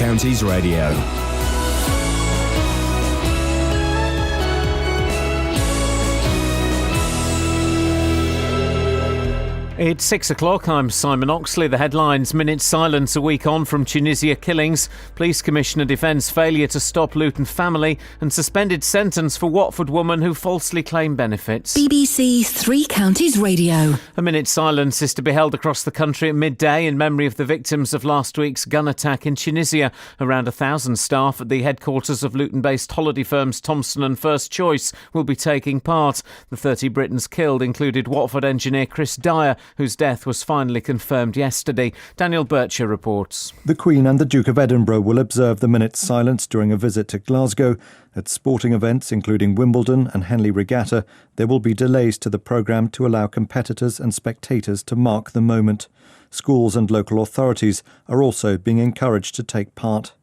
Counties Radio. It's 6 o'clock. I'm Simon Oxley. The headlines: minute silence a week on from Tunisia killings, Police Commissioner defends failure to stop Luton family, and suspended sentence for Watford woman who falsely claimed benefits. BBC Three Counties Radio. A minute silence is to be held across the country at midday in memory of the victims of last week's gun attack in Tunisia. Around 1,000 staff at the headquarters of Luton-based holiday firms Thomson and First Choice will be taking part. The 30 Britons killed included Watford engineer Chris Dyer, whose death was finally confirmed yesterday. Daniel Bircher reports. The Queen and the Duke of Edinburgh will observe the minute's silence during a visit to Glasgow. At sporting events including Wimbledon and Henley Regatta, there will be delays to the programme to allow competitors and spectators to mark the moment. Schools and local authorities are also being encouraged to take part.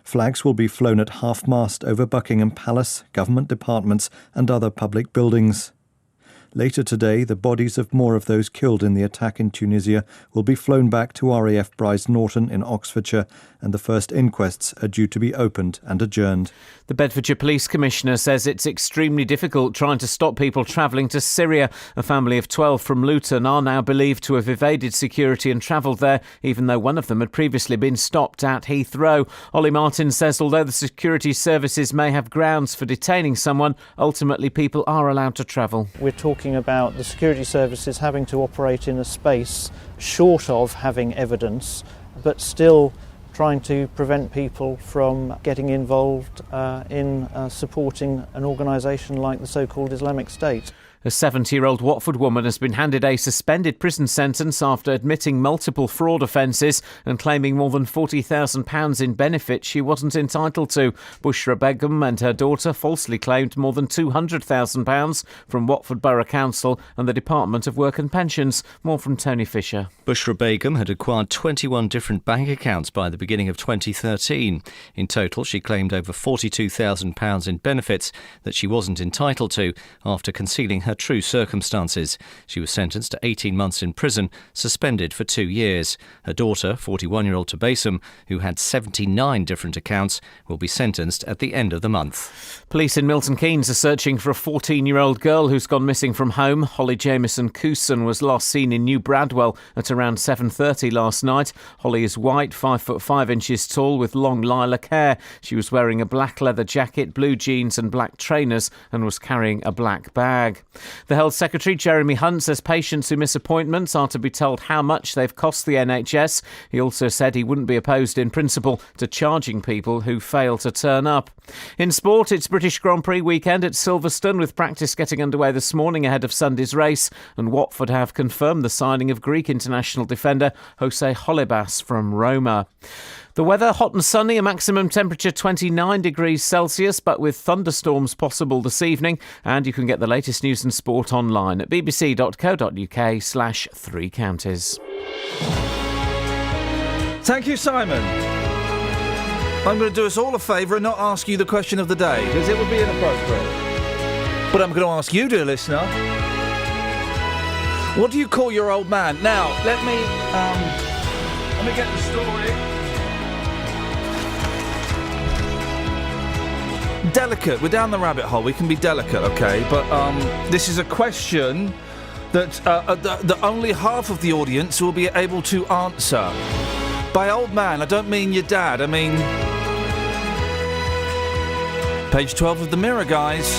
Flags will be flown at half-mast over Buckingham Palace, government departments and other public buildings. Later today, the bodies of more of those killed in the attack in Tunisia will be flown back to RAF Brize Norton in Oxfordshire, and the first inquests are due to be opened and adjourned. The Bedfordshire Police Commissioner says it's extremely difficult trying to stop people travelling to Syria. A family of 12 from Luton are now believed to have evaded security and travelled there, even though one of them had previously been stopped at Heathrow. Ollie Martin says although the security services may have grounds for detaining someone, ultimately people are allowed to travel. We're talking about the security services having to operate in a space short of having evidence, but still trying to prevent people from getting involved in supporting an organisation like the so-called Islamic State. A 70-year-old Watford woman has been handed a suspended prison sentence after admitting multiple fraud offences and claiming more than £40,000 in benefits she wasn't entitled to. Bushra Begum and her daughter falsely claimed more than £200,000 from Watford Borough Council and the Department of Work and Pensions. More from Tony Fisher. Bushra Begum had acquired 21 different bank accounts by the beginning of 2013. In total, she claimed over £42,000 in benefits that she wasn't entitled to after concealing her true circumstances. She was sentenced to 18 months in prison, suspended for 2 years. Her daughter, 41-year-old Tabassum, who had 79 different accounts, will be sentenced at the end of the month. Police in Milton Keynes are searching for a 14-year-old girl who's gone missing from home. Holly Jamieson Coulson was last seen in New Bradwell at around 7:30 last night. Holly is white, 5'5" tall, with long lilac hair. She was wearing a black leather jacket, blue jeans and black trainers, and was carrying a black bag. The Health Secretary, Jeremy Hunt, says patients who miss appointments are to be told how much they've cost the NHS. He also said he wouldn't be opposed in principle to charging people who fail to turn up. In sport, it's British Grand Prix weekend at Silverstone, with practice getting underway this morning ahead of Sunday's race, and Watford have confirmed the signing of Greek international defender Jose Holebas from Roma. The weather, hot and sunny, a maximum temperature 29 degrees Celsius, but with thunderstorms possible this evening. And you can get the latest news and sport online at bbc.co.uk/3 counties. Thank you, Simon. I'm going to do us all a favour and not ask you the question of the day, because it would be inappropriate. But I'm going to ask you, dear listener, what do you call your old man? Now, let me get the story. Delicate. We're down the rabbit hole. We can be delicate, okay? But this is a question that only half of the audience will be able to answer. By old man, I don't mean your dad. I mean page 12 of the Mirror, guys.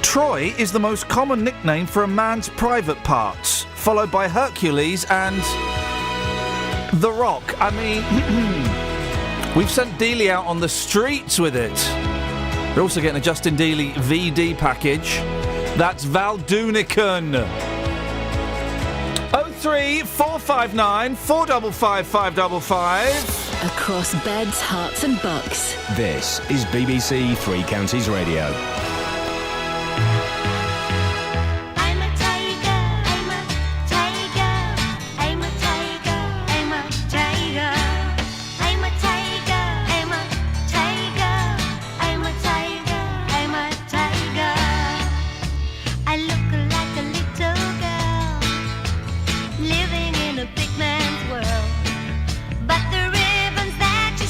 Troy is the most common nickname for a man's private parts, followed by Hercules and The Rock. I mean, we've sent Dealey out on the streets with it. We're also getting a Justin Dealey VD package. That's Val Doonican. 03459 455 555. Across beds, hearts and bucks. This is BBC Three Counties Radio. Living in a big man's world, but the ribbons that you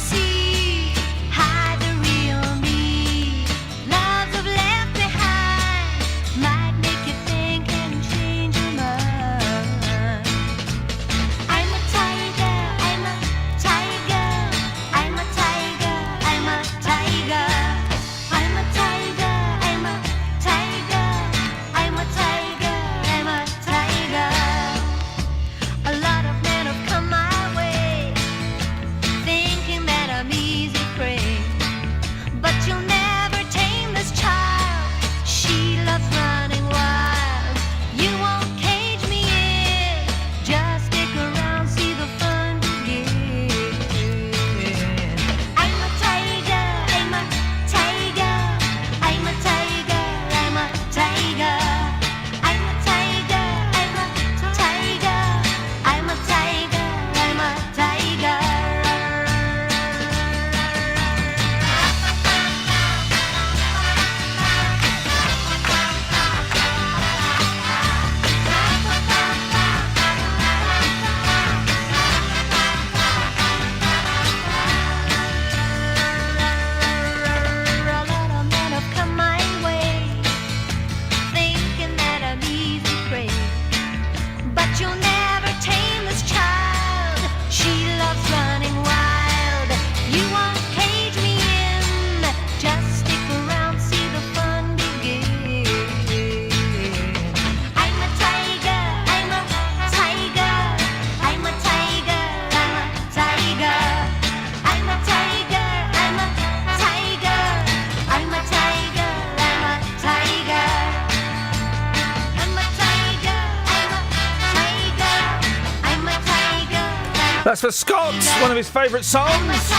That's for Scott, one of his favourite songs.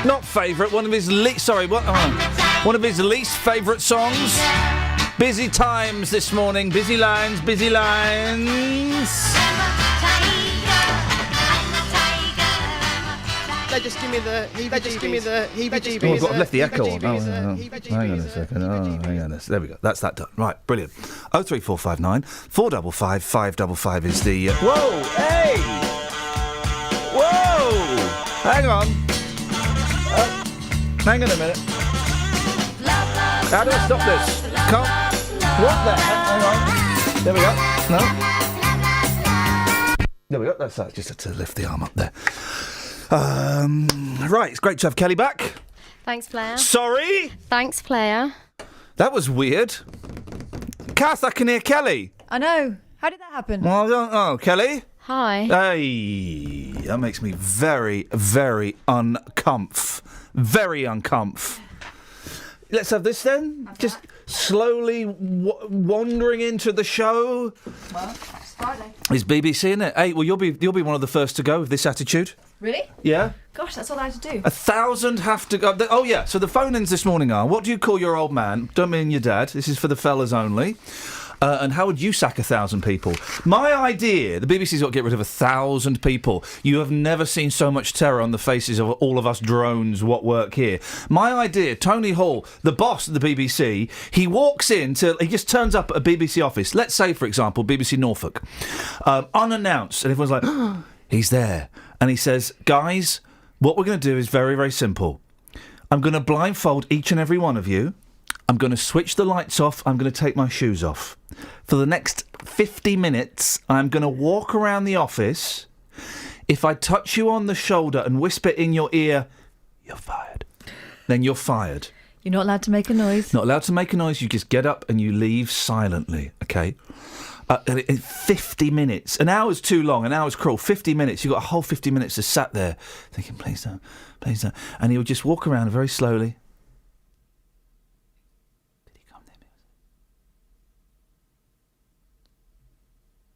Not favourite, one of his one of his least favourite songs. Busy times this morning, busy lines, busy lines. They just give me the heebie-jeebies. Oh, I've left the echo on. Hang on a second. Hang on a second. There we go. That's that done. Right, brilliant. 03459 455 555 is the... Whoa! Hey! Whoa! Hang on. Hang on a minute. How do I stop this? What the heck? Hang on. There we go. No. There we go. That's that. Just had to lift the arm up there. Right, it's great to have Kelly back. Thanks, player. Sorry? Thanks, player. That was weird. Kath, I can hear Kelly. I know. How did that happen? Well, I don't know. Kelly? Hi. Hey, that makes me very, very uncomf. Very uncomf. Let's have this then. Just slowly wandering into the show. Well, it's Friday. It's BBC, isn't it? Hey, well, you'll be one of the first to go with this attitude. Really? Yeah. Gosh, that's all I had to do. 1,000 have to go. Oh, yeah. So the phone-ins this morning are, what do you call your old man? Don't mean your dad. This is for the fellas only. And how would you sack 1,000 people? My idea, the BBC's got to get rid of 1,000 people. You have never seen so much terror on the faces of all of us drones what work here. My idea, Tony Hall, the boss of the BBC, he walks in, he just turns up at a BBC office. Let's say, for example, BBC Norfolk. Unannounced. And everyone's like, oh, he's there. And he says, guys, what we're going to do is very, very simple. I'm going to blindfold each and every one of you. I'm going to switch the lights off. I'm going to take my shoes off. For the next 50 minutes, I'm going to walk around the office. If I touch you on the shoulder and whisper in your ear, you're fired, then you're fired. You're not allowed to make a noise. Not allowed to make a noise. You just get up and you leave silently, OK? 50 minutes. An hour's too long. An hour's cruel. 50 minutes. You've got a whole 50 minutes to sat there thinking, please don't, please don't. And he would just walk around very slowly.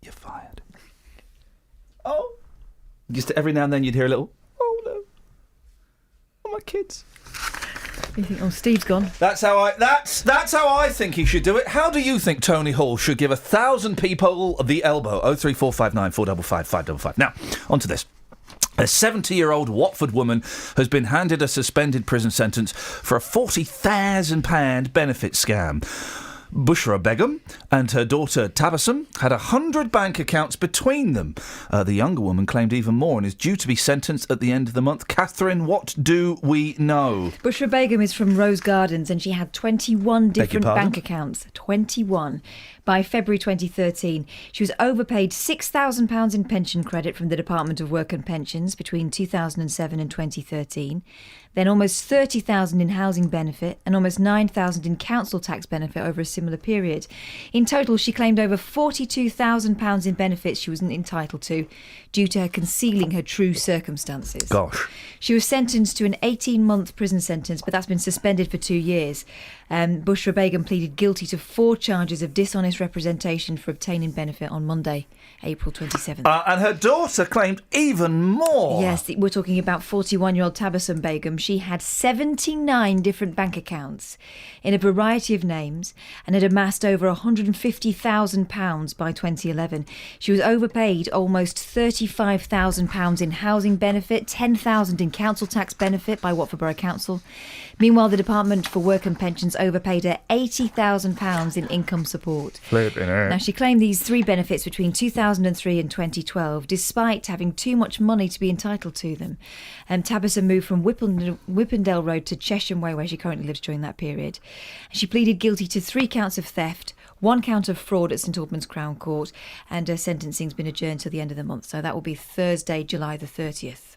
You're fired. Oh. Just every now and then you'd hear a little, oh no. Oh, my kids. You think, oh, Steve's gone. That's how I think he should do it. How do you think Tony Hall should give 1,000 people the elbow? 03459 455 555. Now, on to this. A 70-year-old Watford woman has been handed a suspended prison sentence for a £40,000 benefit scam. Bushra Begum and her daughter Tabassum had 100 bank accounts between them. The younger woman claimed even more and is due to be sentenced at the end of the month. Catherine, what do we know? Bushra Begum is from Rose Gardens and she had 21 different bank accounts. 21. By February 2013, she was overpaid £6,000 in pension credit from the Department of Work and Pensions between 2007 and 2013. Then almost £30,000 in housing benefit and almost £9,000 in council tax benefit over a similar period. In total, she claimed over £42,000 in benefits she wasn't entitled to due to her concealing her true circumstances. Gosh. She was sentenced to an 18-month prison sentence, but that's been suspended for 2 years. Bushra Begum pleaded guilty to 4 charges of dishonest representation for obtaining benefit on Monday, April 27th. And her daughter claimed even more. Yes, we're talking about 41-year-old Tabassum Begum. She had 79 different bank accounts in a variety of names and had amassed over £150,000 by 2011. She was overpaid almost £35,000 in housing benefit, £10,000 in council tax benefit by Watford Borough Council. Meanwhile, the Department for Work and Pensions overpaid her £80,000 in income support. Flipping it. Now, she claimed these 3 benefits between 2003 and 2012, despite having too much money to be entitled to them. Tabassum moved from Whippendale Road to Chesham Way, where she currently lives during that period. She pleaded guilty to 3 counts of theft, 1 count of fraud at St Albans Crown Court, and her sentencing's been adjourned till the end of the month. So that will be Thursday, July the 30th.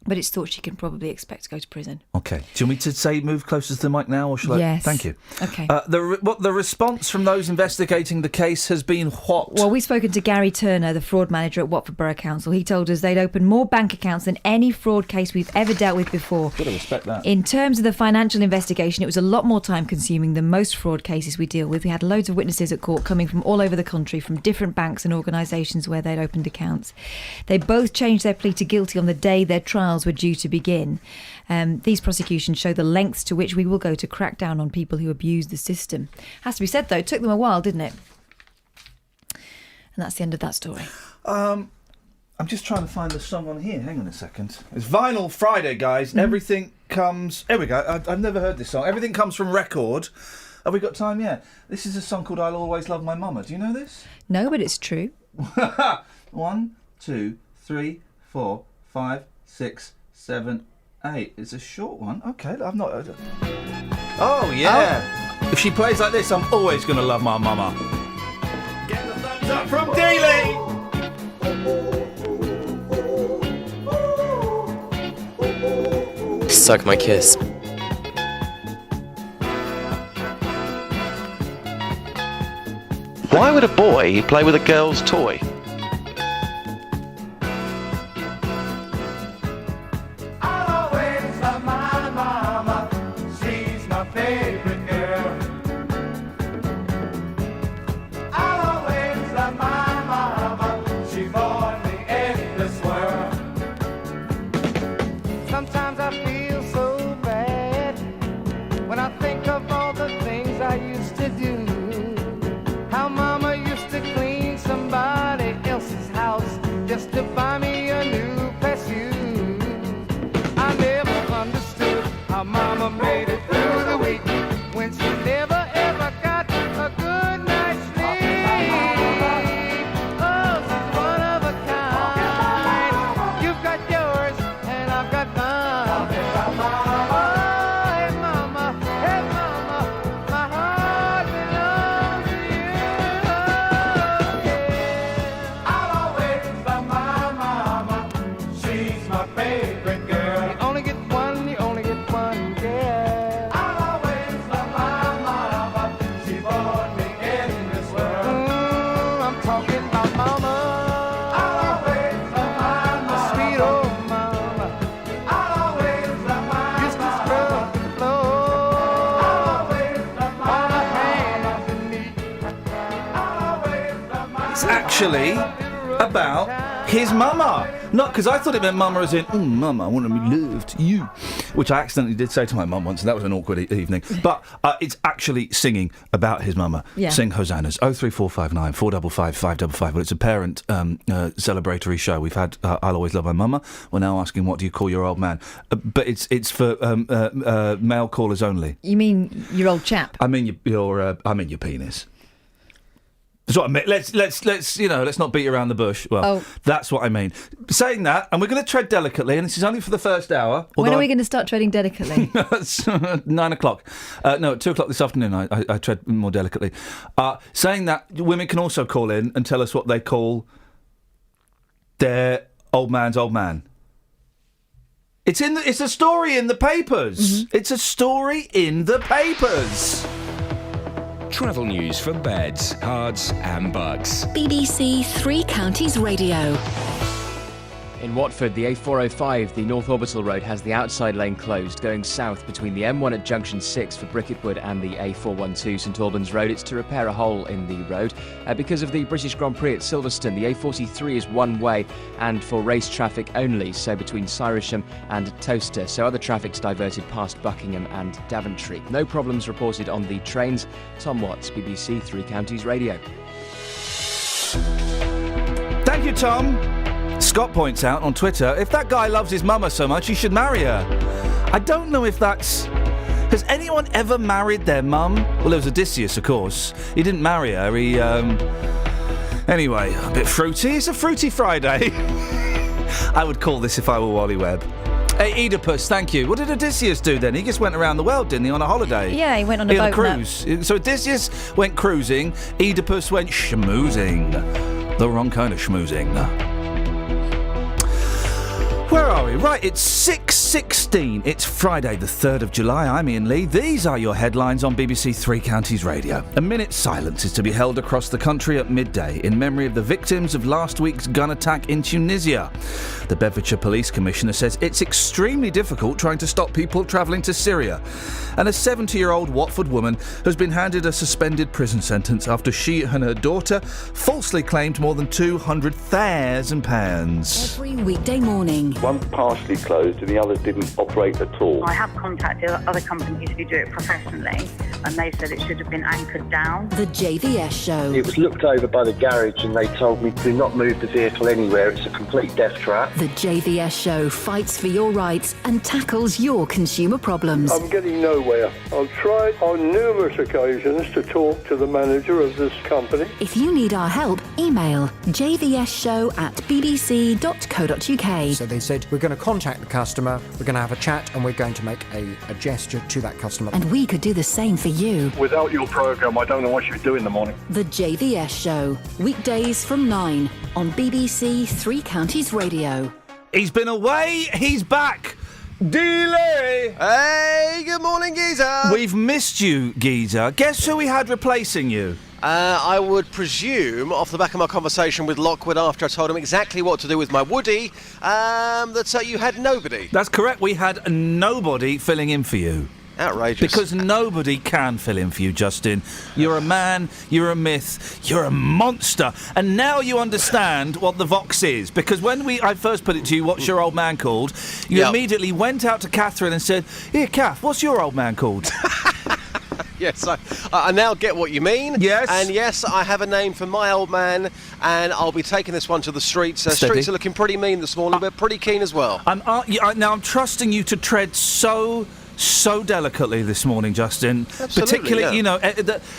But it's thought she can probably expect to go to prison. Okay. Do you want me to say move closer to the mic now, or shall I? Yes. Thank you. Okay. The response from those investigating the case has been what? Well, we've spoken to Gary Turner, the fraud manager at Watford Borough Council. He told us they'd opened more bank accounts than any fraud case we've ever dealt with before. Gotta respect that. In terms of the financial investigation, it was a lot more time consuming than most fraud cases we deal with. We had loads of witnesses at court coming from all over the country, from different banks and organisations where they'd opened accounts. They both changed their plea to guilty on the day their trials were due to begin. These prosecutions show the lengths to which we will go to crack down on people who abuse the system. Has to be said, though, it took them a while, didn't it? And that's the end of that story. I'm just trying to find the song on here. Hang on a second. It's Vinyl Friday, guys. Everything comes... Here we go. I've never heard this song. Everything comes from record. Have we got time? Yeah. This is a song called I'll Always Love My Mama. Do you know this? No, but it's true. 1, 2, 3, 4, 5, 6, 7, 8. It's a short one. Okay, I've not heard it. Oh, yeah. Oh. If she plays like this, I'm always going to love my mama. Get the thumbs up from Daly. Suck my kiss. Why would a boy play with a girl's toy? Actually about his mama. Not because I thought it meant mama as in, mama, I want to be loved, you. Which I accidentally did say to my mum once, and that was an awkward evening. But it's actually singing about his mama. Yeah. Sing hosannas. 03459 455 555. Well, it's a parent celebratory show. We've had I'll Always Love My Mama. We're now asking, what do you call your old man? But it's for male callers only. You mean your old chap? I mean your penis. That's what I mean. Let's not beat around the bush. Well, That's what I mean. Saying that, and we're going to tread delicately, and this is only for the first hour. When are we going to start treading delicately? It's 9 o'clock. No, at 2 o'clock this afternoon, I tread more delicately. Saying that, women can also call in and tell us what they call their old man's old man. It's a story in the papers. Mm-hmm. It's a story in the papers. Travel news for beds, cards and bugs. BBC Three Counties Radio. In Watford, the A405, the North Orbital Road, has the outside lane closed going south between the M1 at Junction 6 for Bricketwood and the A412 St Albans Road. It's to repair a hole in the road. Because of the British Grand Prix at Silverstone, the A43 is one way and for race traffic only, so between Cyrisham and Toaster. So other traffic's diverted past Buckingham and Daventry. No problems reported on the trains. Tom Watts, BBC Three Counties Radio. Thank you, Tom. Scott points out on Twitter, if that guy loves his mama so much, he should marry her. I don't know if that's... Has anyone ever married their mum? Well, there was Odysseus, of course. He didn't marry her, he, Anyway, a bit fruity. It's a fruity Friday. I would call this if I were Wally Webb. Hey, Oedipus, thank you. What did Odysseus do then? He just went around the world, didn't he, on a holiday? Yeah, he went on a cruise. So Odysseus went cruising, Oedipus went schmoozing. The wrong kind of schmoozing. Where are we? we? Right, it's 6:16. It's Friday, the 3rd of July. I'm Iain Lee. These are your headlines on BBC Three Counties Radio. A minute's silence is to be held across the country at midday in memory of the victims of last week's gun attack in Tunisia. The Bedfordshire Police Commissioner says it's extremely difficult trying to stop people travelling to Syria. And a 70-year-old Watford woman has been handed a suspended prison sentence after she and her daughter falsely claimed more than £200,000. Every weekday morning. One partially closed and the other didn't operate at all. I have contacted other companies who do it professionally and they said it should have been anchored down. The JVS Show. It was looked over by the garage and they told me to not move the vehicle anywhere. It's a complete death trap. The JVS Show fights for your rights and tackles your consumer problems. I'm getting nowhere. I've tried on numerous occasions to talk to the manager of this company. If you need our help, email jvsshow@bbc.co.uk. So they said, we're going to contact the customer, we're going to have a chat, and we're going to make a gesture to that customer. And we could do the same for you. Without your programme, I don't know what you'd do in the morning. The JVS Show, weekdays from 9 on BBC Three Counties Radio. He's been away, he's back. Dealey! Hey, good morning, Geezer. We've missed you, Geezer. Guess who we had replacing you? I would presume, off the back of my conversation with Lockwood after I told him exactly what to do with my Woody, that you had nobody. That's correct. We had nobody filling in for you. Outrageous. Because nobody can fill in for you, Justin. You're a man, you're a myth, you're a monster. And now you understand what the Vox is. Because when I first put it to you, what's your old man called? You immediately went out to Catherine and said, here, Kath, what's your old man called? Yes, I now get what you mean. Yes. And yes, I have a name for my old man, and I'll be taking this one to the streets. Streets are looking pretty mean this morning, but pretty keen as well. Now I'm trusting you to tread so delicately this morning, Justin. Absolutely, particularly, you know,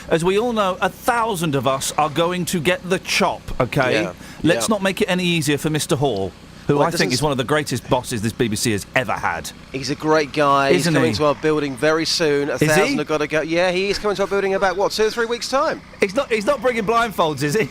as we all know, 1,000 of us are going to get the chop, okay? Yeah. Let's not make it any easier for Mr. Hall, who I think is one of the greatest bosses this BBC has ever had. He's a great guy. Isn't he's coming he? to our building very soon. 1,000 have got to go. Yeah, he is coming to our building in about, 2 or 3 weeks' time? He's not bringing blindfolds, is he?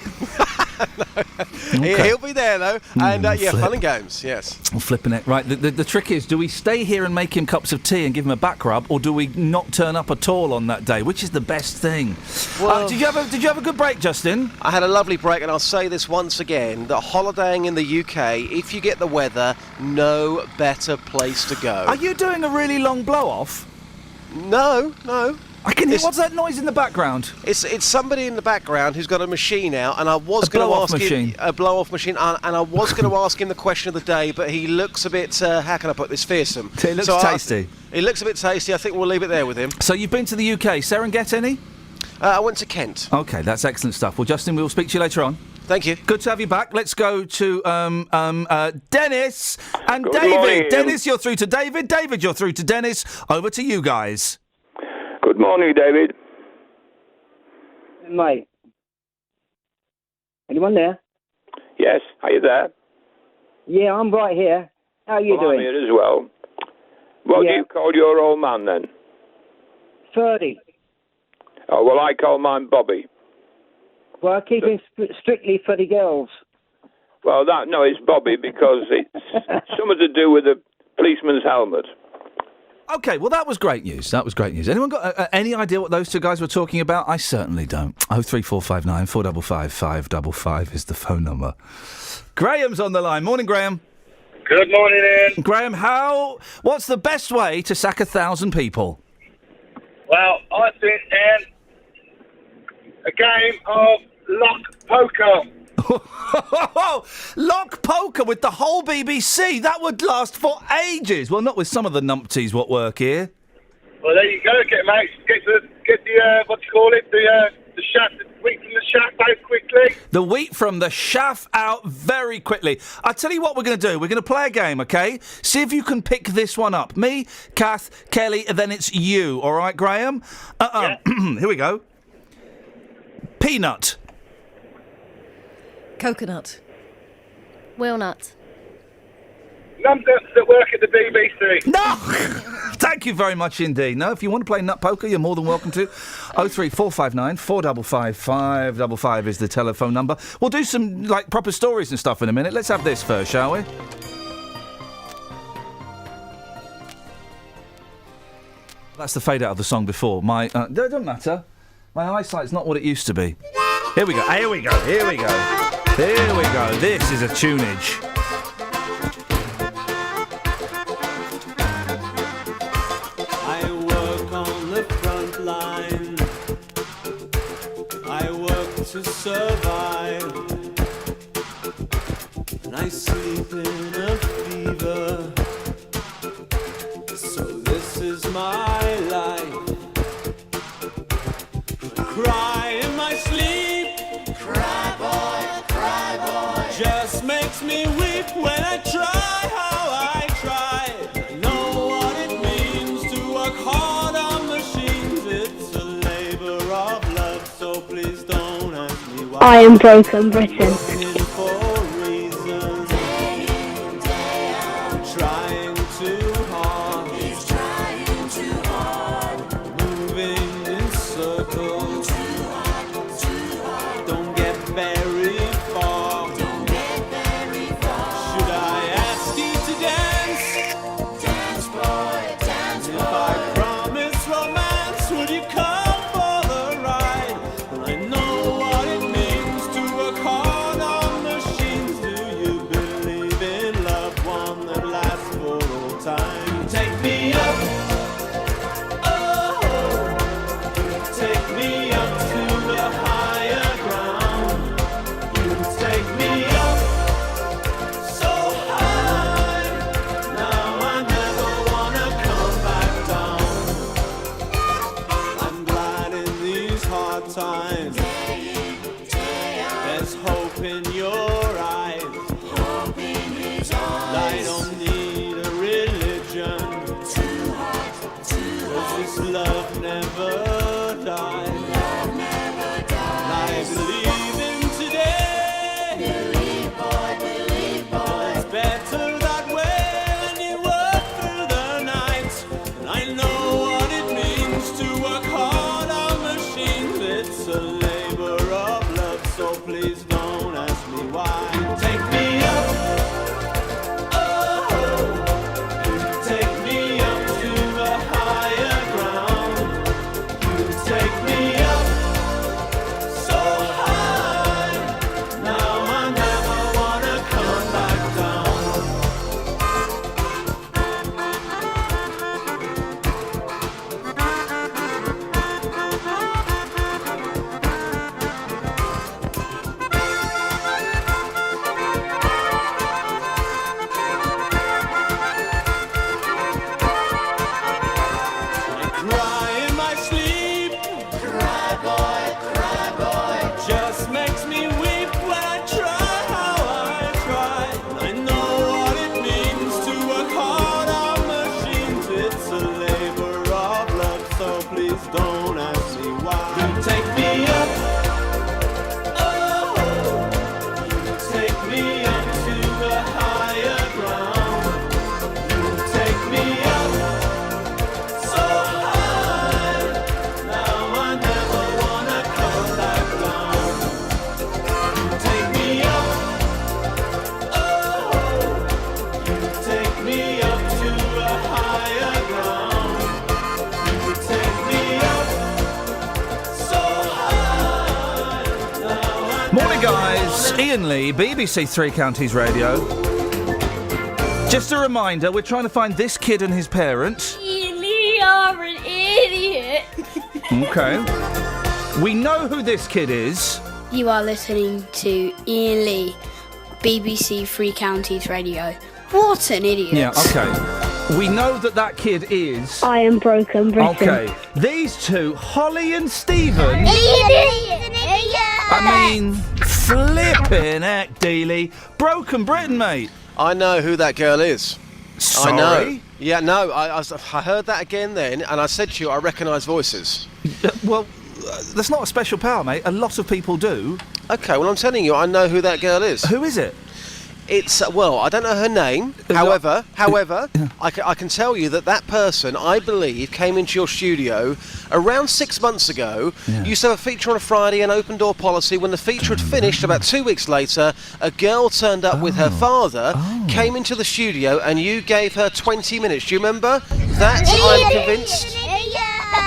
Okay. He'll be there, though. And, fun and games, yes. I'm flipping it. Right, the trick is, do we stay here and make him cups of tea and give him a back rub, or do we not turn up at all on that day? Which is the best thing? Well, did you have a good break, Justin? I had a lovely break, and I'll say this once again, that holidaying in the UK, if you get the weather, no better place to go. Are you doing a really long blow-off? No. I can hear. What's that noise in the background? It's somebody in the background who's got a machine out, and I was going to ask him a blow-off machine, and I was going to ask him the question of the day, but he looks a bit. How can I put this? Fearsome. He looks tasty. He looks a bit tasty. I think we'll leave it there with him. So you've been to the UK, Serengeti? I went to Kent. Okay, that's excellent stuff. Well, Justin, we'll speak to you later on. Thank you. Good to have you back. Let's go to Dennis and Good David. morning. Dennis, you're through to David. David, you're through to Dennis. Over to you guys. Good morning, David. Mate. Anyone there? Yes, are you there? Yeah, I'm right here. How are you doing? I'm here as well. What do you call your old man then? Ferdy. Oh, well, I call mine Bobby. Well, I keep him strictly for the girls. Well, it's Bobby because it's something to do with a policeman's helmet. Okay, well, that was great news. Anyone got any idea what those two guys were talking about? I certainly don't. 03459 455 555 is the phone number. Graham's on the line. Morning, Graham. Good morning, Ian. Graham, what's the best way to sack 1,000 people? Well, I think, Ian, a game of lock poker. Lock poker with the whole BBC? That would last for ages. Well, not with some of the numpties what work here. Well, there you go. Get the what do you call it? The wheat from the chaff out quickly. The wheat from the chaff out very quickly. I'll tell you what we're going to do. We're going to play a game, okay? See if you can pick this one up. Me, Kath, Kelly, and then it's you. All right, Graham? Yeah. Here we go. Peanut. Coconut. Walnut. Numbers that work at the BBC. No! Thank you very much indeed. No, if you want to play nut poker, you're more than welcome to. 03459 455 555 is the telephone number. We'll do some, proper stories and stuff in a minute. Let's have this first, shall we? That's the fade out of the song before. It doesn't matter. My eyesight's not what it used to be. Here we go. This is a tunage. I work on the front line. I work to survive. And I sleep in a fever. So this is my life. I cry in my sleep. Cry boy, just makes me weep when I try how I try. I know what it means to work hard on machines. It's a labor of love, so please don't ask me why. I am broken, Britain. Iain Lee, BBC Three Counties Radio. Just a reminder, we're trying to find this kid and his parents. Iain Lee, you're an idiot. Okay. We know who this kid is. You are listening to Iain Lee, BBC Three Counties Radio. What an idiot. Yeah, okay. We know that kid is... I am broken, Britain. Okay. These two, Holly and Stephen... I mean, flippin' heck, Dealey. Broken Britain, mate. I know who that girl is. Sorry? I know. Yeah, no, I heard that again then, and I said to you, I recognise voices. Well, that's not a special power, mate. A lot of people do. Okay, well, I'm telling you, I know who that girl is. Who is it? It's, well, I don't know her name. However, I can tell you that person, I believe, came into your studio around 6 months ago. Yeah. Used to have a feature on a Friday, an open door policy. When the feature had finished, about 2 weeks later, a girl turned up with her father, came into the studio, and you gave her 20 minutes. Do you remember? That, I'm convinced...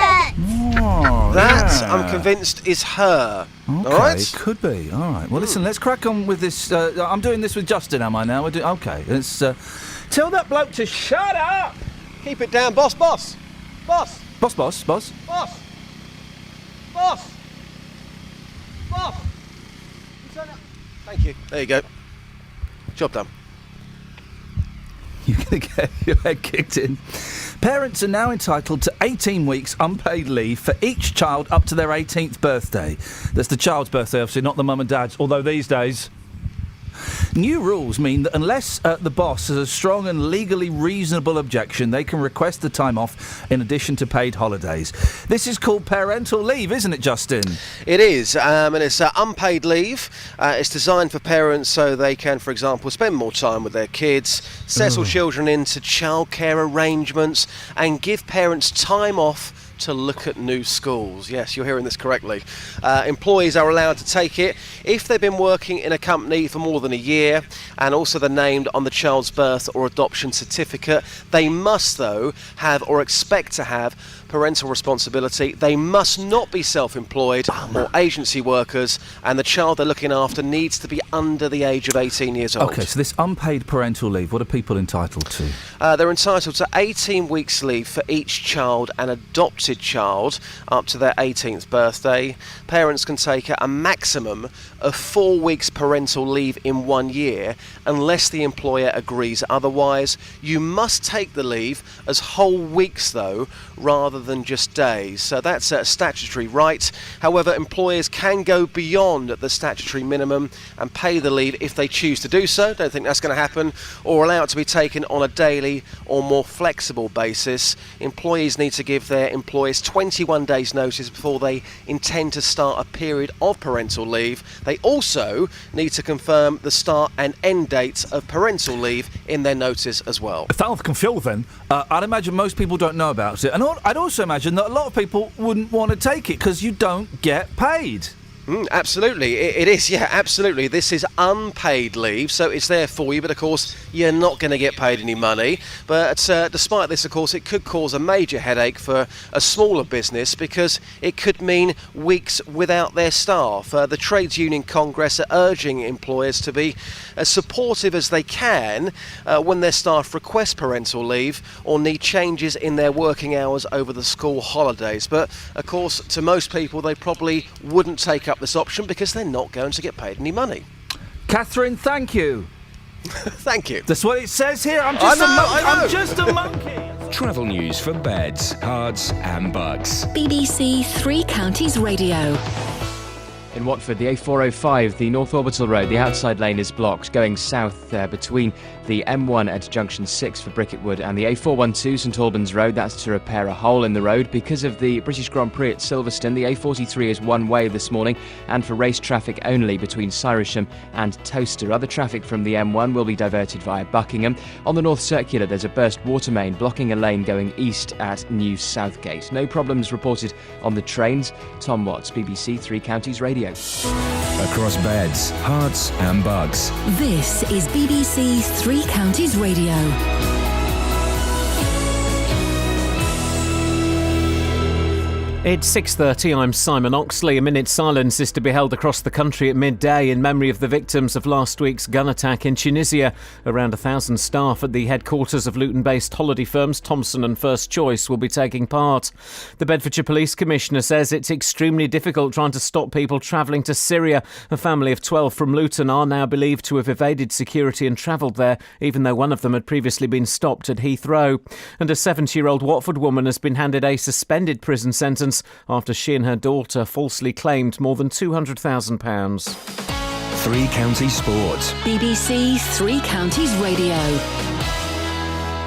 hurt. That, I'm convinced, is her. Okay, All right? could be. All right. Well, listen, let's crack on with this. I'm doing this with Justin, am I now? Okay, let's tell that bloke to shut up. Keep it down, boss. Boss. Boss. Boss. Boss. Thank you. There you go. Job done. You're going to get your head kicked in. Parents are now entitled to 18 weeks unpaid leave for each child up to their 18th birthday. That's the child's birthday, obviously, not the mum and dad's, although these days... New rules mean that unless the boss has a strong and legally reasonable objection, they can request the time off in addition to paid holidays. This is called parental leave, isn't it, Justin? It is, and it's unpaid leave. It's designed for parents so they can, for example, spend more time with their kids, settle children into childcare arrangements, and give parents time off to look at new schools. Yes, you're hearing this correctly. Employees are allowed to take it if they've been working in a company for more than a year, and also they're named on the child's birth or adoption certificate. They must, though, have or expect to have parental responsibility. They must not be self-employed or agency workers, and the child they're looking after needs to be under the age of 18 years old. OK, so this unpaid parental leave, what are people entitled to? They're entitled to 18 weeks leave for each child and adopted child up to their 18th birthday. Parents can take a maximum of 4 weeks parental leave in 1 year unless the employer agrees otherwise. You must take the leave as whole weeks, though, rather than just days. So that's a statutory right. However, employers can go beyond the statutory minimum and pay the leave if they choose to do so. Don't think that's going to happen. Or allow it to be taken on a daily or more flexible basis. Employees need to give their employers 21 days notice before they intend to start a period of parental leave. They also need to confirm the start and end dates of parental leave in their notice as well. If that can fill then, I'd imagine most people don't know about it. And I'd also imagine that a lot of people wouldn't want to take it because you don't get paid. Absolutely, it is, yeah, absolutely. This is unpaid leave, so it's there for you, but of course you're not going to get paid any money. But despite this, of course, it could cause a major headache for a smaller business because it could mean weeks without their staff. The Trades Union Congress are urging employers to be as supportive as they can when their staff request parental leave or need changes in their working hours over the school holidays. But of course, to most people, they probably wouldn't take up this option because they're not going to get paid any money. Catherine, thank you. Thank you. That's what it says here. I'm just a monkey. Travel news for beds, cards and bugs. BBC Three Counties Radio. In Watford, the A405, the North Orbital Road, the outside lane is blocked going south between the M1 at junction 6 for Bricketwood and the A412 St Albans Road. That's to repair a hole in the road. Because of the British Grand Prix at Silverstone, the A43 is one way this morning and for race traffic only between Cyrisham and Toaster. Other traffic from the M1 will be diverted via Buckingham. On the North Circular, there's a burst water main blocking a lane going east at New Southgate. No problems reported on the trains. Tom Watts, BBC Three Counties Radio. Across beds, hearts and bugs. This is BBC Three Counties Radio. It's 6:30, I'm Simon Oxley. A minute's silence is to be held across the country at midday in memory of the victims of last week's gun attack in Tunisia. Around 1,000 staff at the headquarters of Luton-based holiday firms Thomson and First Choice will be taking part. The Bedfordshire Police Commissioner says it's extremely difficult trying to stop people travelling to Syria. A family of 12 from Luton are now believed to have evaded security and travelled there, even though one of them had previously been stopped at Heathrow. And a 70-year-old Watford woman has been handed a suspended prison sentence after she and her daughter falsely claimed more than £200,000. Three Counties Sport. BBC Three Counties Radio.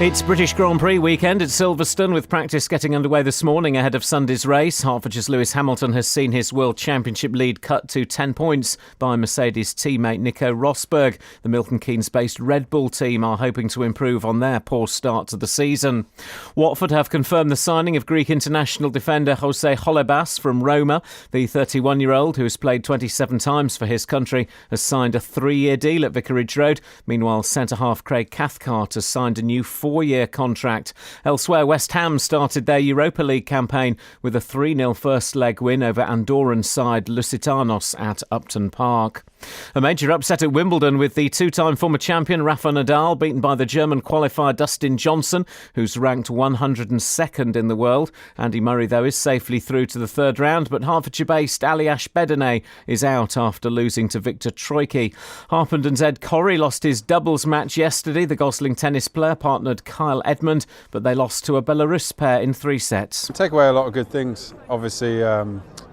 It's British Grand Prix weekend at Silverstone, with practice getting underway this morning ahead of Sunday's race. Hertfordshire's Lewis Hamilton has seen his World Championship lead cut to 10 points by Mercedes teammate Nico Rosberg. The Milton Keynes-based Red Bull team are hoping to improve on their poor start to the season. Watford have confirmed the signing of Greek international defender Jose Holebas from Roma. The 31-year-old, who has played 27 times for his country, has signed a 3-year deal at Vicarage Road. Meanwhile, centre-half Craig Cathcart has signed a new 4-year contract. Elsewhere, West Ham started their Europa League campaign with a 3-0 first leg win over Andorran side Lusitanos at Upton Park. A major upset at Wimbledon with the two-time former champion Rafa Nadal beaten by the German qualifier Dustin Johnson, who's ranked 102nd in the world. Andy Murray, though, is safely through to the third round, but Hertfordshire-based Aliash Bedene is out after losing to Victor Troicki. Harpenden's Ed Corrie lost his doubles match yesterday. The Gosling tennis player partnered Kyle Edmund, but they lost to a Belarus pair in 3 sets. Take away a lot of good things. Obviously,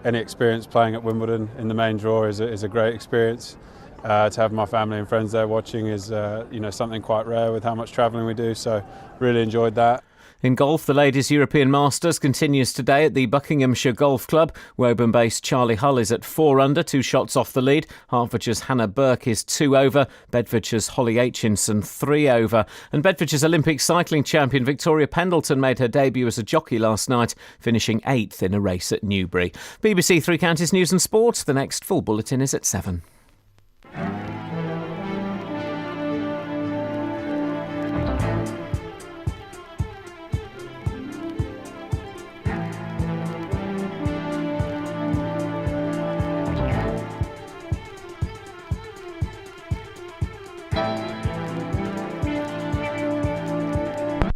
any experience playing at Wimbledon in the main draw is a great experience. To have my family and friends there watching is something quite rare with how much travelling we do, so really enjoyed that. In golf, the Ladies European Masters continues today at the Buckinghamshire Golf Club. Woburn-based Charlie Hull is at 4 under, 2 shots off the lead. Hertfordshire's Hannah Burke is 2 over. Bedfordshire's Holly Aitchinson 3 over. And Bedfordshire's Olympic cycling champion Victoria Pendleton made her debut as a jockey last night, finishing 8th in a race at Newbury. BBC Three Counties News and Sport. The next full bulletin is at 7.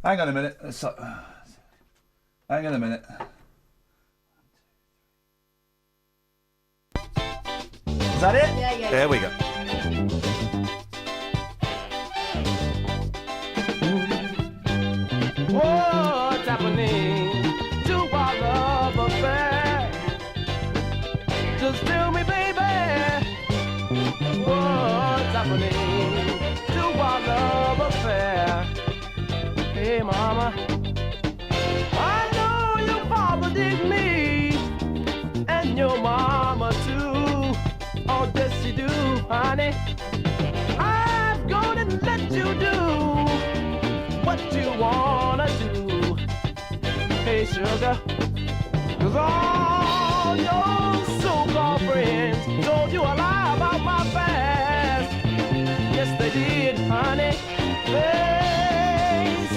Hang on a minute. Hang on a minute. Is that it? Yeah. There we go. What's happening to our love affair? Just tell me, baby. What's happening to our love affair? Hey, mama, I know your papa did me, and your mama too. Oh, yes, you do, honey. I'm gonna let you do what you wanna do. Hey, sugar, 'cause all your so-called friends told you a lie about my past. Yes, they did, honey. They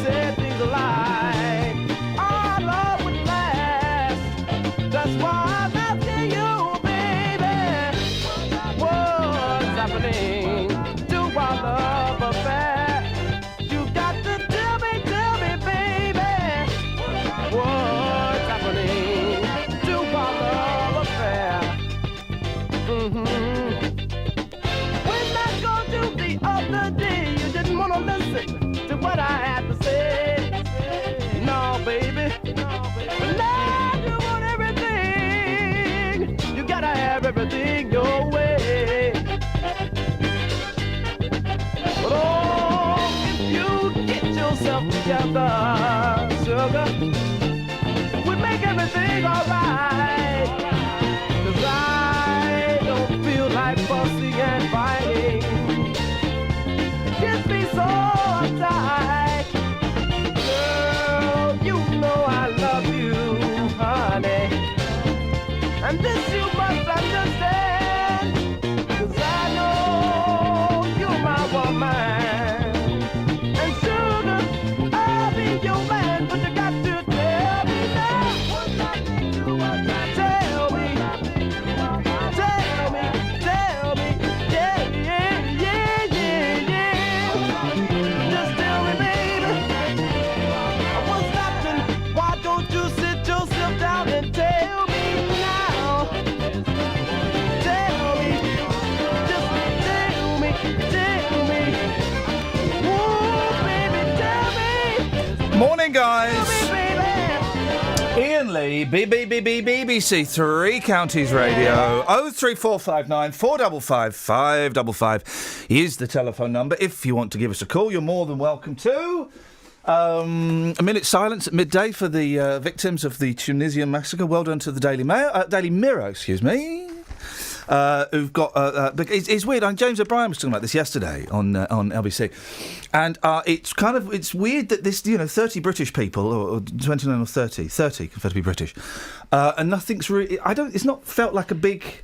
said things like our love would last. That's why I'm asking you, baby, what's happening to our love affair? You got to tell me, baby, what's happening to our love affair? When I called you the other day, you didn't want to listen to what I had to say. No, baby. But now you want everything. You gotta have everything your way. But oh, if you get yourself together, sugar, we'll make everything alright. 'Cause I don't feel like fussing and fighting. Kiss me so tight. Girl, you know I love you, honey. And this you must understand. 'Cause I know you're my woman. And sugar, I'll be your man. But you got to tell me now. Tell me. Tell me. Yeah. Just tell me, baby, what's happening? Why don't you sit yourself down and tell me now? Tell me, just tell me. Ooh, baby, tell me. Morning, guys. Tell me, baby. Iain Lee, BBC Three Counties Radio. 03459 455 555 is the telephone number. If you want to give us a call, you're more than welcome to. A minute's silence at midday for the victims of the Tunisian massacre. Well done to the Daily Mirror, who've got... it's weird. James O'Brien was talking about this yesterday on LBC. And it's weird that this, 30 British people, or 29 or 30 confess to be British, and nothing's really... it's not felt like a big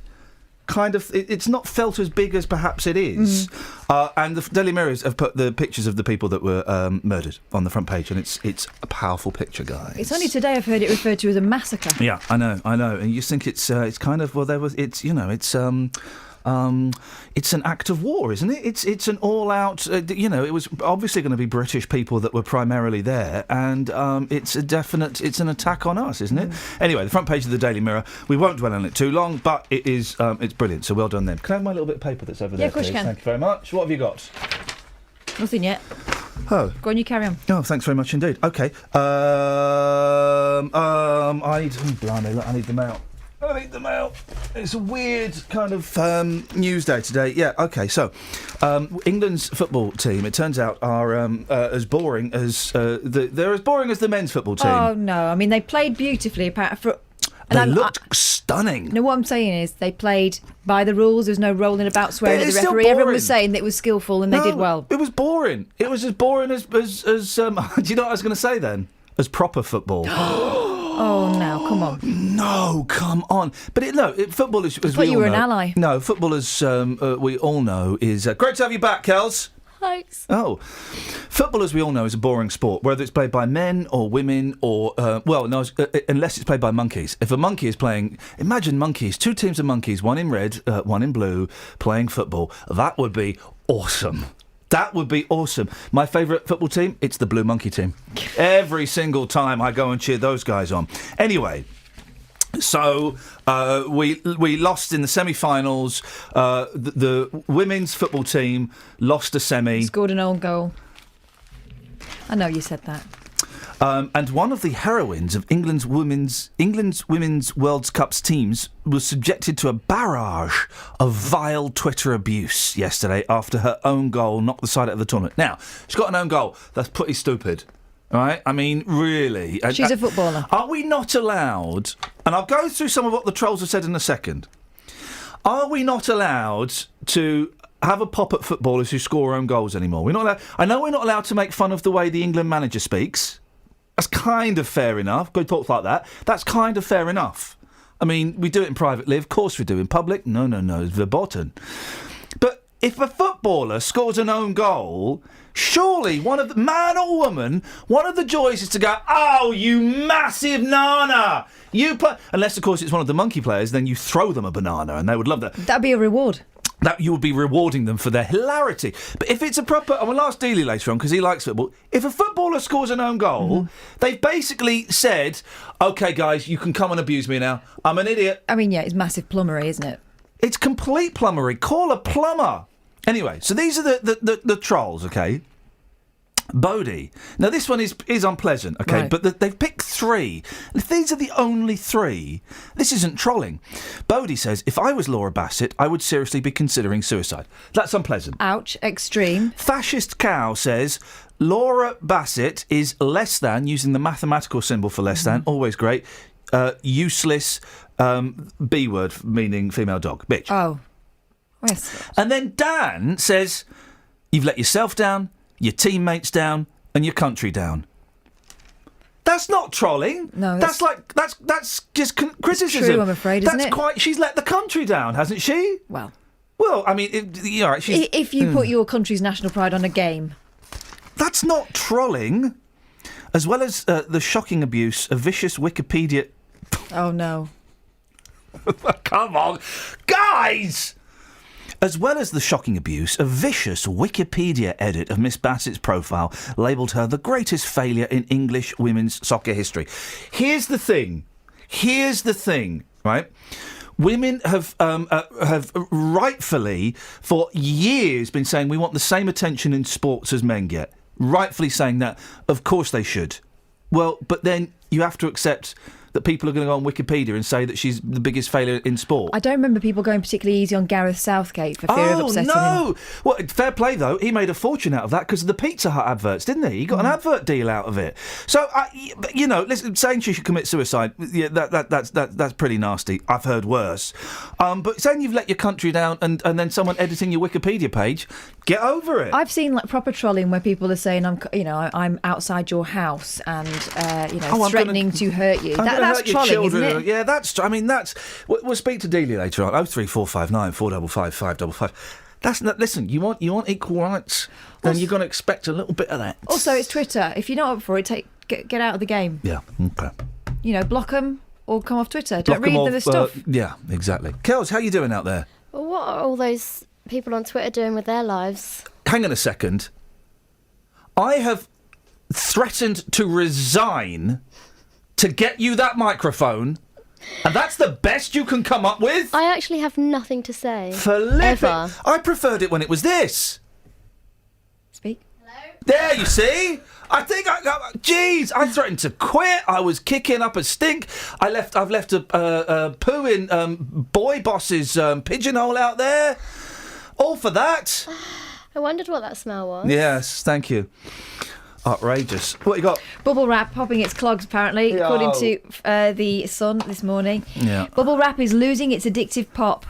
it's not felt as big as perhaps it is. And the Daily Mirrors have put the pictures of the people that were murdered on the front page, and it's a powerful picture, guys. It's only today I've heard it referred to as a massacre. Yeah, I know, and you think it's kind of it's an act of war, isn't it? It's an all-out. It was obviously going to be British people that were primarily there, and it's an attack on us, isn't it? Anyway, the front page of the Daily Mirror. We won't dwell on it too long, but it is it's brilliant. So well done them. Can I have my little bit of paper that's over there? Yeah, of course please? you can. Thank you very much. What have you got? Nothing yet. Oh. Go on, you carry on. Oh, thanks very much indeed. Okay. I need. Blimey, look, I need them out. It's a weird kind of news day today. Yeah, OK, so England's football team, it turns out, are as boring as they're as boring as the men's football team. Oh, no. I mean, they played beautifully. They looked stunning. No, what I'm saying is they played by the rules. There was no rolling about, swearing at the referee. Boring. Everyone was saying that it was skillful and they did well. It was boring. It was as boring as do you know what I was going to say then? As proper football. Oh, now, come on. No, come on. But football is, as we all know... you were an ally. No, football, as we all know, is... great to have you back, Kels. Thanks. Oh. Football, as we all know, is a boring sport, whether it's played by men or women or... unless it's played by monkeys. If a monkey is playing... Imagine monkeys, 2 teams of monkeys, one in red, one in blue, playing football. That would be awesome. That would be awesome. My favourite football team, it's the Blue Monkey team. Every single time I go and cheer those guys on. Anyway, so we lost in the semi-finals. The women's football team lost a semi. Scored an own goal. I know you said that. And one of the heroines of England's women's World Cup's teams was subjected to a barrage of vile Twitter abuse yesterday after her own goal knocked the side out of the tournament. Now, she's got an own goal. That's pretty stupid. All right? I mean, really. She's a footballer. Are we not allowed... And I'll go through some of what the trolls have said in a second. Are we not allowed to... have a pop at footballers who score own goals anymore? We're not allowed... I know we're not allowed to make fun of the way the England manager speaks. That's kind of fair enough. Go talk like that. That's kind of fair enough. I mean, we do it in privately. Of course we do. In public, no. It's verboten. But if a footballer scores an own goal, surely one of the man or woman, one of the joys is to go, "Oh, you massive nana! You play." Unless, of course, it's one of the monkey players, then you throw them a banana, and they would love that. That'd be a reward. That you would be rewarding them for their hilarity. But if it's a proper... I will ask Dealey later on, because he likes football. If a footballer scores an own goal, they've basically said, OK, guys, you can come and abuse me now. I'm an idiot. I mean, yeah, it's massive plumbery, isn't it? It's complete plumbery. Call a plumber. Anyway, so these are the trolls, OK? Bodie. Now, this one is unpleasant, OK? Right. But they've picked 3. If these are the only 3, this isn't trolling. Bodie says, if I was Laura Bassett, I would seriously be considering suicide. That's unpleasant. Ouch, extreme. Fascist Cow says, Laura Bassett is less than, using the mathematical symbol for less than, always great, useless, B word, meaning female dog, bitch. Oh. Yes. And then Dan says, you've let yourself down, your teammates down, and your country down. That's not trolling. No, that's just criticism. It's true, I'm afraid, isn't it? She's let the country down, hasn't she? Well, I mean, if you put your country's national pride on a game, that's not trolling. As well as the shocking abuse of vicious Wikipedia. Oh no! Come on, guys. As well as the shocking abuse, a vicious Wikipedia edit of Miss Bassett's profile labelled her the greatest failure in English women's soccer history. Here's the thing, right? Women have rightfully, for years, been saying we want the same attention in sports as men get. Rightfully saying that. Of course they should. Well, but then you have to accept that people are going to go on Wikipedia and say that she's the biggest failure in sport. I don't remember people going particularly easy on Gareth Southgate for fear of upsetting him. Well, fair play, though. He made a fortune out of that because of the Pizza Hut adverts, didn't he? He got an advert deal out of it. So, listen, saying she should commit suicide, yeah, that's pretty nasty. I've heard worse. But saying you've let your country down and then someone editing your Wikipedia page, Get over it. I've seen like proper trolling where people are saying I'm outside your house and threatening to hurt you. That's trolling, isn't it? Yeah, that's. I mean, that's. We'll speak to Delia later on. 03459 455 555. That's not. Listen, you want equal rights, then you're going to expect a little bit of that. Also, it's Twitter. If you're not up for it, get out of the game. Yeah. Okay. Block them or come off Twitter. Don't read the stuff. Yeah, exactly. Kels, how you doing out there? Well, what are all those people on Twitter doing with their lives? Hang on a second. I have threatened to resign to get you that microphone, and that's the best you can come up with? I actually have nothing to say. Ever. I preferred it when it was this. Speak. Hello? There, you see? I threatened to quit. I was kicking up a stink. I've left a poo in boy boss's pigeonhole out there. All for that. I wondered what that smell was. Yes, thank you. Outrageous. What you got? Bubble wrap popping its clogs, apparently, according to the Sun this morning. Yeah. Bubble wrap is losing its addictive pop.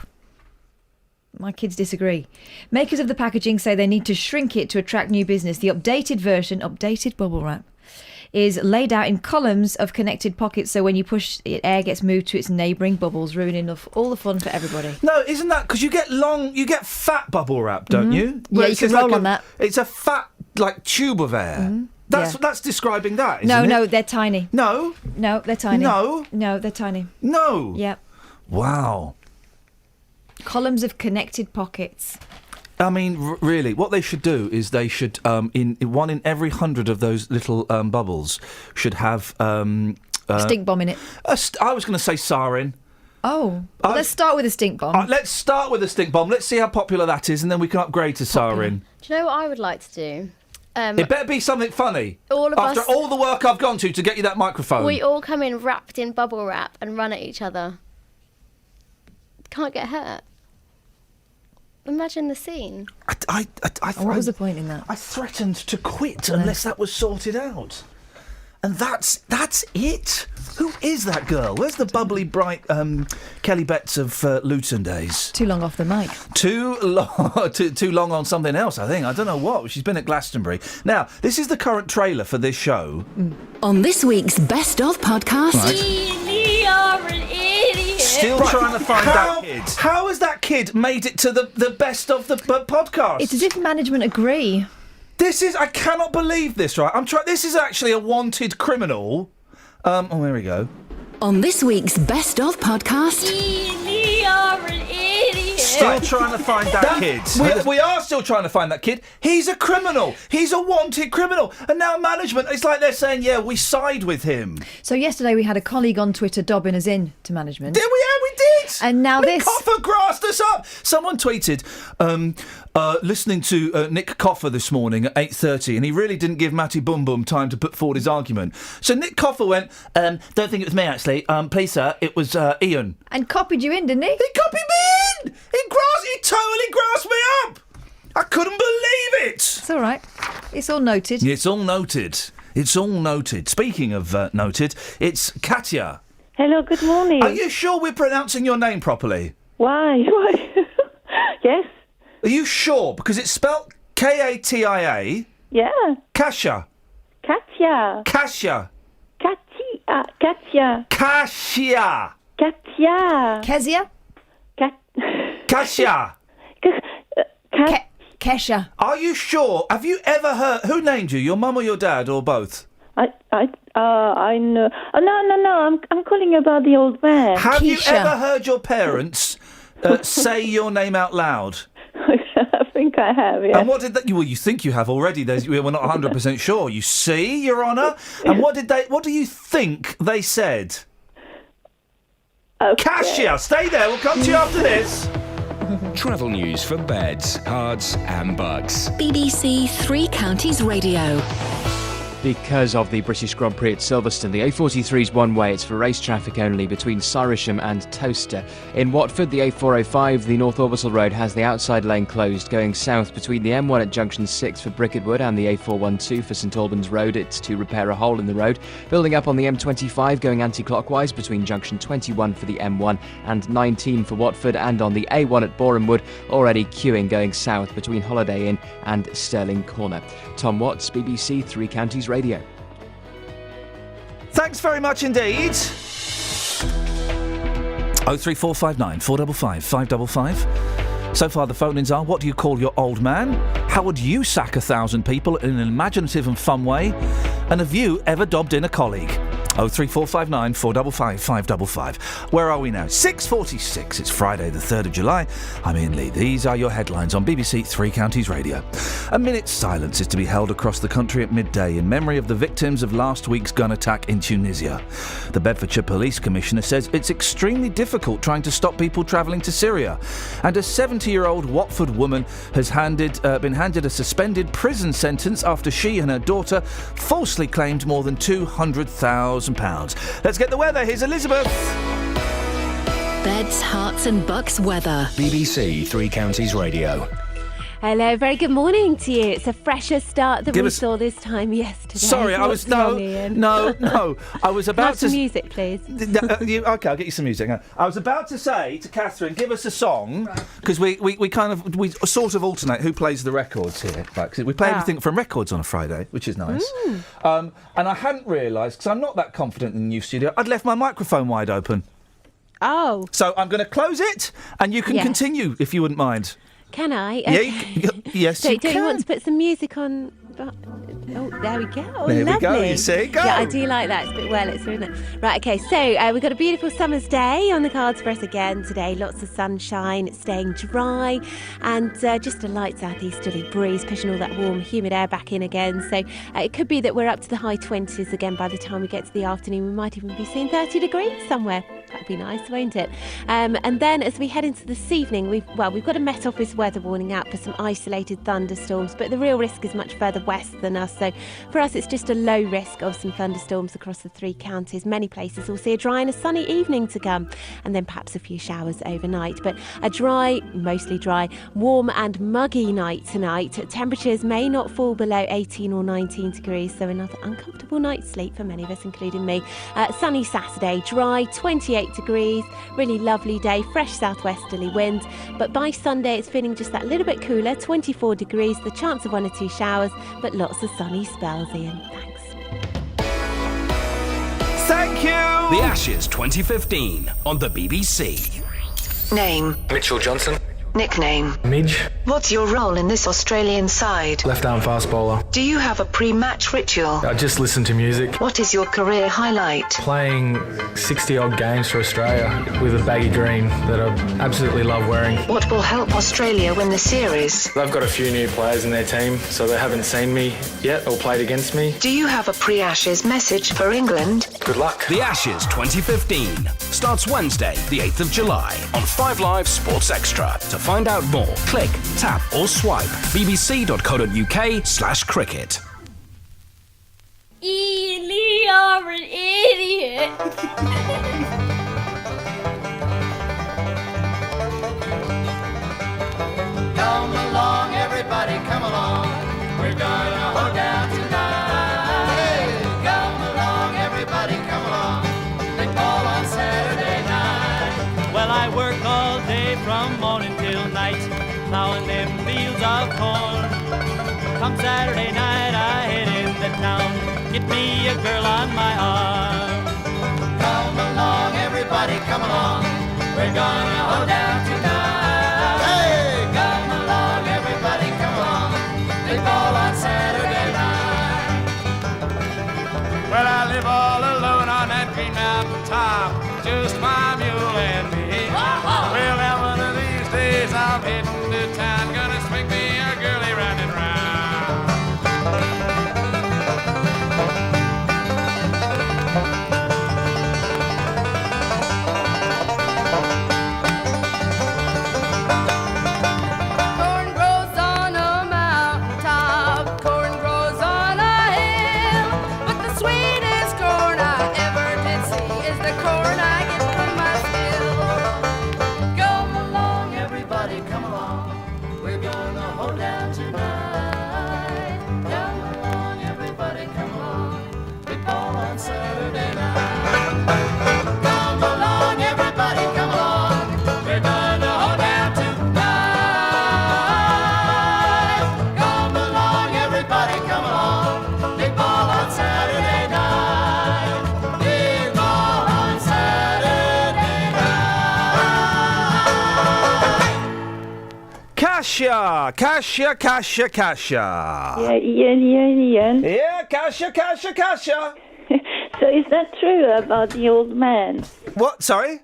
My kids disagree. Makers of the packaging say they need to shrink it to attract new business. The updated bubble wrap, is laid out in columns of connected pockets, so when you push it, air gets moved to its neighbouring bubbles, ruining all the fun for everybody. No, isn't that because you get fat bubble wrap, don't you? Yeah, you can roll on that. It's a fat tube of air. That's describing that, isn't it? No, they're tiny. No, they're tiny. No, they're tiny. No. Yep. Wow. Columns of connected pockets. I mean, really, what they should do is they should, in one in every 100 of those little bubbles, should have a stink bomb in it. I was going to say sarin. Oh, well, let's start with a stink bomb. Let's start with a stink bomb. Let's see how popular that is, and then we can upgrade to sarin. Do you know what I would like to do? It better be something funny. After all the work I've gone to get you that microphone. We all come in wrapped in bubble wrap and run at each other. Can't get hurt. Imagine the scene. What was the point in that? I threatened to quit unless that was sorted out. And that's it. Who is that girl? Where's the bubbly, bright Kelly Betts of Luton days? Too long off the mic. Too long on something else, I think. I don't know what. She's been at Glastonbury. Now, this is the current trailer for this show. On this week's Best of podcast... You're an idiot. Still trying to find that kid. How has that kid made it to the best of the podcast? It's as if management agree. I cannot believe this, right? This is actually a wanted criminal. There we go. On this week's Best of podcast... You're an idiot. Still trying to find that kid. We are still trying to find that kid. He's a criminal. He's a wanted criminal. And now management, it's like they're saying, yeah, we side with him. So yesterday we had a colleague on Twitter dobbing us in to management. Did we? Yeah, we did. And now Nick Coffer grassed us up. Someone tweeted, listening to Nick Coffer this morning at 8:30, and he really didn't give Matty Boom Boom time to put forward his argument. So Nick Coffer went, don't think it was me, actually. Please, sir, it was Iain. And copied you in, didn't he? He copied me in! He totally grassed me up! I couldn't believe it! It's all right. It's all noted. It's all noted. It's all noted. Speaking of noted, it's Katya. Hello, good morning. Are you sure we're pronouncing your name properly? Why? Yes. Are you sure? Because it's spelt Katia. Yeah. Kasia. Katya. Kasia. Katya. Kasia. Katya. Kezia? Kasia. Kesha. Are you sure? Have you ever heard... Who named you? Your mum or your dad, or both? I know. Oh, no. I'm calling about the old man. Have you ever heard your parents say your name out loud? I think I have, yeah. And what did that... Well, you think you have already. We're not 100% sure. You see, Your Honour? And what do you think they said? Okay. Kasia, stay there. We'll come to you after this. Travel news for beds, cards and bugs. BBC Three Counties Radio. because of the British Grand Prix at Silverstone. The A43 is one way, it's for race traffic only between Cyrisham and Towcester. In Watford, the A405, the North Orbital Road, has the outside lane closed going south between the M1 at junction 6 for Bricketwood and the A412 for St Albans Road. It's to repair a hole in the road. Building up on the M25 going anti-clockwise between junction 21 for the M1 and 19 for Watford, and on the A1 at Borehamwood, already queuing going south between Holiday Inn and Stirling Corner. Tom Watts, BBC Three Counties Radio. Thanks very much indeed. 03459 455 555. So far the phone-ins are, what do you call your old man? How would you sack 1,000 people in an imaginative and fun way? And have you ever dobbed in a colleague? 03459 455 555. Where are we now? 6:46. It's Friday the 3rd of July. I'm Iain Lee. These are your headlines on BBC Three Counties Radio. A minute's silence is to be held across the country at midday in memory of the victims of last week's gun attack in Tunisia. The Bedfordshire Police Commissioner says it's extremely difficult trying to stop people travelling to Syria. And a 70-year-old Watford woman has been handed a suspended prison sentence after she and her daughter falsely claimed more than £200,000. Let's get the weather. Here's Elizabeth. Beds, Hearts and Bucks weather. BBC Three Counties Radio. Hello, very good morning to you. It's a fresher start than we saw this time yesterday. Sorry, I was no. I was about to. Have some music, please. Okay, I'll get you some music. I was about to say to Catherine, give us a song, because we sort of alternate who plays the records here. Right, 'cause we play everything from records on a Friday, which is nice. And I hadn't realised, because I'm not that confident in the new studio, I'd left my microphone wide open. Oh. So I'm going to close it, and you can continue if you wouldn't mind. Can I? Okay. Yeah, yes, so, you don't can. you want to put some music on? Oh, there we go. Oh, there lovely. we go, you see. Go. Yeah, I do like that. It's a bit Wurlitzer, isn't it? Right, okay, so we've got a beautiful summer's day on the cards for us again today. Lots of sunshine, it's staying dry, and just a light southeasterly breeze pushing all that warm, humid air back in again. So it could be that we're up to the high 20s again by the time we get to the afternoon. We might even be seeing 30 degrees somewhere. That'd be nice, won't it? And then as we head into this evening, we've got a Met Office weather warning out for some isolated thunderstorms, but the real risk is much further west than us. So for us, it's just a low risk of some thunderstorms across the three counties. Many places will see a dry and a sunny evening to come, and then perhaps a few showers overnight. But a dry, mostly dry, warm and muggy night tonight. Temperatures may not fall below 18 or 19 degrees, so another uncomfortable night's sleep for many of us, including me. Sunny Saturday, dry, 28 degrees, really lovely day, fresh southwesterly wind, but by Sunday it's feeling just that little bit cooler, 24 degrees, the chance of 1 or 2 showers, but lots of sunny spells, Ian. Thanks. Thank you! The Ashes 2015 on the BBC. Name? Mitchell Johnson. Nickname? Midge. What's your role in this Australian side? Left arm fast bowler. Do you have a pre-match ritual? I just listen to music. What is your career highlight? Playing 60 odd games for Australia with a baggy green that I absolutely love wearing. What will help Australia win the series? They've got a few new players in their team, so they haven't seen me yet or played against me. Do you have a pre-Ashes message for England? Good luck. The Ashes 2015 starts Wednesday, the 8th of July on 5 Live Sports Extra. To find out more, click, tap or swipe bbc.co.uk/cricket. Iain, you're an idiot. Come along, everybody, come along. We're gonna hold down tonight. Hey, come along, everybody, come along. Play ball on Saturday night. Well, I work all day from morning till night, plowing them fields of corn. Come Saturday night, I head into town, get me a girl on my arm. Come along, everybody, come along. We're gonna hold down tonight. Hey, come along, everybody, come along. Play ball on Saturday night. Well, I live all alone on that Green Mountain top, just my mule and me. Well, now one of these days I'm heading to town, gonna swing me a girlie round and round. Corn grows on a mountain top, corn grows on a hill. Kasia! Kasia, Kasia, Kasia! Yeah, Ian. Yeah, Kasia, Kasia, Kasia! So is that true about the old man? What? Sorry?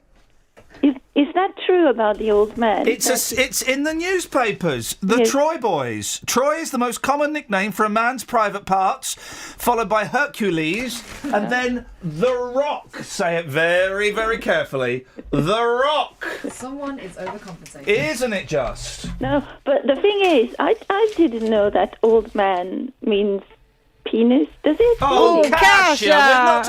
Is that true about the old man? It's in the newspapers. The Yes. Troy boys. Troy is the most common nickname for a man's private parts, followed by Hercules, and then The Rock. Say it very, very carefully. The Rock. Someone is overcompensating. Isn't it just? No, but the thing is, I didn't know that old man means penis. Does it? Oh, Kasia!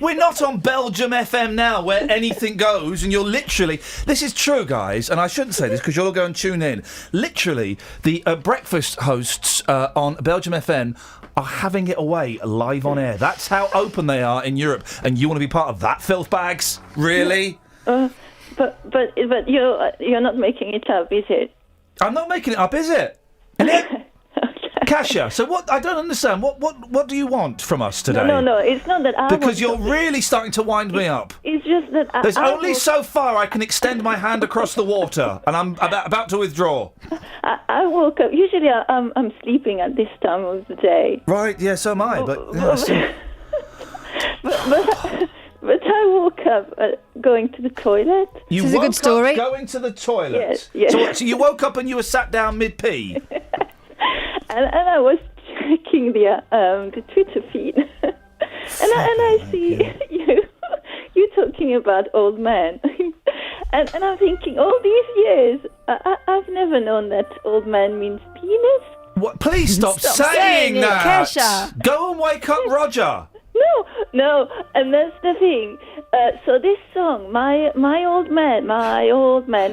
We're not on Belgium FM now, where anything goes, and you're literally. This is true, guys, and I shouldn't say this because you'll all go and tune in. Literally, the breakfast hosts on Belgium FM are having it away live on air. That's how open they are in Europe, and you want to be part of that, filth bags? Really? But you're not making it up, is it? I'm not making it up, is it? Kasia, so what? I don't understand. What do you want from us today? No. It's not that I. Because you're really starting to wind me up. It's just that There's only so far I can extend my hand across the water, and I'm about to withdraw. I woke up. Usually I'm sleeping at this time of the day. Right? Yeah, so am I. But But I woke up going to the toilet. You woke up going to the toilet. Yes. So you woke up and you were sat down mid-pee. And I was checking the Twitter feed, and I see you talking about old man, and I'm thinking, all these years I've never known that old man means penis. What? Please stop saying that. Kesha. Go and wake up Roger. No, and that's the thing. So this song, my old man,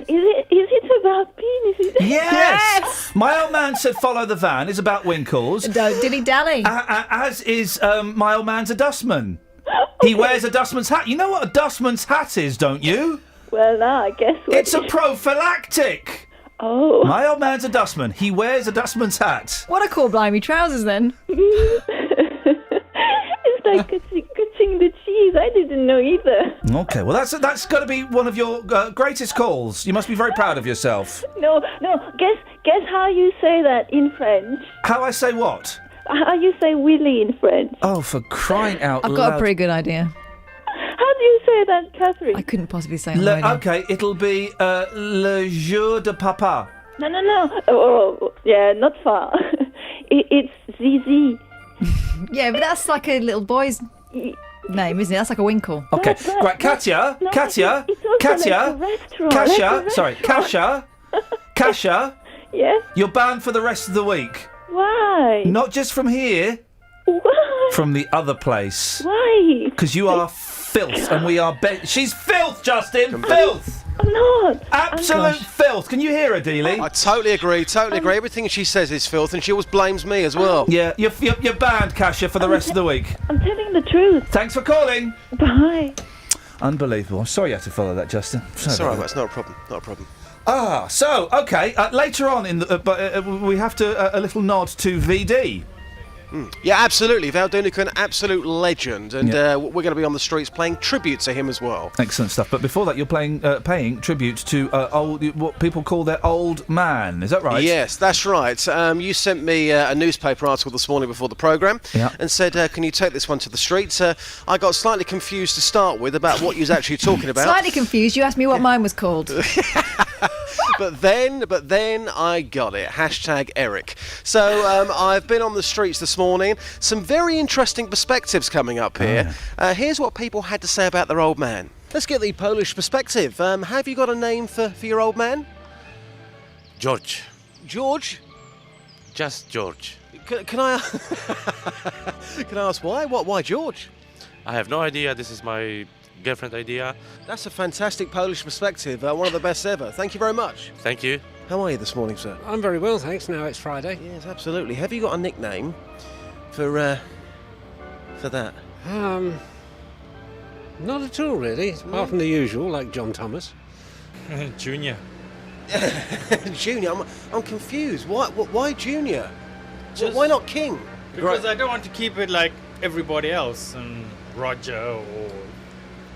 is it about penis? Yes. My Old Man Said Follow the Van is about winkles. Don't dilly-dally. As is My Old Man's a Dustman. He wears a dustman's hat. You know what a dustman's hat is, don't you? Well, now I guess it's a prophylactic. Oh. My Old Man's a dustman. He wears a dustman's hat. What are called blimey trousers then? It's like cutting the cheese. I didn't know either. Okay, well that's got to be one of your greatest calls. You must be very proud of yourself. No. Guess how you say that in French? How I say what? How you say Willy in French? Oh, for crying out loud! I've got a pretty good idea. How do you say that, Catherine? I couldn't possibly say it. Okay, it'll be le jour de papa. No. Oh, yeah, not far. It's Zizi. Yeah, but that's like a little boy's name, isn't it? That's like a winkle. Okay, right, Kasia. Yes? You're banned for the rest of the week. Why? Not just from here. Why? From the other place. Why? Because you are filth, and we are... She's filth, Justin! Filth! I'm not. Absolute filth. Can you hear her, Dealey? I totally agree. Everything she says is filth, and she always blames me as well. Yeah, you're banned, Kasia, for the rest of the week. I'm telling the truth. Thanks for calling. Bye. Unbelievable. I'm sorry you had to follow that, Justin. It's all right, that's not a problem. Not a problem. So, okay, later on we have to a little nod to VD. Yeah, absolutely. Val Dunica, an absolute legend, and we're going to be on the streets playing tribute to him as well. Excellent stuff. But before that, you're paying tribute to what people call their old man. Is that right? Yes, that's right. You sent me a newspaper article this morning before the programme and said, can you take this one to the streets? I got slightly confused to start with about what you was actually talking about. Slightly confused. You asked me what mine was called. But then I got it. Hashtag Eric. So I've been on the streets this morning. Some very interesting perspectives coming up here. Here's what people had to say about their old man. Let's get the Polish perspective. Have you got a name for your old man? George. George? Just George. Can I ask why? Why George? I have no idea. This is my girlfriend idea. That's a fantastic Polish perspective. One of the best ever. Thank you very much. Thank you. How are you this morning, sir? I'm very well, thanks. Now it's Friday. Yes, absolutely. Have you got a nickname for that? Not at all, really. Apart from the usual, like John Thomas. Junior. Junior? I'm confused. Why Junior? Why not King? Because I don't want to keep it like everybody else, and Roger, or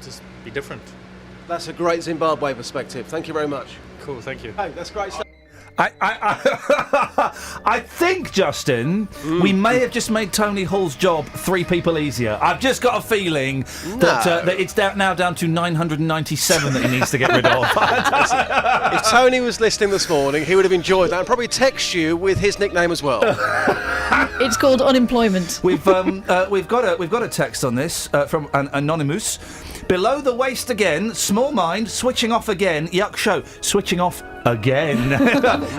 just be different. That's a great Zimbabwe perspective. Thank you very much. Cool, thank you. Hey, that's great stuff. I think, Justin, we may have just made Tony Hall's job 3 people easier. I've just got a feeling that it's now down to 997 that he needs to get rid of. If Tony was listening this morning, he would have enjoyed that and probably text you with his nickname as well. It's called unemployment. We've got a text on this from an Anonymous. Below the waist again, small mind, switching off again, yuck show, switching off again.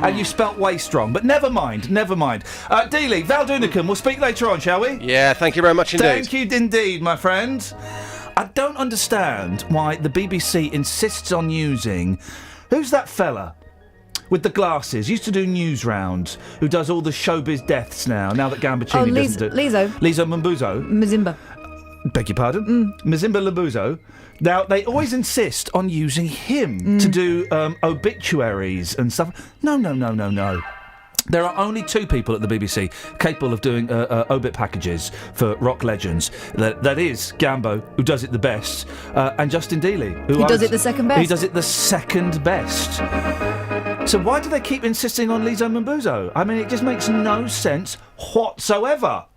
And you spelt waist wrong, but never mind. Dealey, Val Dunicum, we'll speak later on, shall we? Yeah, thank you very much indeed. Thank you indeed, my friend. I don't understand why the BBC insists on using... Who's that fella? With the glasses, used to do news rounds, who does all the showbiz deaths now that Gambaccini doesn't do... Lizo Mambuzo. Mazimba. Beg your pardon? Mazimba Labuzo. Now, they always insist on using him to do obituaries and stuff. No. There are only 2 people at the BBC capable of doing obit packages for rock legends. That is Gambo, who does it the best, and Justin Dealey, who does it the second best. He does it the second best. So why do they keep insisting on Lizo Mambuzo? I mean, it just makes no sense whatsoever.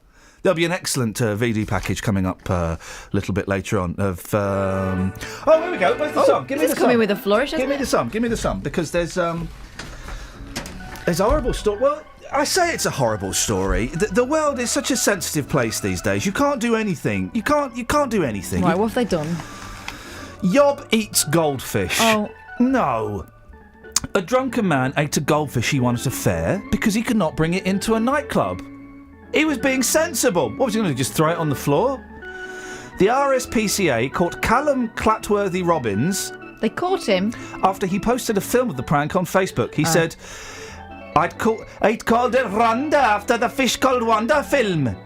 There'll be an excellent VD package coming up a little bit later on of... Oh, here we go. Where's the song? Give me the song. Coming with a flourish, Give me the song, because there's a horrible story. Well, I say it's a horrible story. The world is such a sensitive place these days. You can't do anything. You can't do anything. Right, what have they done? Yob eats goldfish. Oh. No. A drunken man ate a goldfish he wanted to fair because he could not bring it into a nightclub. He was being sensible. What was he going to do, just throw it on the floor? The RSPCA caught Callum Clatworthy Robbins... They caught him? After he posted a film of the prank on Facebook. He said, I'd called it Rwanda after the Fish Called Wanda film.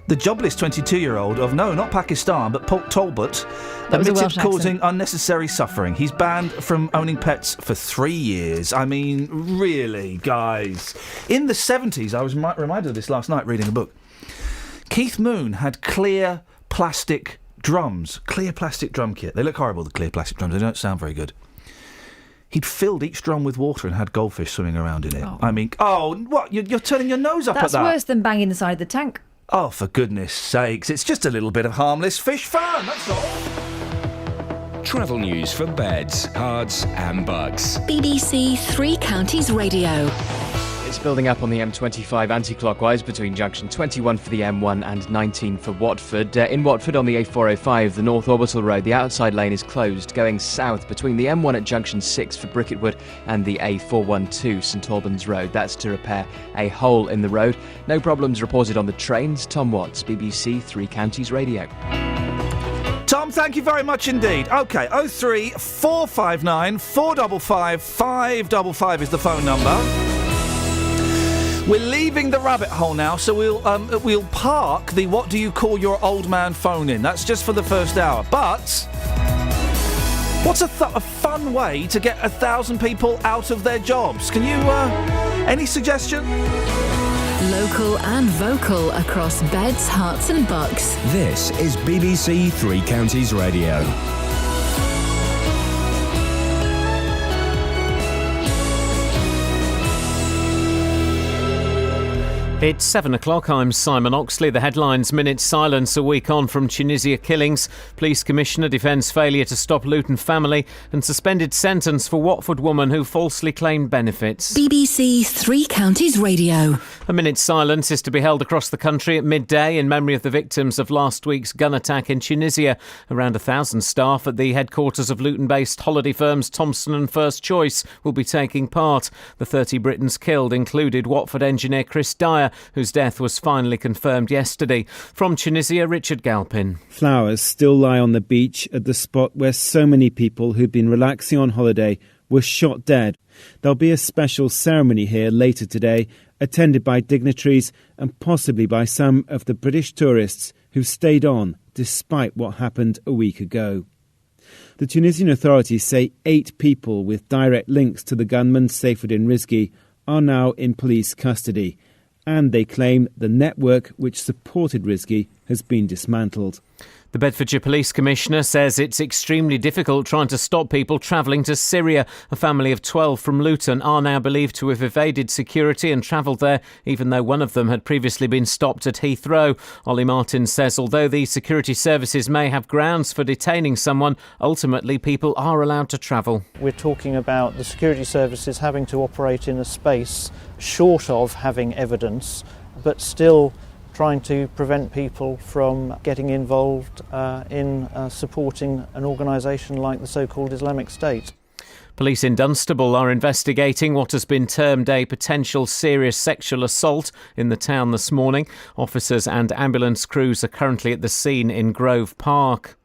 The jobless 22-year-old of, no, not Pakistan, but Port Talbot, admitted causing unnecessary suffering. He's banned from owning pets for 3 years. I mean, really, guys. In the 70s, I was reminded of this last night reading a book. Keith Moon had clear plastic drums. Clear plastic drum kit. They look horrible, the clear plastic drums. They don't sound very good. He'd filled each drum with water and had goldfish swimming around in it. Oh. I mean, what? You're turning your nose up at that? That's worse than banging the side of the tank. Oh, for goodness sakes. It's just a little bit of harmless fish fun, that's all. Travel news for beds, cards and bugs. BBC Three Counties Radio. It's building up on the M25 anti-clockwise between junction 21 for the M1 and 19 for Watford. In Watford on the A405, the North Orbital Road, the outside lane is closed going south between the M1 at junction 6 for Bricketwood and the A412 St Albans Road. That's to repair a hole in the road. No problems reported on the trains. Tom Watts, BBC Three Counties Radio. Tom, thank you very much indeed. OK, 03 459 455 555 is the phone number. We're leaving the rabbit hole now, so we'll park the what do you call your old man phone in. That's just for the first hour. But what's a fun way to get 1,000 people out of their jobs? Can you, any suggestion? Local and vocal across beds, hearts and bucks. This is BBC Three Counties Radio. It's 7 o'clock. I'm Simon Oxley. The headlines: minute silence a week on from Tunisia killings. Police Commissioner defends failure to stop Luton family, and suspended sentence for Watford woman who falsely claimed benefits. BBC Three Counties Radio. A minute's silence is to be held across the country at midday in memory of the victims of last week's gun attack in Tunisia. Around 1,000 staff at the headquarters of Luton-based holiday firms Thomson and First Choice will be taking part. The 30 Britons killed included Watford engineer Chris Dyer, whose death was finally confirmed yesterday. From Tunisia, Richard Galpin. Flowers still lie on the beach at the spot where so many people who'd been relaxing on holiday were shot dead. There'll be a special ceremony here later today, attended by dignitaries and possibly by some of the British tourists who stayed on despite what happened a week ago. The Tunisian authorities say 8 people with direct links to the gunman Saifuddin Rizki are now in police custody, and they claim the network which supported Rizki has been dismantled. The Bedfordshire Police Commissioner says it's extremely difficult trying to stop people travelling to Syria. A family of 12 from Luton are now believed to have evaded security and travelled there, even though one of them had previously been stopped at Heathrow. Ollie Martin says although the security services may have grounds for detaining someone, ultimately people are allowed to travel. We're talking about the security services having to operate in a space short of having evidence, but still trying to prevent people from getting involved in supporting an organisation like the so-called Islamic State. Police in Dunstable are investigating what has been termed a potential serious sexual assault in the town this morning. Officers and ambulance crews are currently at the scene in Grove Park.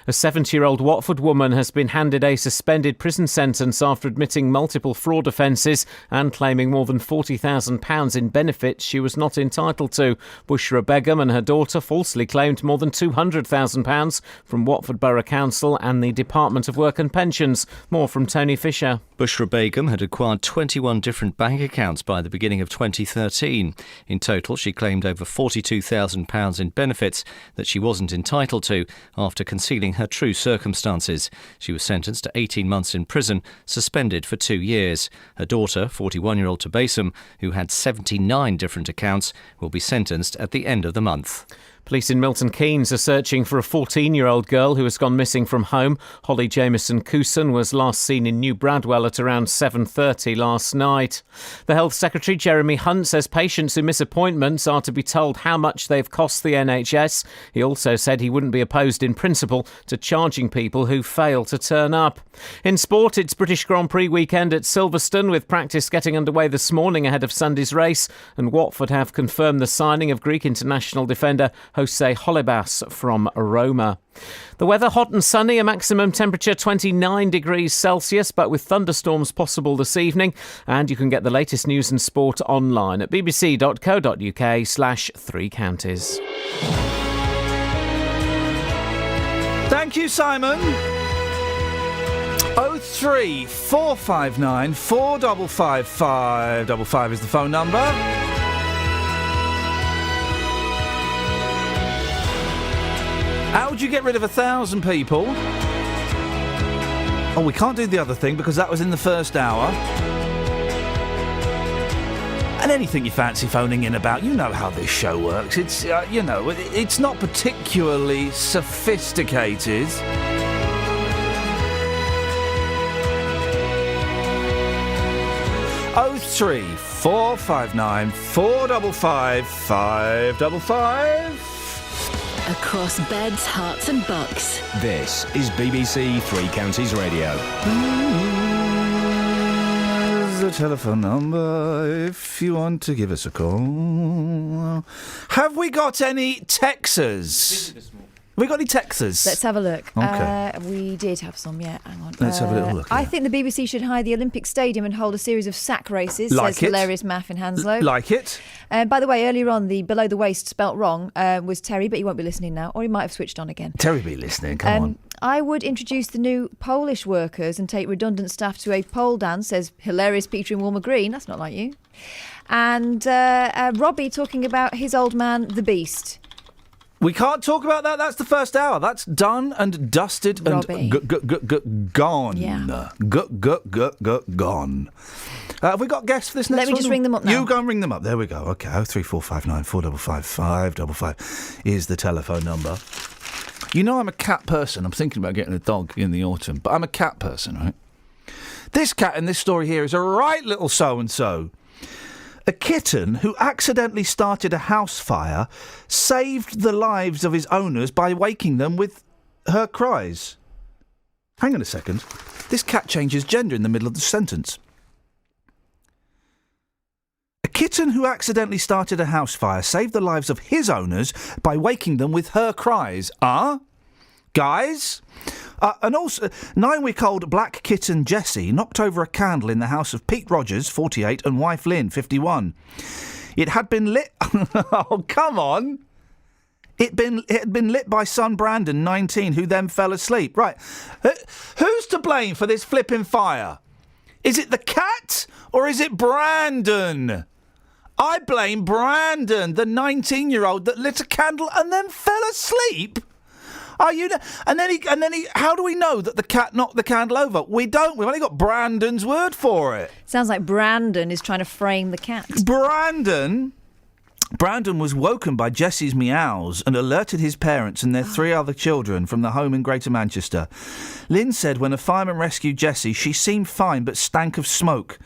A 70-year-old Watford woman has been handed a suspended prison sentence after admitting multiple fraud offences and claiming more than £40,000 in benefits she was not entitled to. Bushra Begum and her daughter falsely claimed more than £200,000 from Watford Borough Council and the Department of Work and Pensions. More from Tony Fisher. Bushra Begum had acquired 21 different bank accounts by the beginning of 2013. In total, she claimed over £42,000 in benefits that she wasn't entitled to after concealing her true circumstances. She was sentenced to 18 months in prison, suspended for 2 years. Her daughter, 41-year-old Tabassum, who had 79 different accounts, will be sentenced at the end of the month. Police in Milton Keynes are searching for a 14-year-old girl who has gone missing from home. Holly Jamieson Coulson was last seen in New Bradwell at around 7:30 last night. The Health Secretary, Jeremy Hunt, says patients who miss appointments are to be told how much they've cost the NHS. He also said he wouldn't be opposed in principle to charging people who fail to turn up. In sport, it's British Grand Prix weekend at Silverstone, with practice getting underway this morning ahead of Sunday's race, and Watford have confirmed the signing of Greek international defender Jose Holebas from Roma. The weather hot and sunny, a maximum temperature 29 degrees Celsius, but with thunderstorms possible this evening. And you can get the latest news and sport online at bbc.co.uk/3 counties. Thank you, Simon. 03459 455 555 is the phone number. How would you get rid of 1,000 people? Oh, we can't do the other thing because that was in the first hour. And anything you fancy phoning in about, you know how this show works. It's, it's not particularly sophisticated. Oh 3459 455 555. Across beds, hearts and bucks. This is BBC Three Counties Radio. The telephone number if you want to give us a call. Have we got any Texas? Have we got any Texas? Let's have a look. Okay. We did have some, yeah. Hang on. Let's have a little look. I think the BBC should hire the Olympic Stadium and hold a series of sack races, like says it. hilarious Maff in Hanslow. Like it. By the way, earlier on, the below the waist spelt wrong was Terry, but he won't be listening now, or he might have switched on again. Terry be listening, come on. I would introduce the new Polish workers and take redundant staff to a pole dance, says hilarious Peter in Walmer Green. That's not like you. And Robbie talking about his old man, the Beast. We can't talk about that. That's the first hour. That's done and dusted Robbie. and gone. Yeah. Gone. Have we got guests for this next one? Let me just ring them up now. You go and ring them up. There we go. Okay. 03459 455 555 is the telephone number. You know I'm a cat person. I'm thinking about getting a dog in the autumn, but I'm a cat person, right? This cat in this story here is a right little so-and-so. A kitten who accidentally started a house fire saved the lives of his owners by waking them with her cries. Hang on a second. This cat changes gender in the middle of the sentence. A kitten who accidentally started a house fire saved the lives of his owners by waking them with her cries. Guys? And also, 9-week-old black kitten Jessie knocked over a candle in the house of Pete Rogers, 48, and wife Lynn, 51. It had been lit... Oh, come on! It had been lit by son Brandon, 19, who then fell asleep. Right. Who's to blame for this flipping fire? Is it the cat or is it Brandon? I blame Brandon, the 19-year-old that lit a candle and then fell asleep. Are you? And then he. How do we know that the cat knocked the candle over? We don't. We've only got Brandon's word for it. Sounds like Brandon is trying to frame the cat. Brandon was woken by Jessie's meows and alerted his parents and their 3 other children from the home in Greater Manchester. Lynn said when a fireman rescued Jessie, she seemed fine but stank of smoke.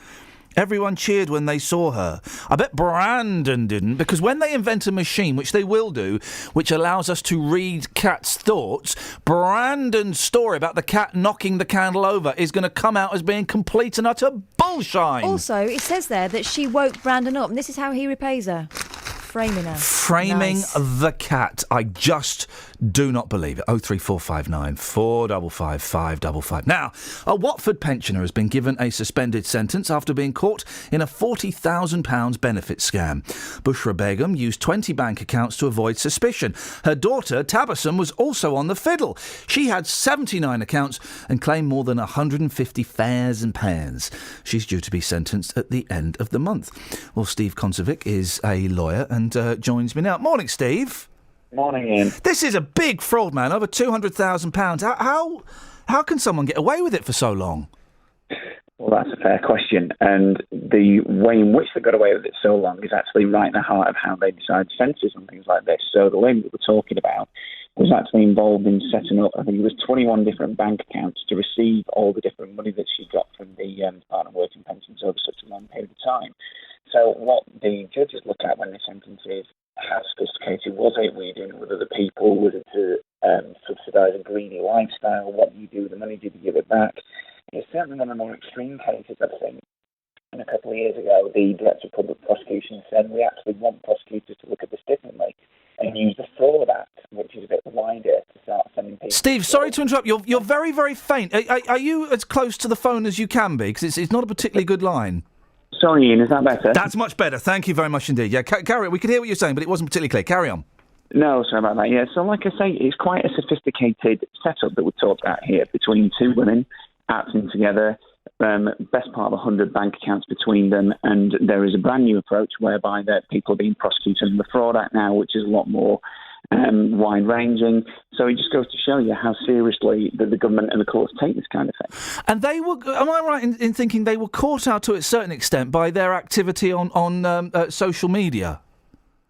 Everyone cheered when they saw her. I bet Brandon didn't, because when they invent a machine, which they will do, which allows us to read cats' thoughts, Brandon's story about the cat knocking the candle over is going to come out as being complete and utter bullshine. Also, it says there that she woke Brandon up, and this is how he repays her. Framing her. Framing Nice. the cat. I just do not believe it. 03459 455 555. Now, a Watford pensioner has been given a suspended sentence after being caught in a £40,000 benefit scam. Bushra Begum used 20 bank accounts to avoid suspicion. Her daughter, Tabassum, was also on the fiddle. She had 79 accounts and claimed more than £150,000. She's due to be sentenced at the end of the month. Well, Steve Konsovic is a lawyer and joins me now. Morning, Steve. Morning, Ian. This is a big fraud, man. Over £200,000. How can someone get away with it for so long? Well, that's a fair question. And the way in which they got away with it so long is actually right in the heart of how they decide sentences and things like this. So the lady that we're talking about was actually involved in setting up, I think it was 21 different bank accounts to receive all the different money that she got from the Department of Work and Pensions over such a long period of time. So what the judges look at when they sentence is how sophisticated was it? Were you doing it with other people? Was it to subsidise a greedy lifestyle? What do you do with the money? Did you give it back? It's certainly one of the more extreme cases, I think. And a couple of years ago, the Director of Public Prosecution said we actually want prosecutors to look at this differently and use the Fraud Act, which is a bit wider, to start sending people... Steve, sorry to interrupt. You're very, very faint. Are you as close to the phone as you can be? Because it's not a particularly good line. Sorry, Ian, is that better? That's much better. Thank you very much indeed. Yeah, carry on. We could hear what you're saying, but it wasn't particularly clear. Carry on. No, sorry about that. Yeah, so like I say, it's quite a sophisticated setup that we're talking about here between two women acting together, best part of 100 bank accounts between them, and there is a brand new approach whereby that people are being prosecuted under the Fraud Act now, which is a lot more wide-ranging. So it just goes to show you how seriously the government and the courts take this kind of thing. And they were, am I right in thinking they were caught out to a certain extent by their activity on social media?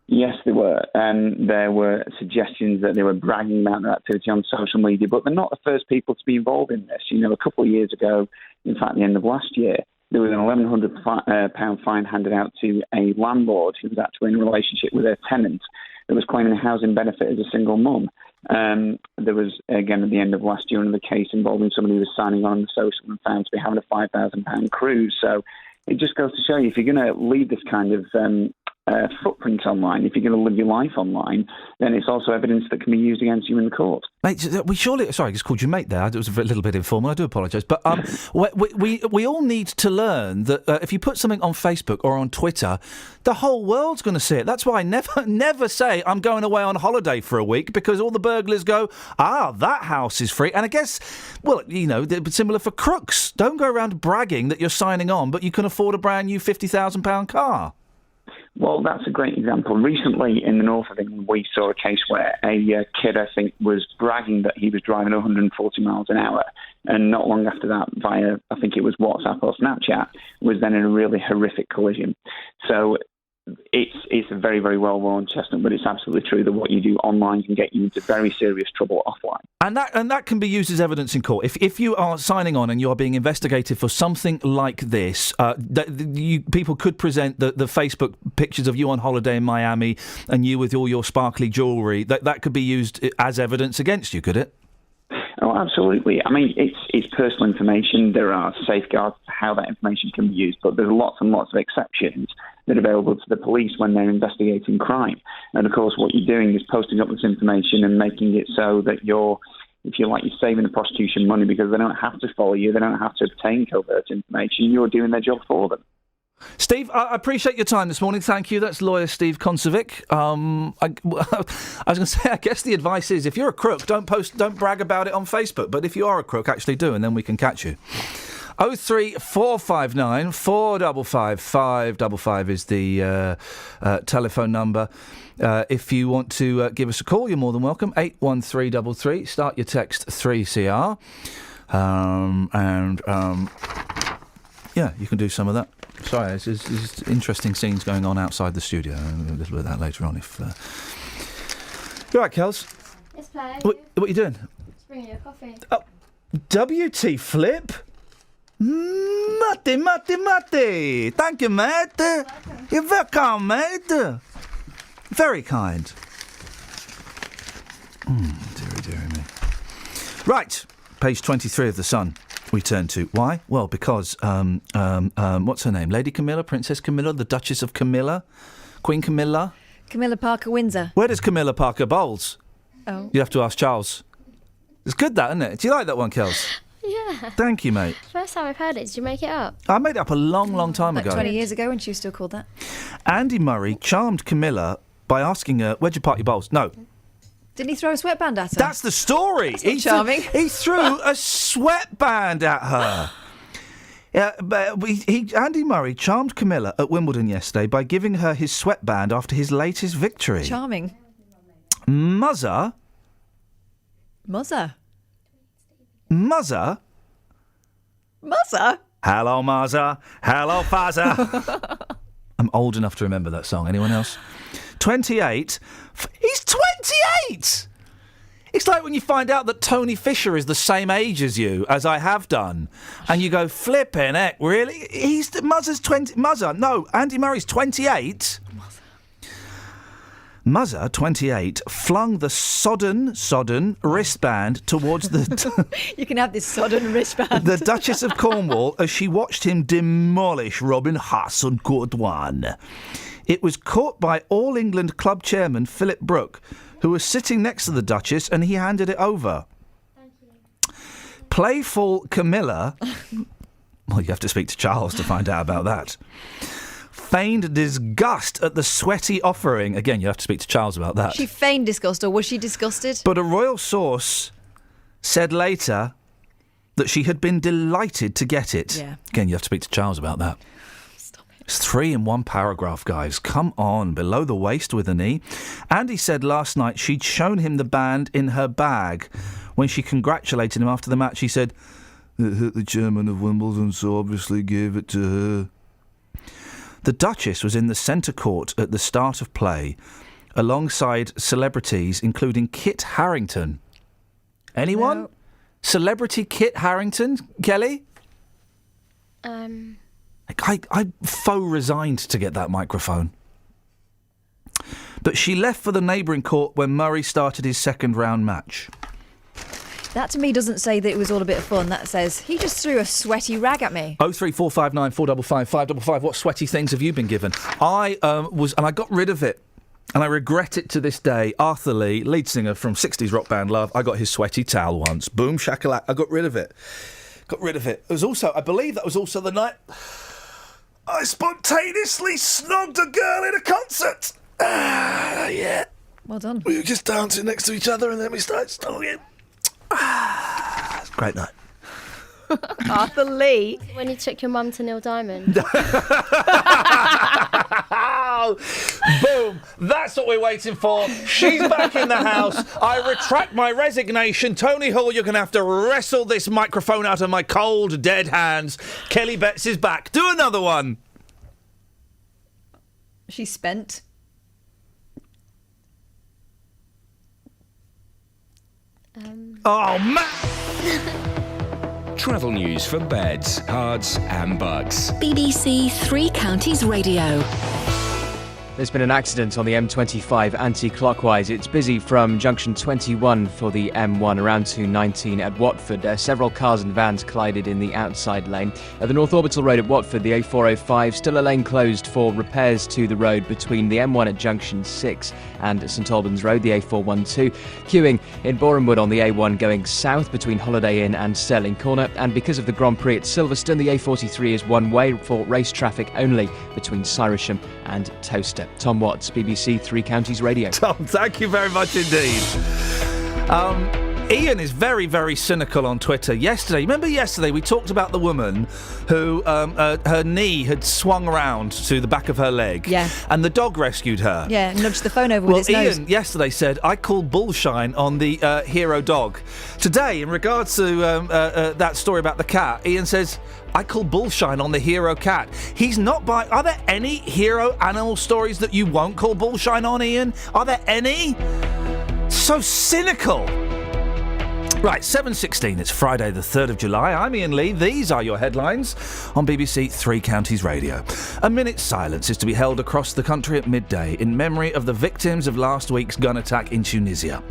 Yes, they were. There were suggestions that they were bragging about their activity on social media, but they're not the first people to be involved in this. You know, a couple of years ago, in fact, the end of last year, there was an £1,100 fine handed out to a landlord who was actually in a relationship with their tenant that was claiming a housing benefit as a single mum. There was, again, at the end of last year, another case involving somebody who was signing on the social and found to be having a £5,000 cruise. So it just goes to show you, if you're going to leave this kind of footprint online, if you're going to live your life online, then it's also evidence that can be used against you in the court. Mate, we surely... Sorry, I just called you mate there. It was a little bit informal. I do apologise. But we all need to learn that if you put something on Facebook or on Twitter, the whole world's going to see it. That's why I never say I'm going away on holiday for a week, because all the burglars go, that house is free. And I guess, well, you know, it's similar for crooks. Don't go around bragging that you're signing on, but you can afford a brand new £50,000 car. Well, that's a great example. Recently, in the north of England, we saw a case where a kid, I think, was bragging that he was driving 140 miles an hour, and not long after that, via, I think it was WhatsApp or Snapchat, was then in a really horrific collision. So it's a very, very well-worn chestnut, but it's absolutely true that what you do online can get you into very serious trouble offline. And that can be used as evidence in court. If you are signing on and you are being investigated for something like this, people could present the Facebook pictures of you on holiday in Miami and you with all your sparkly jewellery. That could be used as evidence against you, could it? Oh, absolutely. I mean, it's personal information. There are safeguards for how that information can be used, but there's lots and lots of exceptions that are available to the police when they're investigating crime. And, of course, what you're doing is posting up this information and making it so that you're saving the prosecution money, because they don't have to follow you, they don't have to obtain covert information. You're doing their job for them. Steve, I appreciate your time this morning. Thank you. That's lawyer Steve Konsovic. I was going to say, I guess the advice is, if you're a crook, don't brag about it on Facebook. But if you are a crook, actually do, and then we can catch you. 03459 455 555 is the telephone number. If you want to give us a call, you're more than welcome. 81333. Start your text 3CR. Yeah, you can do some of that. Sorry, there's interesting scenes going on outside the studio. A little bit of that later on. If you all right, Kels? Yes, play. What are you doing? Just bringing you a coffee. Oh, WT Flip? Mate. Thank you, mate. You're welcome, mate. Very kind. Dearie me. Right, page 23 of The Sun. We turn to. Why? Well, because, what's her name? Lady Camilla? Princess Camilla? The Duchess of Camilla? Queen Camilla? Camilla Parker Windsor. Where does Camilla Parker bowls? Oh. You have to ask Charles. It's good, that, isn't it? Do you like that one, Kels? Yeah. Thank you, mate. First time I've heard it. Did you make it up? I made it up a long time Like ago. 20 years ago when she was still called that. Andy Murray charmed Camilla by asking her, "Where'd you park your bowls?" No. Didn't he throw a sweatband at her? That's the story. That's not charming. He threw a sweatband at her. Yeah, but Andy Murray charmed Camilla at Wimbledon yesterday by giving her his sweatband after his latest victory. Charming. Muzzer? Hello, Muzzer. Hello, Fazzer. I'm old enough to remember that song. Anyone else? 28. He's 28! It's like when you find out that Tony Fisher is the same age as you, as I have done, and you go, flipping heck, really? Muzzer's 20... Muzzer, no, Andy Murray's 28. Muzzer, 28, flung the sodden wristband towards the... You can have this sodden wristband. the Duchess of Cornwall as she watched him demolish Robin Haas on Court 1. It was caught by All England club chairman Philip Brooke, who was sitting next to the Duchess, and he handed it over. Thank you. Playful Camilla... Well, you have to speak to Charles to find out about that. Feigned disgust at the sweaty offering. Again, you have to speak to Charles about that. She feigned disgust, or was she disgusted? But a royal source said later that she had been delighted to get it. Yeah. Again, you have to speak to Charles about that. It's 3 in 1 paragraph, guys. Come on, below the waist with an E. Andy said last night she'd shown him the band in her bag. When she congratulated him after the match, he said, "It hit the chairman of Wimbledon, so obviously gave it to her." The Duchess was in the centre court at the start of play, alongside celebrities, including Kit Harington. Anyone? No. Celebrity Kit Harington? Kelly? I faux resigned to get that microphone. But she left for the neighbouring court when Murray started his second round match. That to me doesn't say that it was all a bit of fun. That says he just threw a sweaty rag at me. 03459 455 555. What sweaty things have you been given? I got rid of it. And I regret it to this day. Arthur Lee, lead singer from 60s rock band Love, I got his sweaty towel once. Boom, shakalak. I got rid of it. It was also, I believe that was also the night I spontaneously snogged a girl in a concert. Yeah. Well done. We were just dancing next to each other and then we started snogging. It's a great night. Arthur Lee. When you took your mum to Neil Diamond. Boom! That's what we're waiting for. She's back in the house. I retract my resignation. Tony Hall, you're going to have to wrestle this microphone out of my cold, dead hands. Kelly Betts is back. Do another one. She's spent. Oh, man! Travel news for beds, cards and bugs. BBC Three Counties Radio. There's been an accident on the M25 anti-clockwise. It's busy from junction 21 for the M1 around to 19 at Watford. Several cars and vans collided in the outside lane. At the North Orbital Road at Watford, the A405, still a lane closed for repairs to the road between the M1 at junction 6 and St Albans Road, the A412. Queuing in Borehamwood on the A1 going south between Holiday Inn and Sterling Corner. And because of the Grand Prix at Silverstone, the A43 is one way for race traffic only between Cyrisham and Toaster. Tom Watts, BBC Three Counties Radio. Tom, thank you very much indeed. Iain is very, very cynical on Twitter. Remember yesterday we talked about the woman who her knee had swung around to the back of her leg. Yeah. And the dog rescued her. Yeah, nudged the phone over with his nose. Iain yesterday said, I call bullshine on the hero dog. Today, in regards to that story about the cat, Iain says, I call bullshine on the hero cat. He's not by... Are there any hero animal stories that you won't call bullshine on, Iain? Are there any? So cynical. Right, 7:16, it's Friday the 3rd of July. I'm Iain Lee. These are your headlines on BBC Three Counties Radio. A minute's silence is to be held across the country at midday in memory of the victims of last week's gun attack in Tunisia.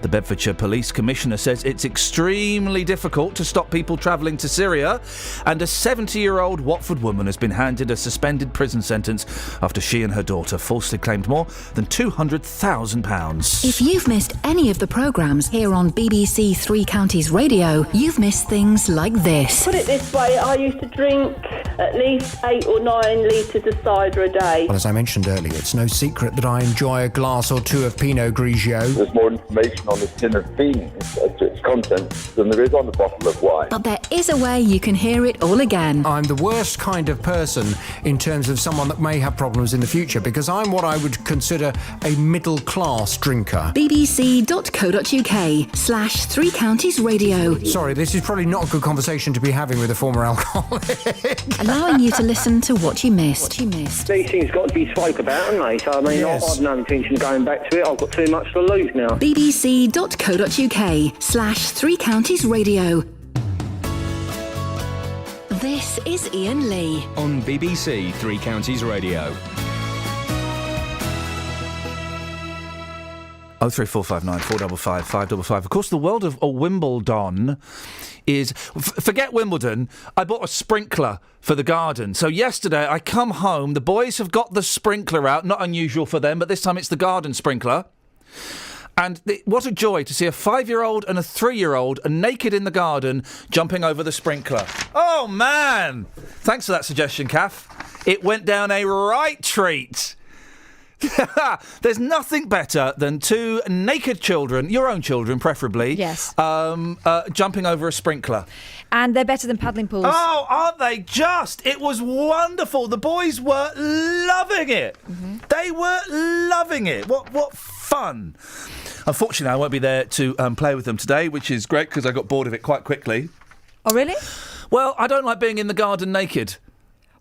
The Bedfordshire Police Commissioner says it's extremely difficult to stop people travelling to Syria, and a 70-year-old Watford woman has been handed a suspended prison sentence after she and her daughter falsely claimed more than £200,000. If you've missed any of the programmes here on BBC Three Counties Radio, you've missed things like this. Put it this way, I used to drink at least 8 or 9 litres of cider a day. Well, as I mentioned earlier, it's no secret that I enjoy a glass or two of Pinot Grigio. There's more information on the tin of beans as to its contents than there is on the bottle of wine. But there is a way you can hear it all again. I'm the worst kind of person in terms of someone that may have problems in the future, because I'm what I would consider a middle-class drinker. bbc.co.uk/Three Counties Radio. Sorry, this is probably not a good conversation to be having with a former alcoholic. Allowing you to listen to what you missed. These things got to be spoke about, haven't they? So, I mean, Yes. I've no intention of going back to it. I've got too much to lose now. bbc.co.uk/Three Counties Radio. This is Iain Lee. On BBC Three Counties Radio. 03459 455 555. Of course, the world of Wimbledon is... forget Wimbledon. I bought a sprinkler for the garden. So yesterday, I come home. The boys have got the sprinkler out. Not unusual for them, but this time it's the garden sprinkler. And what a joy to see a 5-year-old and a 3-year-old naked in the garden jumping over the sprinkler. Oh, man! Thanks for that suggestion, Kath. It went down a right treat. There's nothing better than two naked children, your own children preferably, yes, jumping over a sprinkler. And they're better than paddling pools. Oh, aren't they just? It was wonderful. The boys were loving it. Mm-hmm. They were loving it. What fun. Unfortunately, I won't be there to play with them today, which is great because I got bored of it quite quickly. Oh, really? Well, I don't like being in the garden naked.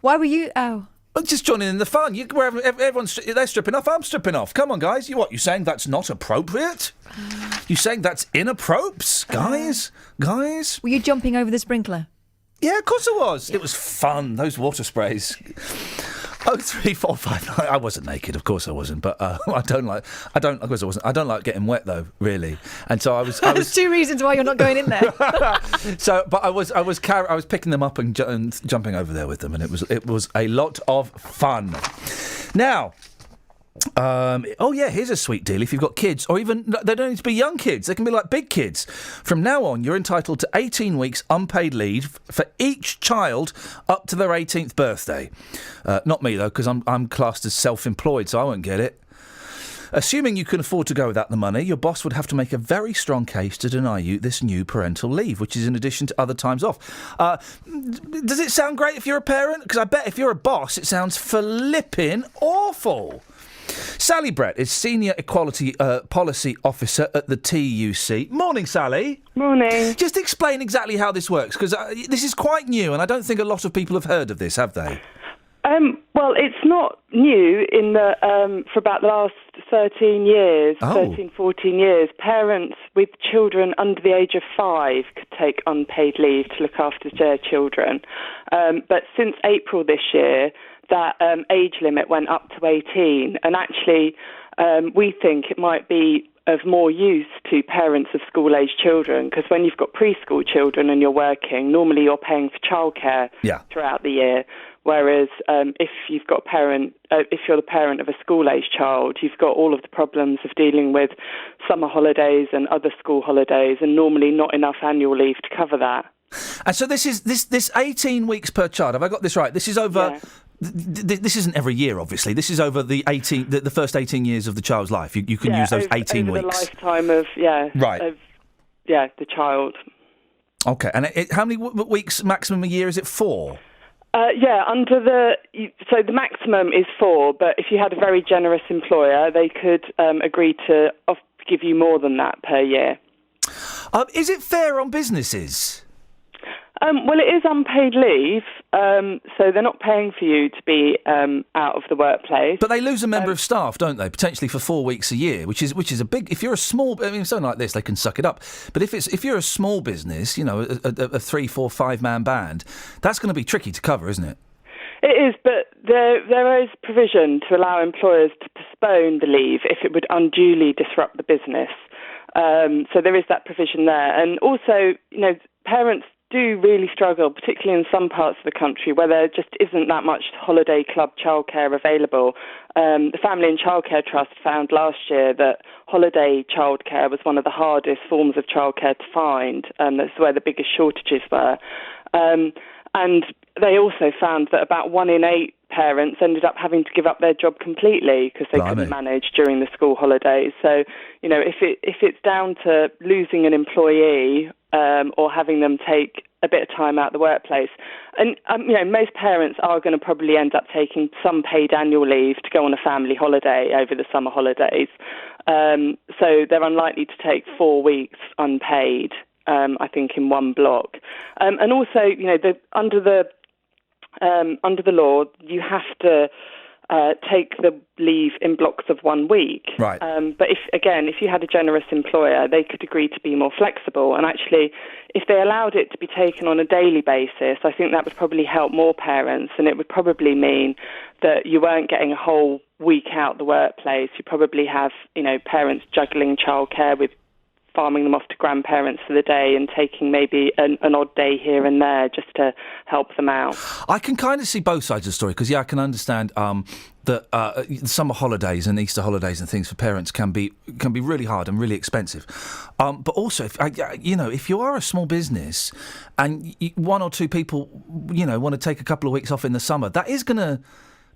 Why were you... Oh... I'm just joining in the fun. Everyone's they're stripping off. I'm stripping off. Come on, guys. You saying that's not appropriate? You saying that's inappropriate, guys? Guys? Were you jumping over the sprinkler? Yeah, of course I was. Yeah. It was fun. Those water sprays. 03459. I wasn't naked, of course I wasn't. But I don't like getting wet though, really. And so I was. There's two reasons why you're not going in there. But I was picking them up and jumping over there with them, and it was a lot of fun. Now. Here's a sweet deal. If you've got kids, or even they don't need to be young kids, they can be like big kids. From now on, you're entitled to 18 weeks unpaid leave for each child up to their 18th birthday. Not me though, because I'm classed as self-employed, so I won't get it. Assuming you can afford to go without the money, your boss would have to make a very strong case to deny you this new parental leave, which is in addition to other times off. Does it sound great if you're a parent? Because I bet if you're a boss, it sounds flippin' awful. Sally Brett is Senior Equality Policy Officer at the TUC. Morning, Sally. Morning. Just explain exactly how this works, because this is quite new, and I don't think a lot of people have heard of this, have they? Well, it's not new in the for about the last 13 years, 14 years. Parents with children under the age of 5 could take unpaid leave to look after their children. But since April this year, that age limit went up to 18. And actually, we think it might be of more use to parents of school-age children, because when you've got preschool children and you're working, normally you're paying for childcare throughout the year. Whereas if you've got if you're the parent of a school-age child, you've got all of the problems of dealing with summer holidays and other school holidays, and normally not enough annual leave to cover that. And so this 18 weeks per child. Have I got this right? This is over. Yeah. This isn't every year, obviously. This is over the first 18 years of the child's life. You can use those 18 over weeks. The lifetime of right. the child. Okay, and how many weeks maximum a year is it for? Under so the maximum is 4, but if you had a very generous employer, they could agree to give you more than that per year. Is it fair on businesses? Well, it is unpaid leave, so they're not paying for you to be out of the workplace. But they lose a member of staff, don't they? Potentially for 4 weeks a year, which is a big. If you're a small, something like this, they can suck it up. But if you're a small business, a 3, 4, 5 man band, that's going to be tricky to cover, isn't it? It is, but there is provision to allow employers to postpone the leave if it would unduly disrupt the business. So there is that provision there, and also, parents do really struggle, particularly in some parts of the country where there just isn't that much holiday club childcare available. The Family and Childcare Trust found last year that holiday childcare was one of the hardest forms of childcare to find. That's where the biggest shortages were. And they also found that about 1 in 8 parents ended up having to give up their job completely because they couldn't manage during the school holidays. So, if it's down to losing an employee or having them take a bit of time out of the workplace, and most parents are going to probably end up taking some paid annual leave to go on a family holiday over the summer holidays. So they're unlikely to take 4 weeks unpaid. I think in one block, and also, under the law, you have to take the leave in blocks of 1 week. Right. But if you had a generous employer, they could agree to be more flexible. And actually, if they allowed it to be taken on a daily basis, I think that would probably help more parents, and it would probably mean that you weren't getting a whole week out the workplace. You probably have, parents juggling childcare with farming them off to grandparents for the day and taking maybe an odd day here and there just to help them out. I can kind of see both sides of the story because, I can understand that summer holidays and Easter holidays and things for parents can be really hard and really expensive. But also, if you are a small business and 1 or 2 people, want to take a couple of weeks off in the summer, that is going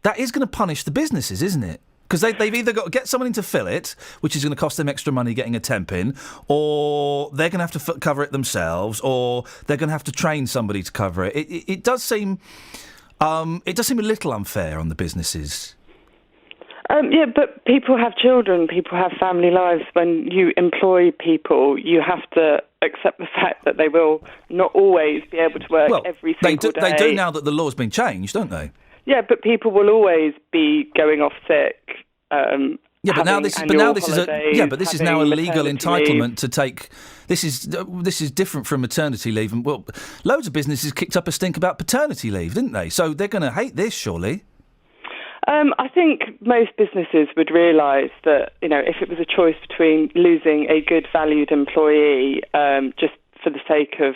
to punish the businesses, isn't it? Because they've either got to get someone in to fill it, which is going to cost them extra money getting a temp in, or they're going to have to cover it themselves, or they're going to have to train somebody to cover it. It does seem a little unfair on the businesses. But people have children, people have family lives. When you employ people, you have to accept the fact that they will not always be able to work every single day. They do now that the law's been changed, don't they? Yeah, but people will always be going off sick. But now this is now a legal entitlement to take. This is different from maternity leave, and loads of businesses kicked up a stink about paternity leave, didn't they? So they're going to hate this, surely. I think most businesses would realise that if it was a choice between losing a good, valued employee just for the sake of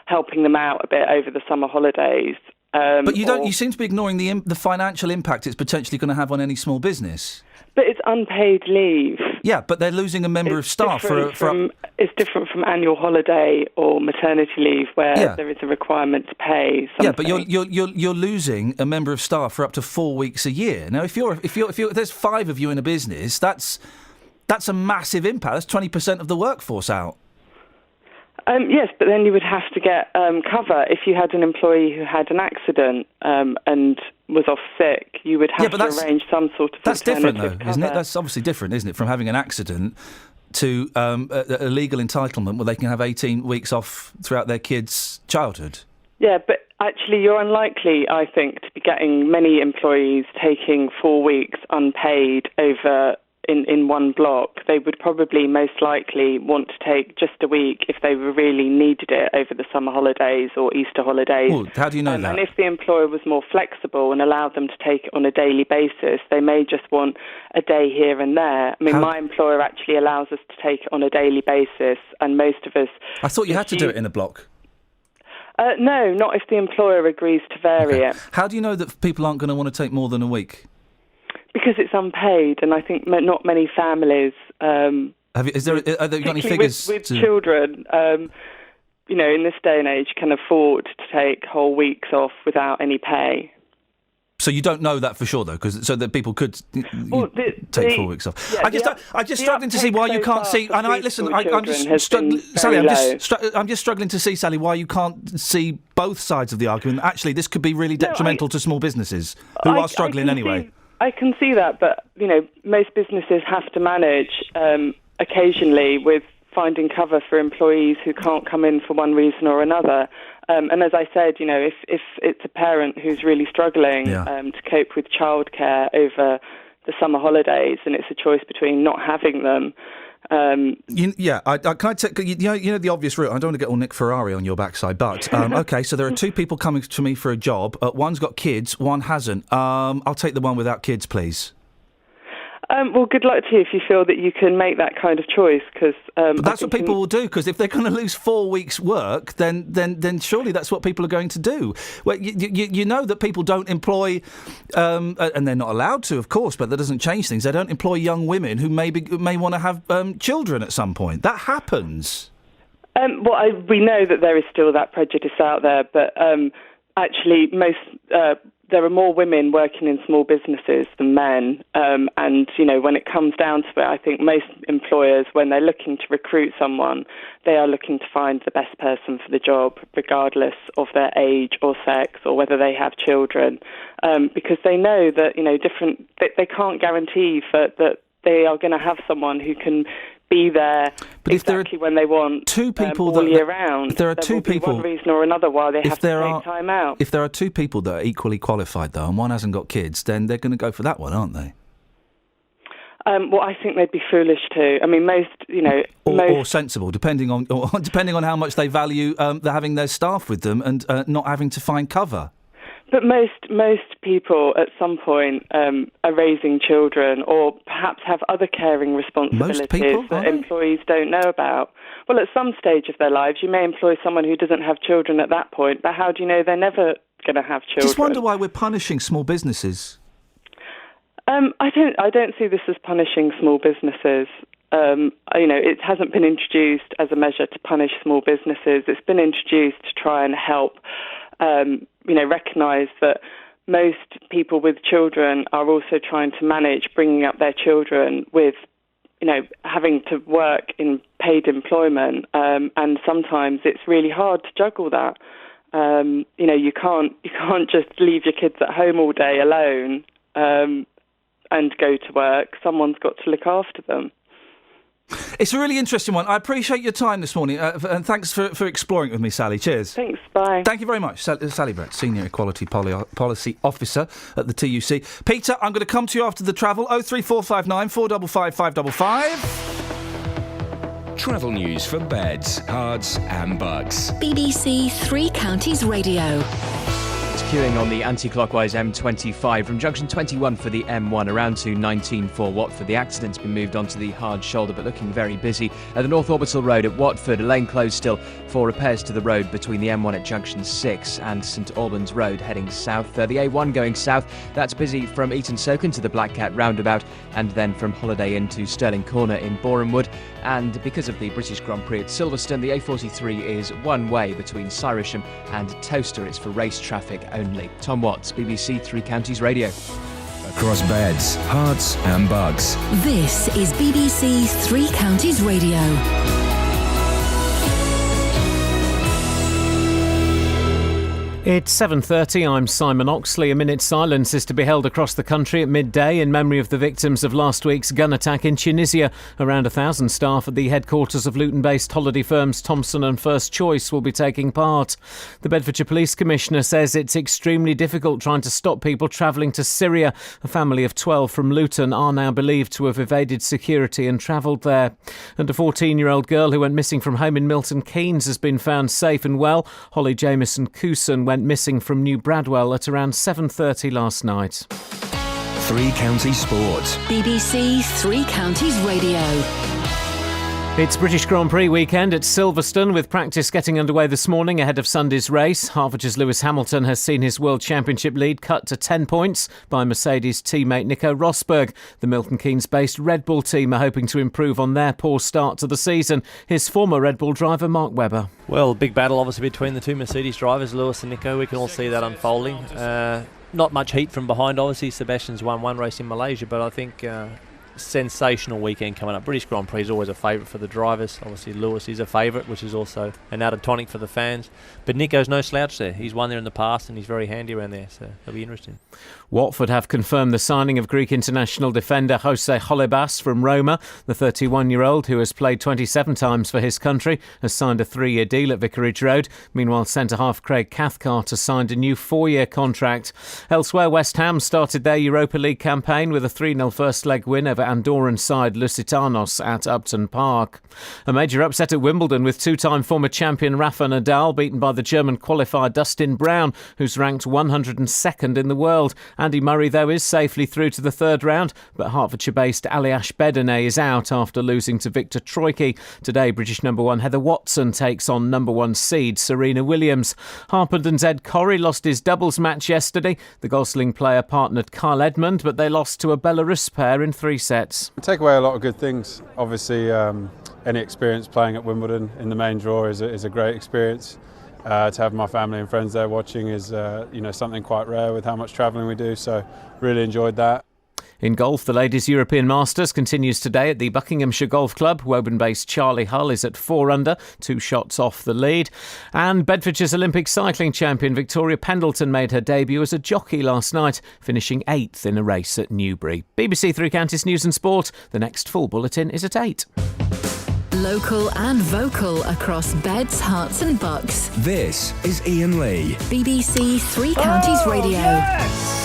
helping them out a bit over the summer holidays. But you seem to be ignoring the financial impact it's potentially going to have on any small business. But it's unpaid leave. Yeah, but they're losing a member of staff It's different from annual holiday or maternity leave, where there is a requirement to pay something. Yeah, but you're losing a member of staff for up to 4 weeks a year. Now, if there's 5 of you in a business, that's a massive impact. That's 20% of the workforce out. Yes, but then you would have to get cover if you had an employee who had an accident and was off sick. You would have to arrange some sort of That's different, though, cover. Isn't it? That's obviously different, isn't it, from having an accident to a legal entitlement where they can have 18 weeks off throughout their kids' childhood. Yeah, but actually you're unlikely, I think, to be getting many employees taking 4 weeks unpaid over in one block. They would probably most likely want to take just a week if they really needed it over the summer holidays or Easter holidays. Ooh, how do you know that? And if the employer was more flexible and allowed them to take it on a daily basis, they may just want a day here and there. I mean, my employer actually allows us to take it on a daily basis, and most of us... I thought you had to do it in a block. No, not if the employer agrees to vary it. How do you know that people aren't going to want to take more than a week? Because it's unpaid, and I think not many families... Have you got any figures? With children, in this day and age, can afford to take whole weeks off without any pay. So you don't know that for sure, though, so that people could take 4 weeks off. Yeah, I'm just struggling to see why you can't see. And I'm just struggling to see, Sally, why you can't see both sides of the argument. Actually, this could be really detrimental to small businesses who are struggling anyway. I can see that, but most businesses have to manage occasionally with finding cover for employees who can't come in for one reason or another. And as I said, if it's a parent who's really struggling to cope with childcare over the summer holidays, and it's a choice between not having them. Can I take the obvious route? I don't want to get all Nick Ferrari on your backside, but okay. So there are two people coming to me for a job. One's got kids, one hasn't. I'll take the one without kids, please. Well, good luck to you if you feel that you can make that kind of choice. But that's what people will do. Because if they're going to lose 4 weeks' work, then surely that's what people are going to do. Well, you know that people don't employ, and they're not allowed to, of course. But that doesn't change things. They don't employ young women who may want to have children at some point. That happens. We know that there is still that prejudice out there, but actually, there are more women working in small businesses than men, and when it comes down to it, I think most employers, when they're looking to recruit someone, they are looking to find the best person for the job, regardless of their age or sex or whether they have children, because they know that they can't guarantee that they are going to have someone who can be there exactly when they want. Two people all year round. There are two people. One reason or another why they have to take time out. If there are two people that are equally qualified, though, and one hasn't got kids, then they're going to go for that one, aren't they? I think they'd be foolish to. I mean, most. Or sensible, depending on how much they value having their staff with them and not having to find cover. But most people at some point are raising children or perhaps have other caring responsibilities that employees don't know about. Well, at some stage of their lives, you may employ someone who doesn't have children at that point, but how do you know they're never going to have children? Just wonder why we're punishing small businesses. I don't see this as punishing small businesses. It hasn't been introduced as a measure to punish small businesses. It's been introduced to try and help recognise that most people with children are also trying to manage bringing up their children with, having to work in paid employment, and sometimes it's really hard to juggle that. You can't just leave your kids at home all day alone and go to work. Someone's got to look after them. It's a really interesting one. I appreciate your time this morning, and thanks for exploring it with me, Sally. Cheers. Thanks, bye. Thank you very much. Sally Brett, Senior Equality Policy Officer at the TUC. Peter, I'm going to come to you after the travel. 03459 455 555. Travel news for beds, cards and bugs. BBC Three Counties Radio. Queuing on the anti-clockwise M25 from junction 21 for the M1 around to 19 for Watford. The accident's been moved onto the hard shoulder but looking very busy. At the North Orbital Road at Watford, a lane closed still for repairs to the road between the M1 at junction 6 and St Albans Road heading south. The A1 going south, that's busy from Eton Soken to the Black Cat roundabout and then from Holiday Inn to Stirling Corner in Boreham Wood. And because of the British Grand Prix at Silverstone, the A43 is one way between Cyrisham and Towcester. It's for race traffic only. Tom Watts, BBC Three Counties Radio. Across beds, hearts and bugs. This is BBC Three Counties Radio. It's 7:30. I'm Simon Oxley. A minute's silence is to be held across the country at midday in memory of the victims of last week's gun attack in Tunisia. Around 1,000 staff at the headquarters of Luton-based holiday firms Thomson and First Choice will be taking part. The Bedfordshire Police Commissioner says it's extremely difficult trying to stop people travelling to Syria. A family of 12 from Luton are now believed to have evaded security and travelled there. And a 14-year-old girl who went missing from home in Milton Keynes has been found safe and well. Holly Jamieson Cooson went missing from New Bradwell at around 7:30 last night. Three Counties Sport. BBC Three Counties Radio. It's British Grand Prix weekend at Silverstone, with practice getting underway this morning ahead of Sunday's race. Hertfordshire's Lewis Hamilton has seen his World Championship lead cut to 10 points by Mercedes teammate Nico Rosberg. The Milton Keynes-based Red Bull team are hoping to improve on their poor start to the season. His former Red Bull driver, Mark Webber. Well, big battle obviously between the two Mercedes drivers, Lewis and Nico. We can all see that unfolding. Not much heat from behind, obviously. Sebastian's won one race in Malaysia, but I think... sensational weekend coming up. British Grand Prix is always a favourite for the drivers. Obviously Lewis is a favourite, which is also an added tonic for the fans. But Nico's no slouch there. He's won there in the past and he's very handy around there, so it'll be interesting. Watford have confirmed the signing of Greek international defender Jose Holebas from Roma. The 31-year-old, who has played 27 times for his country, has signed a 3-year deal at Vicarage Road. Meanwhile, centre-half Craig Cathcart has signed a new 4-year contract. Elsewhere, West Ham started their Europa League campaign with a 3-0 first-leg win over Andorran side Lusitanos at Upton Park. A major upset at Wimbledon, with two-time former champion Rafa Nadal beaten by the German qualifier Dustin Brown, who's ranked 102nd in the world. Andy Murray, though, is safely through to the third round, but Hertfordshire-based Aliash Bedene is out after losing to Victor Troicki. Today, British number 1 Heather Watson takes on number 1 seed Serena Williams. Harpenden Ed Corrie lost his doubles match yesterday. The Gosling player partnered Kyle Edmund, but they lost to a Belarus pair in 3 sets. I take away a lot of good things. Obviously, any experience playing at Wimbledon in the main draw is a great experience. To have my family and friends there watching is something quite rare with how much travelling we do, so really enjoyed that. In golf, the Ladies European Masters continues today at the Buckinghamshire Golf Club. Woburn-based Charlie Hull is at 4 under, 2 shots off the lead. And Bedfordshire's Olympic cycling champion Victoria Pendleton made her debut as a jockey last night, finishing 8th in a race at Newbury. BBC Three Counties News and Sport. The next full bulletin is at 8. Local and vocal across beds, hearts and bucks. This is Iain Lee. BBC Three Counties Radio. Yes!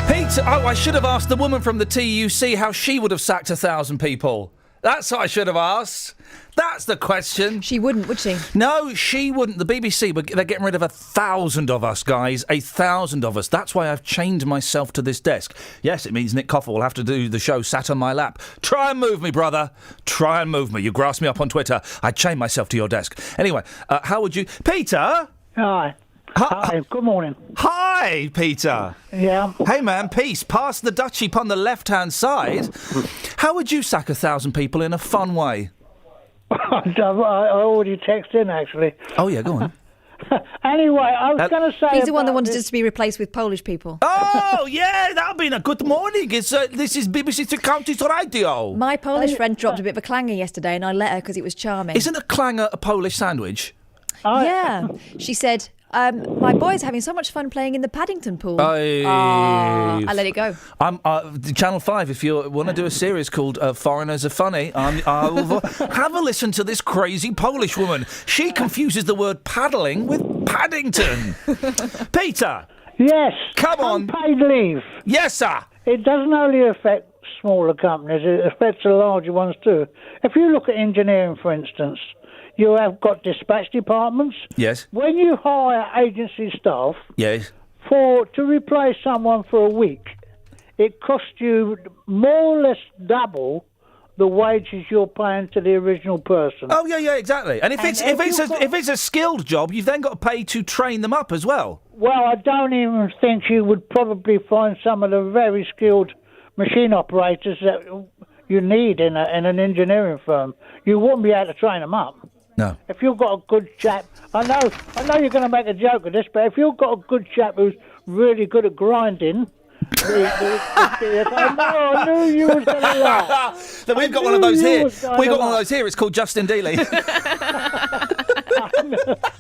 Peter, I should have asked the woman from the TUC how she would have sacked 1,000 people. That's what I should have asked. That's the question. She wouldn't, would she? No, she wouldn't. The BBC, they're getting rid of 1,000 of us, guys. 1,000 of us. That's why I've chained myself to this desk. Yes, it means Nick Coffey will have to do the show sat on my lap. Try and move me, brother. Try and move me. You grass me up on Twitter. I chain myself to your desk. Anyway, how would you... Peter? Hi. Hi, good morning. Hi, Peter. Yeah. Hey, man, peace. Pass the Dutch heap on the left-hand side. How would you sack 1,000 people in a fun way? I already texted in, actually. Oh, yeah, go on. Anyway, I was going to say... He's the one that wanted us to be replaced with Polish people. Oh, yeah, that would be a good morning. This is BBC Three Counties Radio. My Polish friend dropped a bit of a clanger yesterday, and I let her because it was charming. Isn't a clanger a Polish sandwich? Yeah. She said... my boy's having so much fun playing in the Paddington pool. I let it go. Channel 5, if you want to do a series called Foreigners Are Funny, I will have a listen to this crazy Polish woman. She confuses the word paddling with Paddington. Peter. Yes. Come on. Unpaid leave. Yes, sir. It doesn't only affect smaller companies, it affects the larger ones too. If you look at engineering, for instance... You have got dispatch departments. Yes. When you hire agency staff, yes, to replace someone for a week, it costs you more or less double the wages you're paying to the original person. Oh yeah, exactly. And if it's a skilled job, you've then got to pay to train them up as well. Well, I don't even think you would probably find some of the very skilled machine operators that you need in an engineering firm. You wouldn't be able to train them up. No. If you've got a good chap, I know you're going to make a joke of this, but if you've got a good chap who's really good at grinding, I knew you was going to laugh. We've got one of those here. We've got one of those here. It's called Justin Dealey.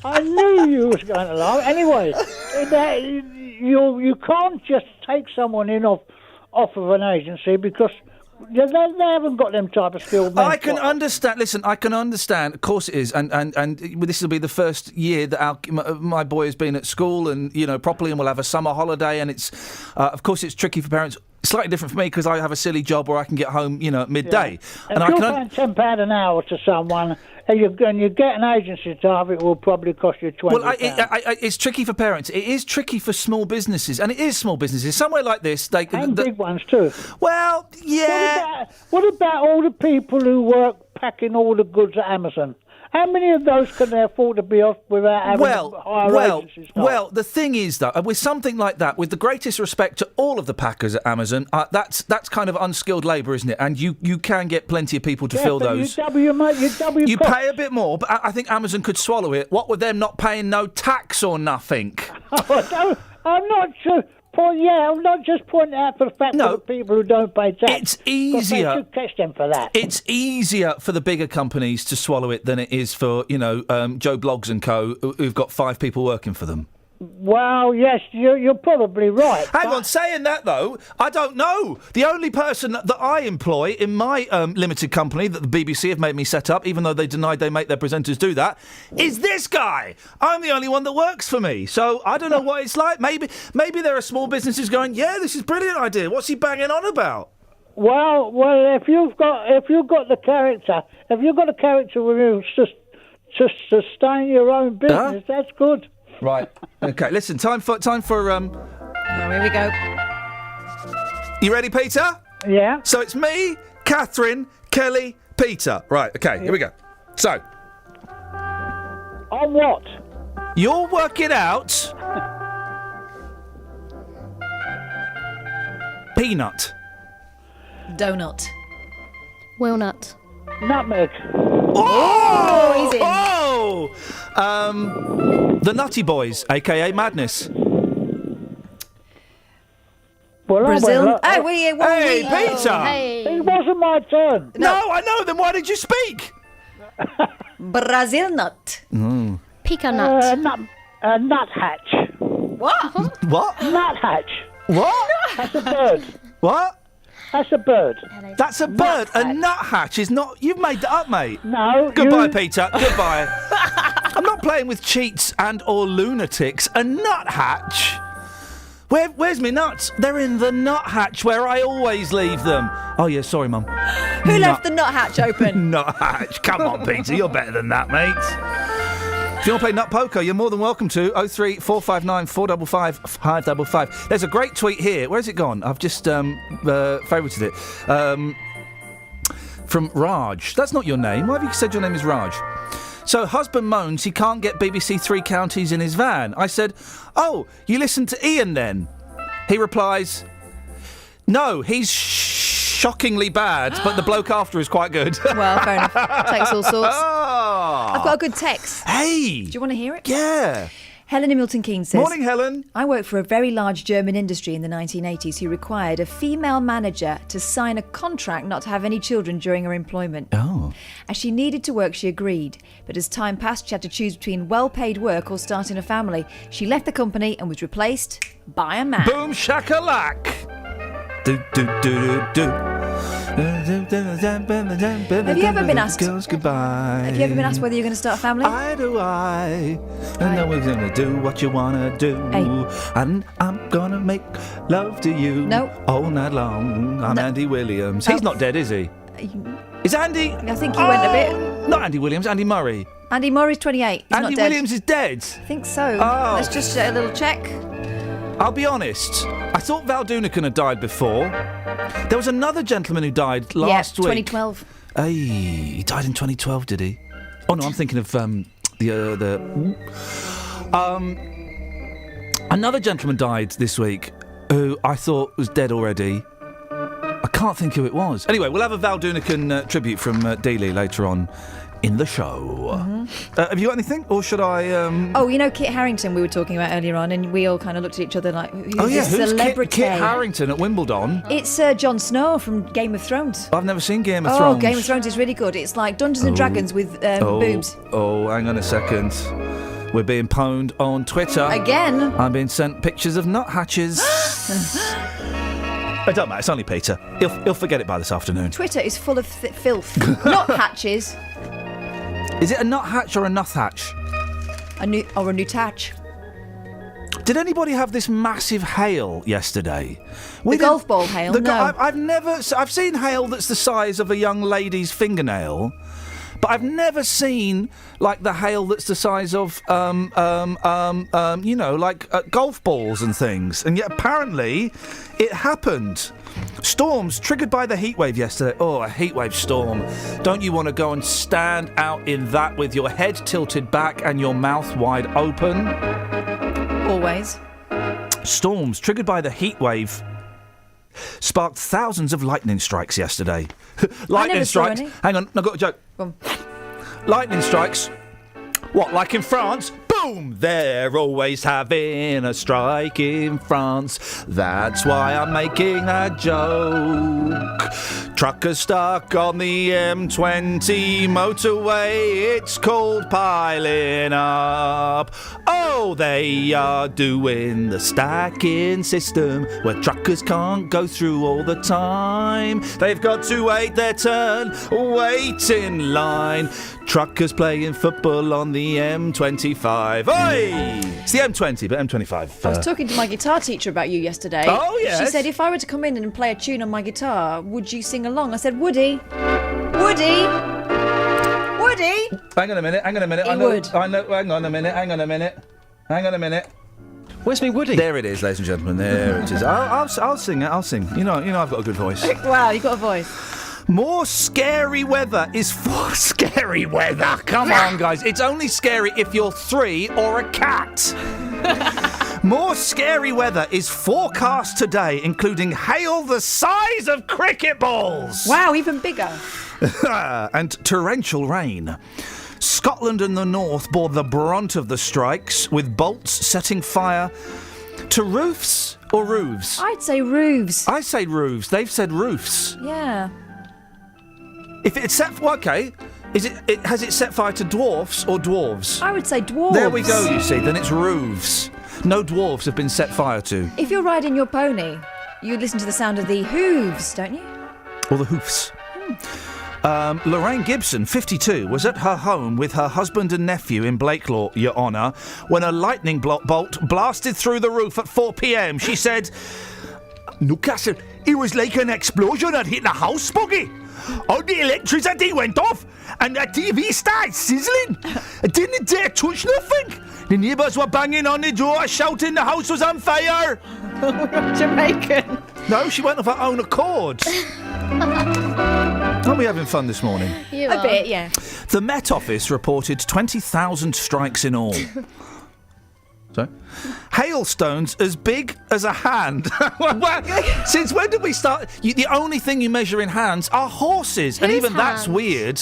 I knew you was going to laugh. Anyway, you can't just take someone in off of an agency because. They haven't got them type of skilled men. I can understand. Listen, I can understand. Of course it is. And this will be the first year that my boy has been at school and, properly, and we'll have a summer holiday. And it's, of course, it's tricky for parents. Slightly different for me because I have a silly job where I can get home, at midday. Yeah. And if you're paying £10 an hour to someone, and you get an agency staff, it will probably cost you £20. Well, it's tricky for parents. It is tricky for small businesses, and it is small businesses. Somewhere like this, and big ones too. Well, yeah. What about all the people who work packing all the goods at Amazon? How many of those can they afford to be off without having higher agency staff? Well, the thing is, though, with something like that, with the greatest respect to all of the packers at Amazon, that's kind of unskilled labour, isn't it? And you can get plenty of people to fill those. You pay a bit more, but I think Amazon could swallow it. What with them not paying no tax or nothing? I'm not sure. I'm not just pointing out for the fact for the people who don't pay tax. It's easier. They should catch them for that. It's easier for the bigger companies to swallow it than it is for, Joe Bloggs and Co., who've got 5 people working for them. Well, yes, you're probably right. Hang on, saying that, though, I don't know. The only person that I employ in my limited company that the BBC have made me set up, even though they denied they make their presenters do that, is this guy. I'm the only one that works for me. So I don't know what it's like. Maybe there are small businesses going, yeah, this is a brilliant idea. What's he banging on about? Well, if you've got the character, to sustain your own business, that's good. Right. Okay. Listen. Time for. Here we go. You ready, Peter? Yeah. So it's me, Catherine, Kelly, Peter. Right. Okay. Here we go. So. On what? You're working out. Peanut. Donut. Walnut. Nutmeg. Oh! He's in. Oh! The Nutty Boys, a.k.a. Madness. Well, Brazil. Hey, Peter! Hey. It wasn't my turn. No, I know. Then why did you speak? Brazil nut. Pecan nut. Nuthatch. What? What? Nuthatch. What? That's a bird. What? That's a bird. That's a bird. A nuthatch is not... You've made that up, mate. No. Goodbye, Peter. Goodbye. I'm not playing with cheats and or lunatics. A nuthatch? Where's my nuts? They're in the nuthatch where I always leave them. Oh, yeah, sorry, Mum. Who left the nuthatch open? Nuthatch. Come on, Peter. You're better than that, mate. If you want to play Nut Poker, you're more than welcome to. 03459 455 555. There's a great tweet here. Where's it gone? I've just favourited it. From Raj. That's not your name. Why have you said your name is Raj? So, husband moans he can't get BBC Three Counties in his van. I said, oh, you listen to Iain then? He replies, no, he's shockingly bad, but the bloke after is quite good. Well, fair enough. Takes all sorts. I've got a good text. Hey! Do you want to hear it? Yeah. Helen in Milton Keynes says... Morning, Helen. I worked for a very large German industry in the 1980s who required a female manager to sign a contract not to have any children during her employment. Oh. As she needed to work, she agreed. But as time passed, she had to choose between well-paid work or starting a family. She left the company and was replaced by a man. Boom shakalak. Do do do do. Have you ever been asked? Goodbye. Have you ever been asked whether you're going to start a family? I do. And then we're going to do what you want to do. Hey. And I'm going to make love to you. No. All night long. I'm Andy Williams. He's not dead, is he? Is Andy? I think he went a bit. Not Andy Williams, Andy Murray. Andy Murray's 28. He's Andy not dead. Williams is dead. I think so. Oh. Let's just a little check. I'll be honest. I thought Val Doonican had died before. There was another gentleman who died last week. 2012. Hey, he died in 2012, did he? Oh no, I'm thinking of another gentleman died this week who I thought was dead already. I can't think who it was. Anyway, we'll have a Val Doonican tribute from Dealey later on in the show. Mm-hmm. Have you got anything, or should I? Oh, you know Kit Harington we were talking about earlier on, and we all kind of looked at each other like, who's this who's celebrity? Kit Harington at Wimbledon? It's Jon Snow from Game of Thrones. I've never seen Game of Thrones. Oh, Game of Thrones is really good. It's like Dungeons and Dragons with boobs. Oh, hang on a second. We're being pwned on Twitter. Again? I'm being sent pictures of nuthatches. It don't matter, it's only Peter. He'll forget it by this afternoon. Twitter is full of filth. Nuthatches. Is it a nuthatch or a nuthatch? A nuthatch. Did anybody have this massive hail yesterday? The golf ball hail? No. I've seen hail that's the size of a young lady's fingernail, but I've never seen like the hail that's the size of golf balls and things. And yet apparently it happened. Storms triggered by the heatwave yesterday. Oh, a heatwave storm. Don't you want to go and stand out in that with your head tilted back and your mouth wide open? Always. Storms triggered by the heatwave sparked thousands of lightning strikes yesterday. Lightning strikes. Hang on, I've got a joke. Lightning strikes. What, like in France? Boom! They're always having a strike in France. That's why I'm making a joke. Truckers stuck on the M20 motorway. It's called piling up. Oh, they are doing the stacking system where truckers can't go through all the time. They've got to wait their turn, wait in line. Truckers playing football on the M25. Oi! It's the M20, but M25. I was talking to my guitar teacher about you yesterday. Oh, yes. She said, if I were to come in and play a tune on my guitar, would you sing along? I said, Woody. Woody. Woody. Hang on a minute. He would. Hang on a minute. Where's me Woody? There it is, ladies and gentlemen. There it is. I'll sing it. I'll sing. You know I've got a good voice. Wow, you've got a voice. More scary weather is for scary weather. Come on, guys. It's only scary if you're 3 or a cat. More scary weather is forecast today, including hail the size of cricket balls. Wow, even bigger. And torrential rain. Scotland and the north bore the brunt of the strikes, with bolts setting fire to roofs or roofs. I'd say roofs. I say roofs. They've said roofs. Yeah. If it's set, okay, has it set fire to dwarfs or dwarves? I would say dwarves. There we go. You see, then it's roofs. No dwarves have been set fire to. If you're riding your pony, you listen to the sound of the hooves, don't you? Or the hoofs. Lorraine Gibson, 52, was at her home with her husband and nephew in Blakelaw, Your Honour, when a lightning bolt blasted through the roof at 4 p.m. She said, Newcastle, it was like an explosion had hit the house, Buggy. All the electricity went off and the TV started sizzling. I didn't dare touch nothing. The neighbours were banging on the door, shouting the house was on fire. Jamaican. No, she went of her own accord. Aren't we having fun this morning? You are. A bit, yeah. The Met Office reported 20,000 strikes in all. Sorry? Hailstones as big as a hand. Since when did we start? The only thing you measure in hands are horses. And even that's weird.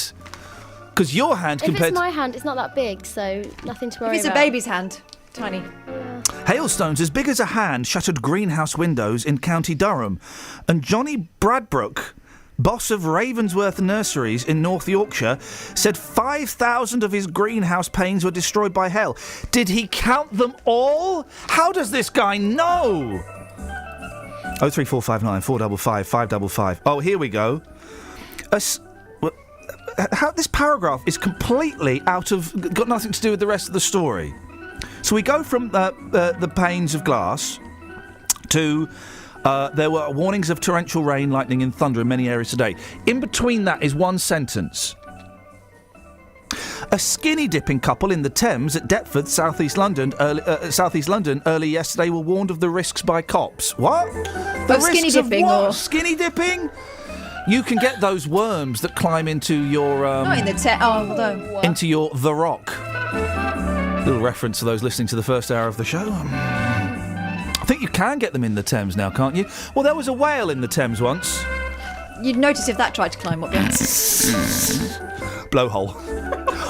Because your hand If compared it's my hand, it's not that big, so nothing to worry about. If it's a baby's hand, tiny. Yeah. Hailstones as big as a hand shattered greenhouse windows in County Durham. And Johnny Bradbrook, boss of Ravensworth Nurseries in North Yorkshire, said 5,000 of his greenhouse panes were destroyed by hail. Did he count them all? How does this guy know? 03459 455 555. Oh, here we go. This paragraph is completely got nothing to do with the rest of the story. So we go from the panes of glass to there were warnings of torrential rain, lightning and thunder in many areas today. In between that is one sentence. A skinny dipping couple in the Thames at Deptford, South East London, early yesterday were warned of the risks by cops. What? The skinny dipping or skinny dipping? You can get those worms that climb into your not in the into your The Rock. Little reference to those listening to the first hour of the show. I think you can get them in the Thames now, can't you? Well, there was a whale in the Thames once. You'd notice if that tried to climb up there. Blowhole.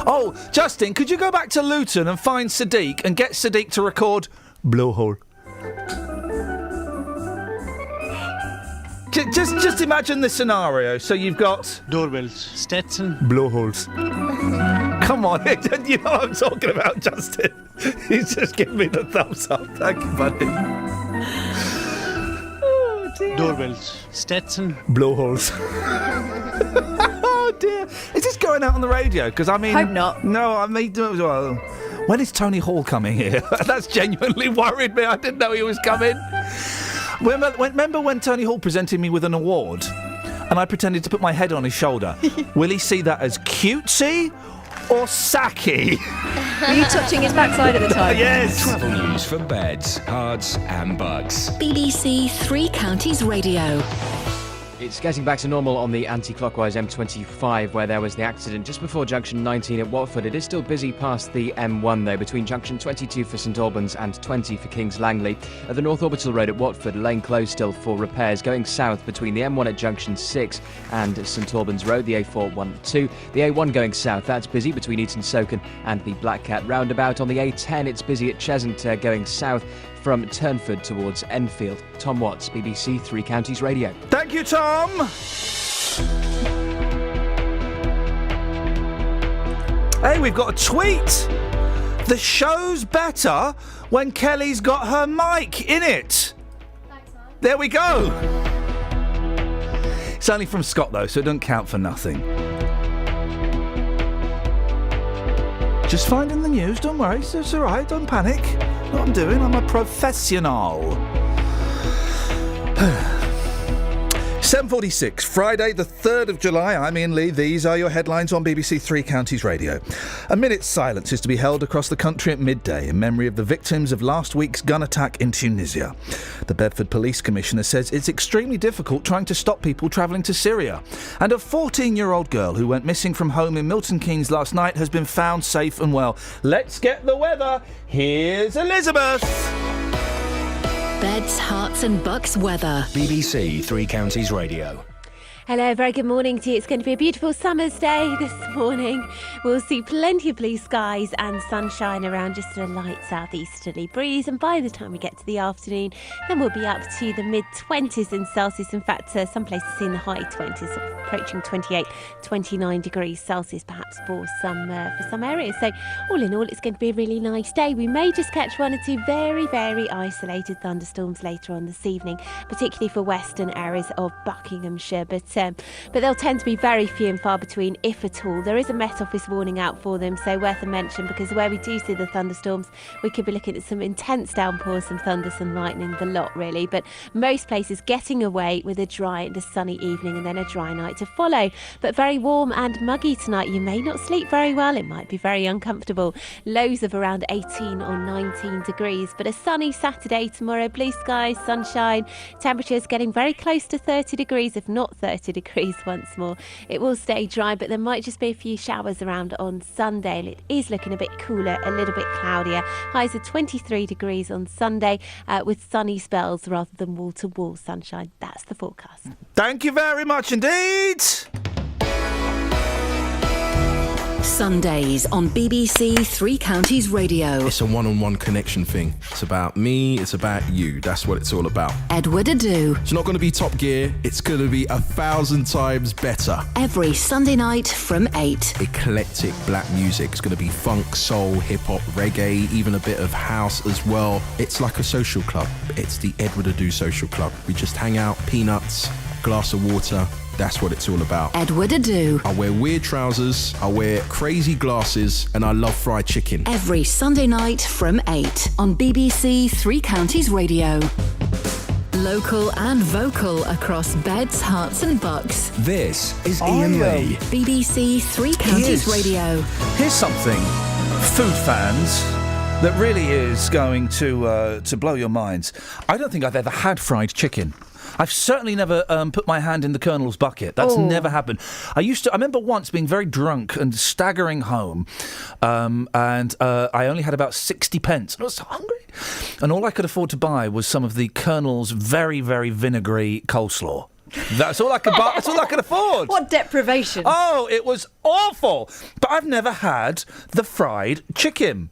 Oh, Justin, could you go back to Luton and find Sadiq and get Sadiq to record Blowhole? Just imagine the scenario. So you've got doorbells, Stetson, blowholes. Come on, you know what I'm talking about, Justin. He's just giving me the thumbs up. Thank you, buddy. Oh dear. Doorbells, Stetson, blowholes. Oh dear. Is this going out on the radio? Because I mean, hope not. No, I mean, well, when is Tony Hall coming here? That's genuinely worried me. I didn't know he was coming. Remember when Tony Hall presented me with an award? and I pretended to put my head on his shoulder, will he see that as cutesy or sacky? Were you touching his backside at the time? Yes. Travel news for beds, cards, and bugs. BBC Three Counties Radio. It's getting back to normal on the anti-clockwise M25 where there was the accident just before junction 19 at Watford. It is still busy past the M1 though, between junction 22 for St Albans and 20 for Kings Langley. At the North Orbital Road at Watford, lane closed still for repairs going south between the M1 at junction 6 and St Albans Road, the A412. The A1 going south, that's busy between Eton Soken and the Black Cat roundabout. On the A10, it's busy at Cheshunt going south from Turnford towards Enfield. Tom Watts, BBC Three Counties Radio. Thank you, Tom. Hey, we've got a tweet. The show's better when Kelly's got her mic in it. There we go. It's only from Scott, though, so it doesn't count for nothing. Just finding the news, don't worry, it's all right, don't panic. What I'm doing, I'm a professional. 7:46, Friday the 3rd of July. I'm Iain Lee. These are your headlines on BBC Three Counties Radio. A minute's silence is to be held across the country at midday in memory of the victims of last week's gun attack in Tunisia. The Bedford Police Commissioner says it's extremely difficult trying to stop people travelling to Syria. And a 14-year-old girl who went missing from home in Milton Keynes last night has been found safe and well. Let's get the weather. Here's Elizabeth. Beds, hearts and bucks weather. BBC Three Counties Radio. Hello, very good morning to you. It's going to be a beautiful summer's day this morning. We'll see plenty of blue skies and sunshine around, just a light southeasterly breeze. And by the time we get to the afternoon, then we'll be up to the mid-20s in Celsius. In fact, some places in the high 20s, approaching 28, 29 degrees Celsius, perhaps for some areas. So all in all, it's going to be a really nice day. We may just catch one or two very, very isolated thunderstorms later on this evening, particularly for western areas of Buckinghamshire. But they'll tend to be very few and far between, if at all. There is a Met Office warning out for them, so worth a mention, because where we do see the thunderstorms, we could be looking at some intense downpours, some thunder, some lightning, the lot really. But most places getting away with a dry and a sunny evening and then a dry night to follow. But very warm and muggy tonight. You may not sleep very well. It might be very uncomfortable. Lows of around 18 or 19 degrees. But a sunny Saturday tomorrow. Blue skies, sunshine. Temperatures getting very close to 30 degrees, if not 30 degrees once more. It will stay dry, but there might just be a few showers around on Sunday, and it is looking a bit cooler, a little bit cloudier. Highs of 23 degrees on Sunday with sunny spells rather than wall-to-wall sunshine. That's the forecast. Thank you very much indeed. Sundays on BBC Three Counties Radio. It's a one-on-one connection thing. It's about me, it's about you. That's what it's all about. Edward Adu. It's not going to be Top Gear. It's going to be 1,000 times better. Every Sunday night from 8. Eclectic black music. It's going to be funk, soul, hip-hop, reggae, even a bit of house as well. It's like a social club. It's the Edward Adu Social Club. We just hang out, peanuts, glass of water. That's what it's all about. Edward Adu. I wear weird trousers, I wear crazy glasses, and I love fried chicken. Every Sunday night from 8 on BBC Three Counties Radio. Local and vocal across beds, hearts and bucks. This is Iain Lee. BBC Three Counties Radio. Here's something, food fans, that really is going to blow your minds. I don't think I've ever had fried chicken. I've certainly never put my hand in the Colonel's bucket. That's never happened. I remember once being very drunk and staggering home, and I only had about 60 pence. And I was hungry. And all I could afford to buy was some of the Colonel's very, very vinegary coleslaw. That's all I could buy. That's all I could afford. What deprivation. Oh, it was awful. But I've never had the fried chicken.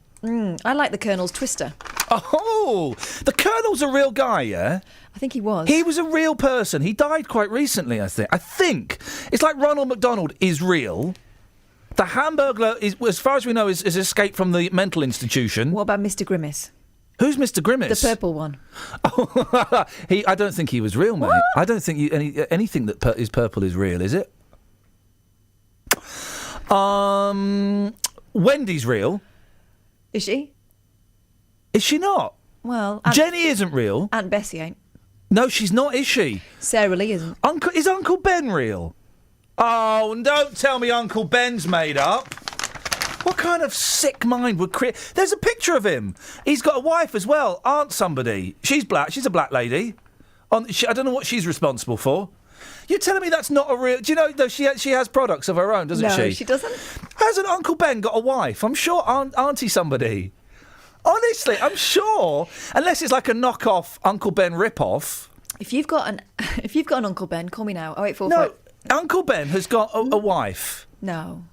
I like the Colonel's Twister. Oh, the Colonel's a real guy, yeah? I think he was. He was a real person. He died quite recently, I think. It's like Ronald McDonald is real. The Hamburglar, is, as far as we know, is escaped from the mental institution. What about Mr. Grimace? Who's Mr. Grimace? The purple one. Oh, I don't think he was real, mate. What? I don't think anything that is purple is real, is it? Wendy's real. Is she? Is she not? Well, Jenny isn't real. Aunt Bessie ain't. No, she's not, is she? Sarah Lee isn't. Is Uncle Ben real? Oh, and don't tell me Uncle Ben's made up. What kind of sick mind would create... There's a picture of him. He's got a wife as well, Aunt somebody. She's black. She's a black lady. I don't know what she's responsible for. You're telling me that's not a real... Do you know, though, she has products of her own, doesn't she? No, she doesn't. Hasn't Uncle Ben got a wife? I'm sure Auntie somebody. Honestly, I'm sure. Unless it's like a knockoff Uncle Ben rip-off. If you've got an Uncle Ben, call me now. 0845. No, Uncle Ben has got a wife. No.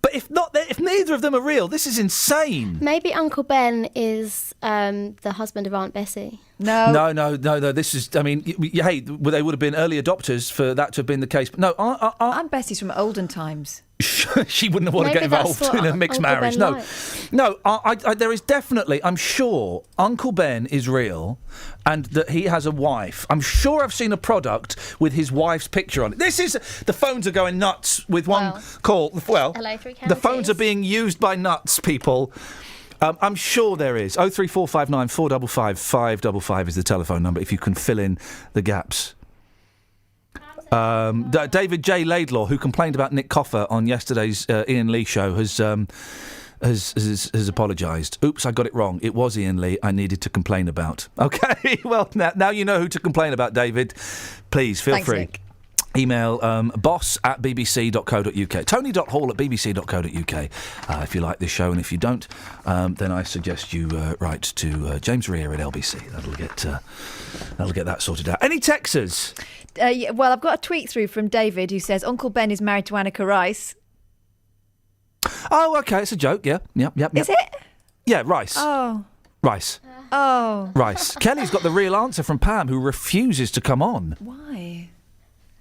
But if neither of them are real, this is insane. Maybe Uncle Ben is the husband of Aunt Bessie. No. No. This is. I mean, hey, they would have been early adopters for that to have been the case. But no, Aunt Bessie's from olden times. She wouldn't want to get involved in a mixed marriage. No. There is definitely. I'm sure Uncle Ben is real, and that he has a wife. I'm sure I've seen a product with his wife's picture on it. The phones are going nuts with one call. Well, LA 3 the phones are being used by nuts people. I'm sure there is. 03459 455 555 is the telephone number if you can fill in the gaps. David J. Laidlaw, who complained about Nick Coffer on yesterday's Iain Lee show, has apologised. Oops, I got it wrong. It was Iain Lee I needed to complain about. Okay, well, now you know who to complain about, David. Please, feel free. Nick. Email boss@bbc.co.uk, tony.hall@bbc.co.uk if you like this show, and if you don't, then I suggest you write to James Rea at LBC. That'll get that sorted out. Any texters? Well, I've got a tweet through from David who says Uncle Ben is married to Annika Rice. Oh, okay, it's a joke. Yeah. Is it? Yeah, Rice. Oh. Rice. Oh. Rice. Kelly's got the real answer from Pam, who refuses to come on. Why?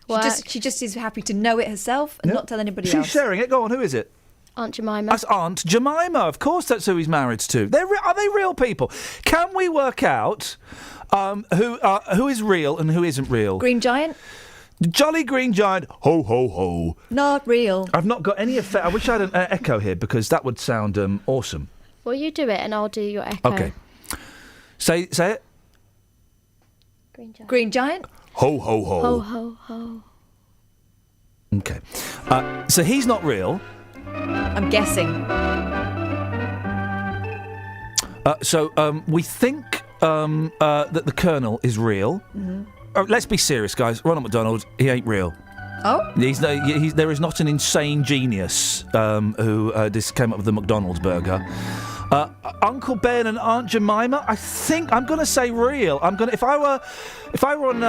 What? She just is happy to know it herself and not tell anybody else. She's sharing it. Go on, who is it? Aunt Jemima. That's Aunt Jemima. Of course, that's who he's married to. Are they real people? Can we work out who is real and who isn't real? Green Giant? Jolly Green Giant. Ho, ho, ho. Not real. I've not got any effect. I wish I had an echo here because that would sound awesome. Well, you do it and I'll do your echo. Okay. Say it. Green Giant? Ho, ho, ho. Ho, ho, ho. Okay. So he's not real. I'm guessing. So we think that the Colonel is real. Mm-hmm. Let's be serious, guys. Ronald McDonald, he ain't real. Oh? There is not an insane genius who this came up with the McDonald's burger. Uncle Ben and Aunt Jemima, I think I'm going to say real. If I were on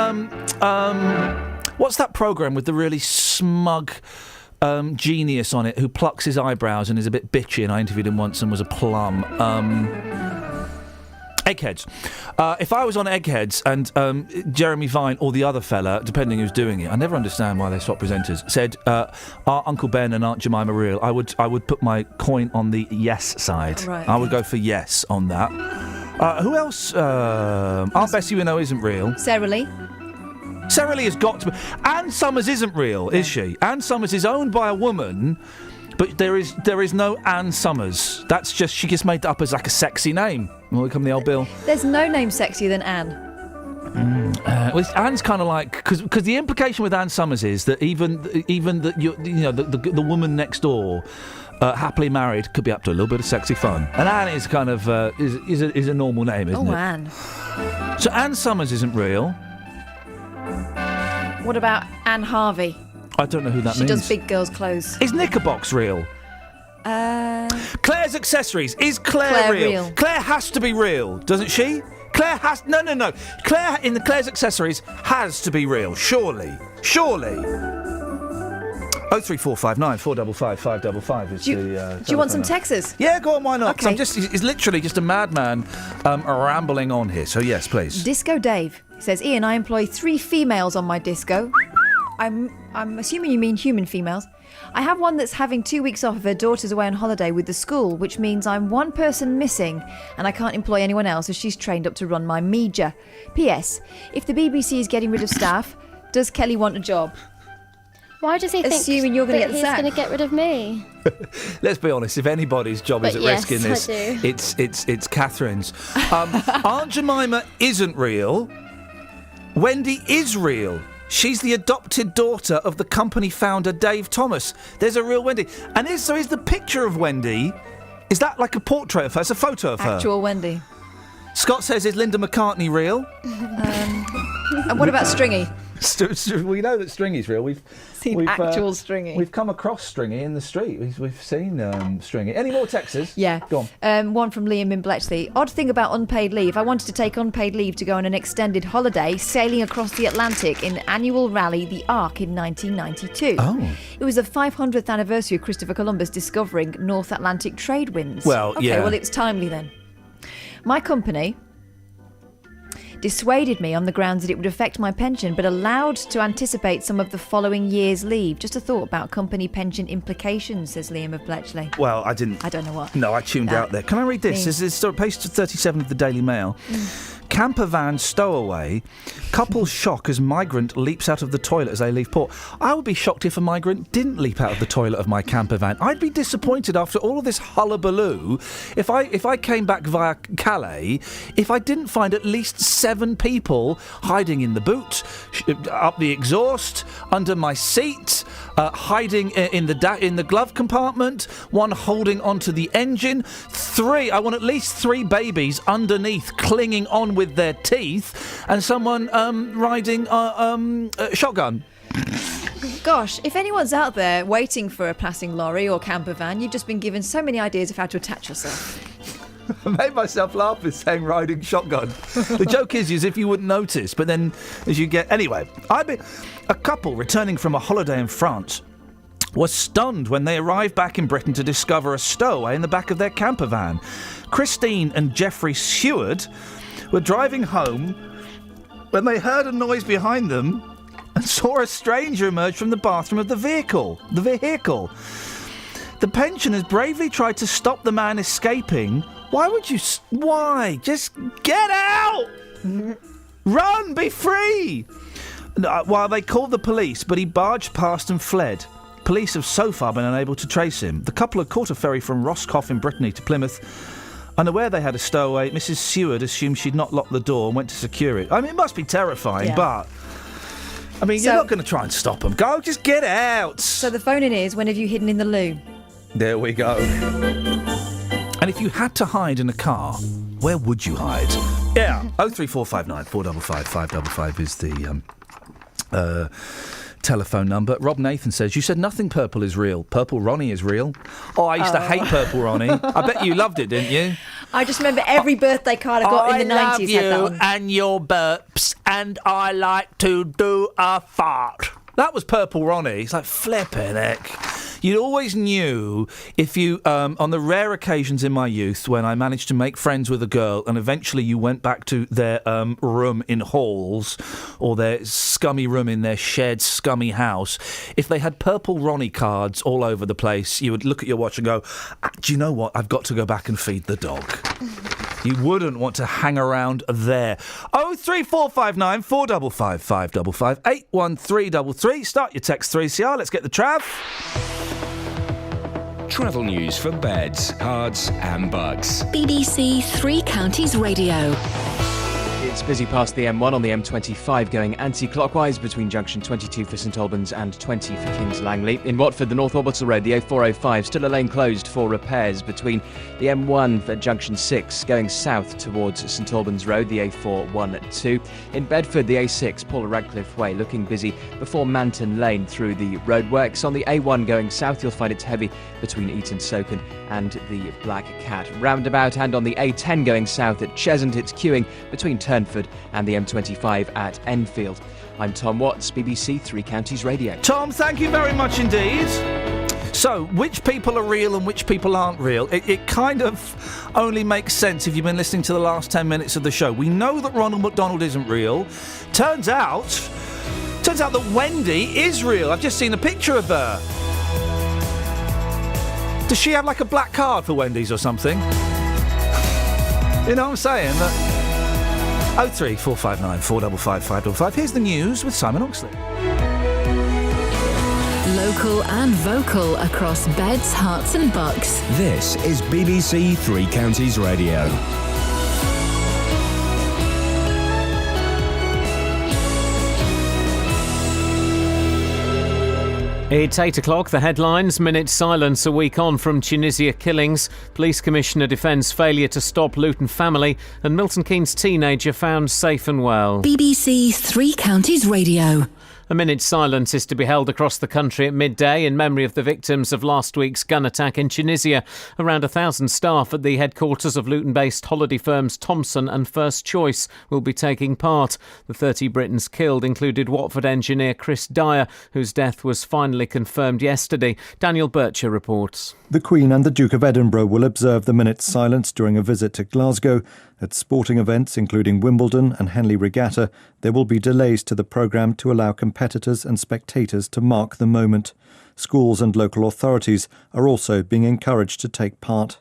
what's that program with the really smug genius on it who plucks his eyebrows and is a bit bitchy, and I interviewed him once and was a plum. Eggheads. If I was on Eggheads and Jeremy Vine or the other fella, depending who's doing it, I never understand why they swap presenters, said, are Uncle Ben and Aunt Jemima real? I would put my coin on the yes side. Right. I would go for yes on that. Who else? Aunt Bessie we know isn't real. Sarah Lee? Sarah Lee has got to be... Anne Summers isn't real, is she? Anne Summers is owned by a woman... But there is no Anne Summers. That's just, she gets made up as like a sexy name. Will come the old Bill? There's no name sexier than Anne. Well, Anne's kind of like, because the implication with Anne Summers is that even the woman next door, happily married, could be up to a little bit of sexy fun. And Anne is kind of is a normal name, isn't it? Oh, Anne. So Anne Summers isn't real. What about Anne Harvey? I don't know who that means. She does big girls' clothes. Is Knickerbox real? Claire's Accessories. Is Claire real? Claire has to be real, doesn't she? Claire has... No. Claire in the Claire's Accessories has to be real, surely. 03459 455 555 is the... Do you want some Texas? Yeah, go on, why not? Okay. He's literally just a madman rambling on here, so yes, please. Disco Dave says, Iain, I employ 3 females on my disco. I'm assuming you mean human females. I have one that's having 2 weeks off if her daughter's away on holiday with the school, which means I'm one person missing and I can't employ anyone else as she's trained up to run my media. P.S. If the BBC is getting rid of staff, does Kelly want a job? Why does he Assuming you're going to get the sack? He's going to get rid of me? Let's be honest, if anybody's job is at risk in this, I do. it's Catherine's. Aunt Jemima isn't real. Wendy is real. She's the adopted daughter of the company founder Dave Thomas. There's a real Wendy. And is the picture of Wendy, is that like a portrait of her? It's a photo of her? Actual Wendy. Scott says, is Linda McCartney real? And what about Stringy? We know that Stringy's real. We've actual Stringy. We've come across Stringy in the street. We've seen Stringy. Any more texts? Yeah. Go on. One from Liam in Bletchley. Odd thing about unpaid leave. I wanted to take unpaid leave to go on an extended holiday, sailing across the Atlantic in the annual rally, the Ark, in 1992. Oh. It was the 500th anniversary of Christopher Columbus discovering North Atlantic trade winds. Well, okay, yeah. well, it's timely then. My company dissuaded me on the grounds that it would affect my pension, but allowed to anticipate some of the following year's leave. Just a thought about company pension implications, says Liam of Bletchley. Well, I didn't. I don't know what. No, I tuned out there. Can I read this? This is page 37 of the Daily Mail. Camper van stowaway. Couple shock as migrant leaps out of the toilet as they leave port. I would be shocked if a migrant didn't leap out of the toilet of my camper van. I'd be disappointed after all of this hullabaloo if I came back via Calais, if I didn't find at least 7 people hiding in the boot, up the exhaust, under my seat, hiding in the glove compartment, one holding onto the engine, 3. I want at least 3 babies underneath clinging on with their teeth, and someone riding a shotgun. Gosh, if anyone's out there waiting for a passing lorry or camper van, you've just been given so many ideas of how to attach yourself. I made myself laugh with saying riding shotgun. The joke is if you wouldn't notice, but then as you get... Anyway, a couple returning from a holiday in France was stunned when they arrived back in Britain to discover a stowaway in the back of their camper van. Christine and Jeffrey Seward were driving home when they heard a noise behind them and saw a stranger emerge from the bathroom of the vehicle. The pensioners bravely tried to stop the man escaping. Why? Just get out! Run! Be free! While they called the police, but he barged past and fled. Police have so far been unable to trace him. The couple had caught a ferry from Roscoff in Brittany to Plymouth. Unaware they had a stowaway, Mrs. Seward assumed she'd not locked the door and went to secure it. I mean, it must be terrifying, but... I mean, you're not going to try and stop them. Go, just get out! So the phone-in is, when have you hidden in the loo? There we go. And if you had to hide in a car, where would you hide? Yeah. 03459 455 555 is the telephone number. Rob Nathan says, you said nothing purple is real. Purple Ronnie is real. Oh, I used to hate Purple Ronnie. I bet you loved it, didn't you? I just remember every birthday card I got in the 90s love had you that one. and your burps, and I like to do a fart. That was Purple Ronnie. It's like, flipping heck. You always knew if you, on the rare occasions in my youth when I managed to make friends with a girl and eventually you went back to their room in halls or their scummy room in their shared scummy house, if they had Purple Ronnie cards all over the place, you would look at your watch and go, do you know what? I've got to go back and feed the dog. You wouldn't want to hang around there. 03459 455 555 81333. Start your text 3CR. Let's get the trav. Travel news for beds, cards and bugs. BBC Three Counties Radio. It's busy past the M1 on the M25 going anti-clockwise between junction 22 for St Albans and 20 for Kings Langley. In Watford, the North Orbital Road, the A405, still a lane closed for repairs between the M1 at junction 6 going south towards St Albans Road, the A412. In Bedford, the A6, Paula Radcliffe Way, looking busy before Manton Lane through the roadworks. On the A1 going south, you'll find it's heavy between Eton Soken and the Black Cat roundabout. And on the A10 going south at Cheshunt, it's queuing between Turnford and the M25 at Enfield. I'm Tom Watts, BBC Three Counties Radio. Tom, thank you very much indeed. So, which people are real and which people aren't real? It kind of only makes sense if you've been listening to the last 10 minutes of the show. We know that Ronald McDonald isn't real. Turns out that Wendy is real. I've just seen a picture of her. Does she have like a black card for Wendy's or something? You know what I'm saying? 03459 455 555. Here's the news with Simon Oxley. Local and vocal across beds, hearts and bucks. This is BBC Three Counties Radio. It's 8 o'clock, the headlines. Minute silence a week on from Tunisia killings. Police Commissioner defends failure to stop Luton family. And Milton Keynes teenager found safe and well. BBC Three Counties Radio. A minute's silence is to be held across the country at midday in memory of the victims of last week's gun attack in Tunisia. Around 1,000 staff at the headquarters of Luton-based holiday firms Thomson and First Choice will be taking part. The 30 Britons killed included Watford engineer Chris Dyer, whose death was finally confirmed yesterday. Daniel Bircher reports. The Queen and the Duke of Edinburgh will observe the minute's silence during a visit to Glasgow. At sporting events including Wimbledon and Henley Regatta, there will be delays to the programme to allow competitors and spectators to mark the moment. Schools and local authorities are also being encouraged to take part.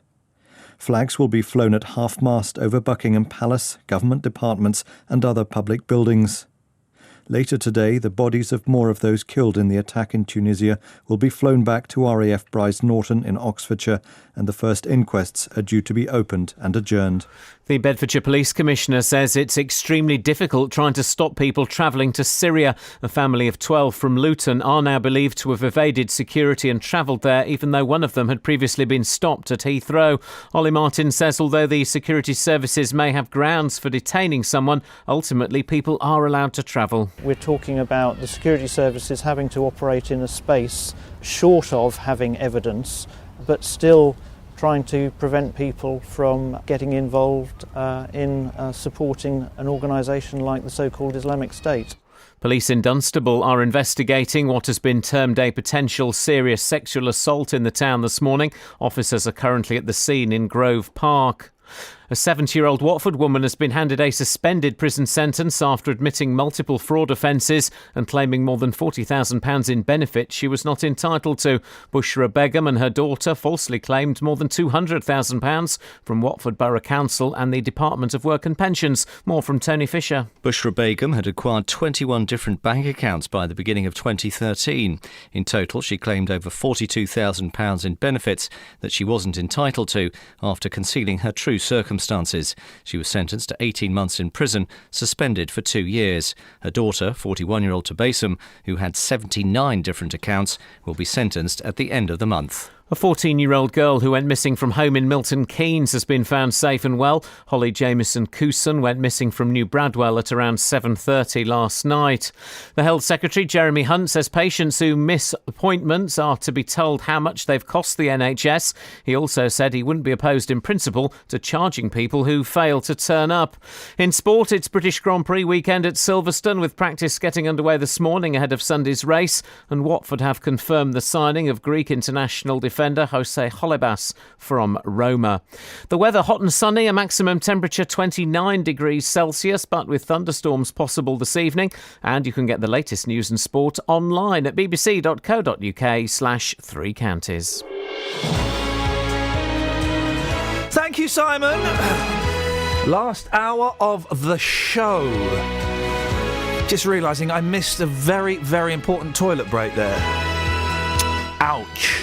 Flags will be flown at half-mast over Buckingham Palace, government departments and other public buildings. Later today, the bodies of more of those killed in the attack in Tunisia will be flown back to RAF Brize Norton in Oxfordshire, and the first inquests are due to be opened and adjourned. The Bedfordshire Police Commissioner says it's extremely difficult trying to stop people travelling to Syria. A family of 12 from Luton are now believed to have evaded security and travelled there, even though one of them had previously been stopped at Heathrow. Ollie Martin says although the security services may have grounds for detaining someone, ultimately people are allowed to travel. We're talking about the security services having to operate in a space short of having evidence, but still trying to prevent people from getting involved in supporting an organisation like the so-called Islamic State. Police in Dunstable are investigating what has been termed a potential serious sexual assault in the town this morning. Officers are currently at the scene in Grove Park. A 70-year-old Watford woman has been handed a suspended prison sentence after admitting multiple fraud offences and claiming more than £40,000 in benefits she was not entitled to. Bushra Begum and her daughter falsely claimed more than £200,000 from Watford Borough Council and the Department of Work and Pensions. More from Tony Fisher. Bushra Begum had acquired 21 different bank accounts by the beginning of 2013. In total, she claimed over £42,000 in benefits that she wasn't entitled to after concealing her true circumstances. She was sentenced to 18 months in prison, suspended for 2 years. Her daughter, 41-year-old Tabassum, who had 79 different accounts, will be sentenced at the end of the month. A 14-year-old girl who went missing from home in Milton Keynes has been found safe and well. Holly Jamieson Coulson went missing from New Bradwell at around 7:30 last night. The Health Secretary, Jeremy Hunt, says patients who miss appointments are to be told how much they've cost the NHS. He also said he wouldn't be opposed in principle to charging people who fail to turn up. In sport, it's British Grand Prix weekend at Silverstone, with practice getting underway this morning ahead of Sunday's race, and Watford have confirmed the signing of Greek international defender Jose Holebas from Roma. The weather hot and sunny, a maximum temperature 29 degrees Celsius, but with thunderstorms possible this evening. And you can get the latest news and sport online at bbc.co.uk/3 counties. Thank you, Simon. Last hour of the show. Just realising I missed a very, very important toilet break there. Ouch.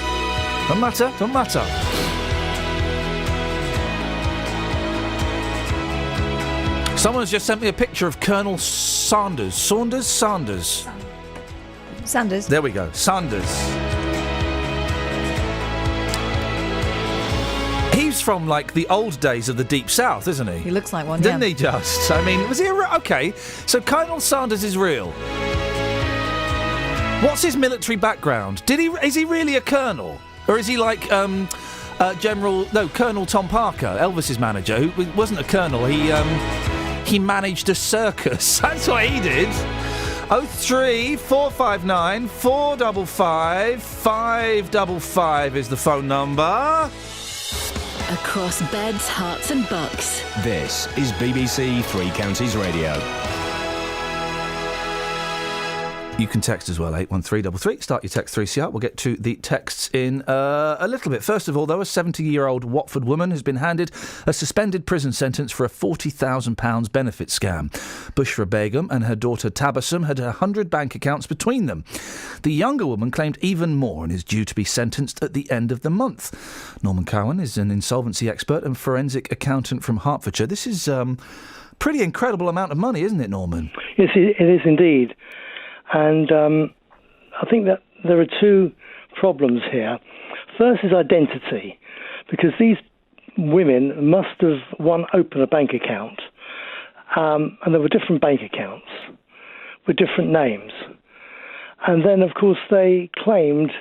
Don't matter. Someone's just sent me a picture of Colonel Sanders. Sanders. There we go. Sanders. He's from, like, the old days of the Deep South, isn't he? He looks like one, Didn't he just? I mean, was he okay, so Colonel Sanders is real. What's his military background? Is he really a colonel? Or is he like Colonel Tom Parker, Elvis's manager, who wasn't a colonel, he managed a circus. That's what he did. 03 459 455 555 is the phone number. Across beds, hearts and bucks. This is BBC Three Counties Radio. You can text as well, 81333. Start your text 3CR. We'll get to the texts in a little bit. First of all, though, a 70-year-old Watford woman has been handed a suspended prison sentence for a £40,000 benefit scam. Bushra Begum and her daughter Tabassum had 100 bank accounts between them. The younger woman claimed even more and is due to be sentenced at the end of the month. Norman Cowan is an insolvency expert and forensic accountant from Hertfordshire. This is pretty incredible amount of money, isn't it, Norman? Yes, it is indeed. And I think that there are two problems here. First is identity, because these women must have, one, opened a bank account, and there were different bank accounts with different names. And then, of course, they claimed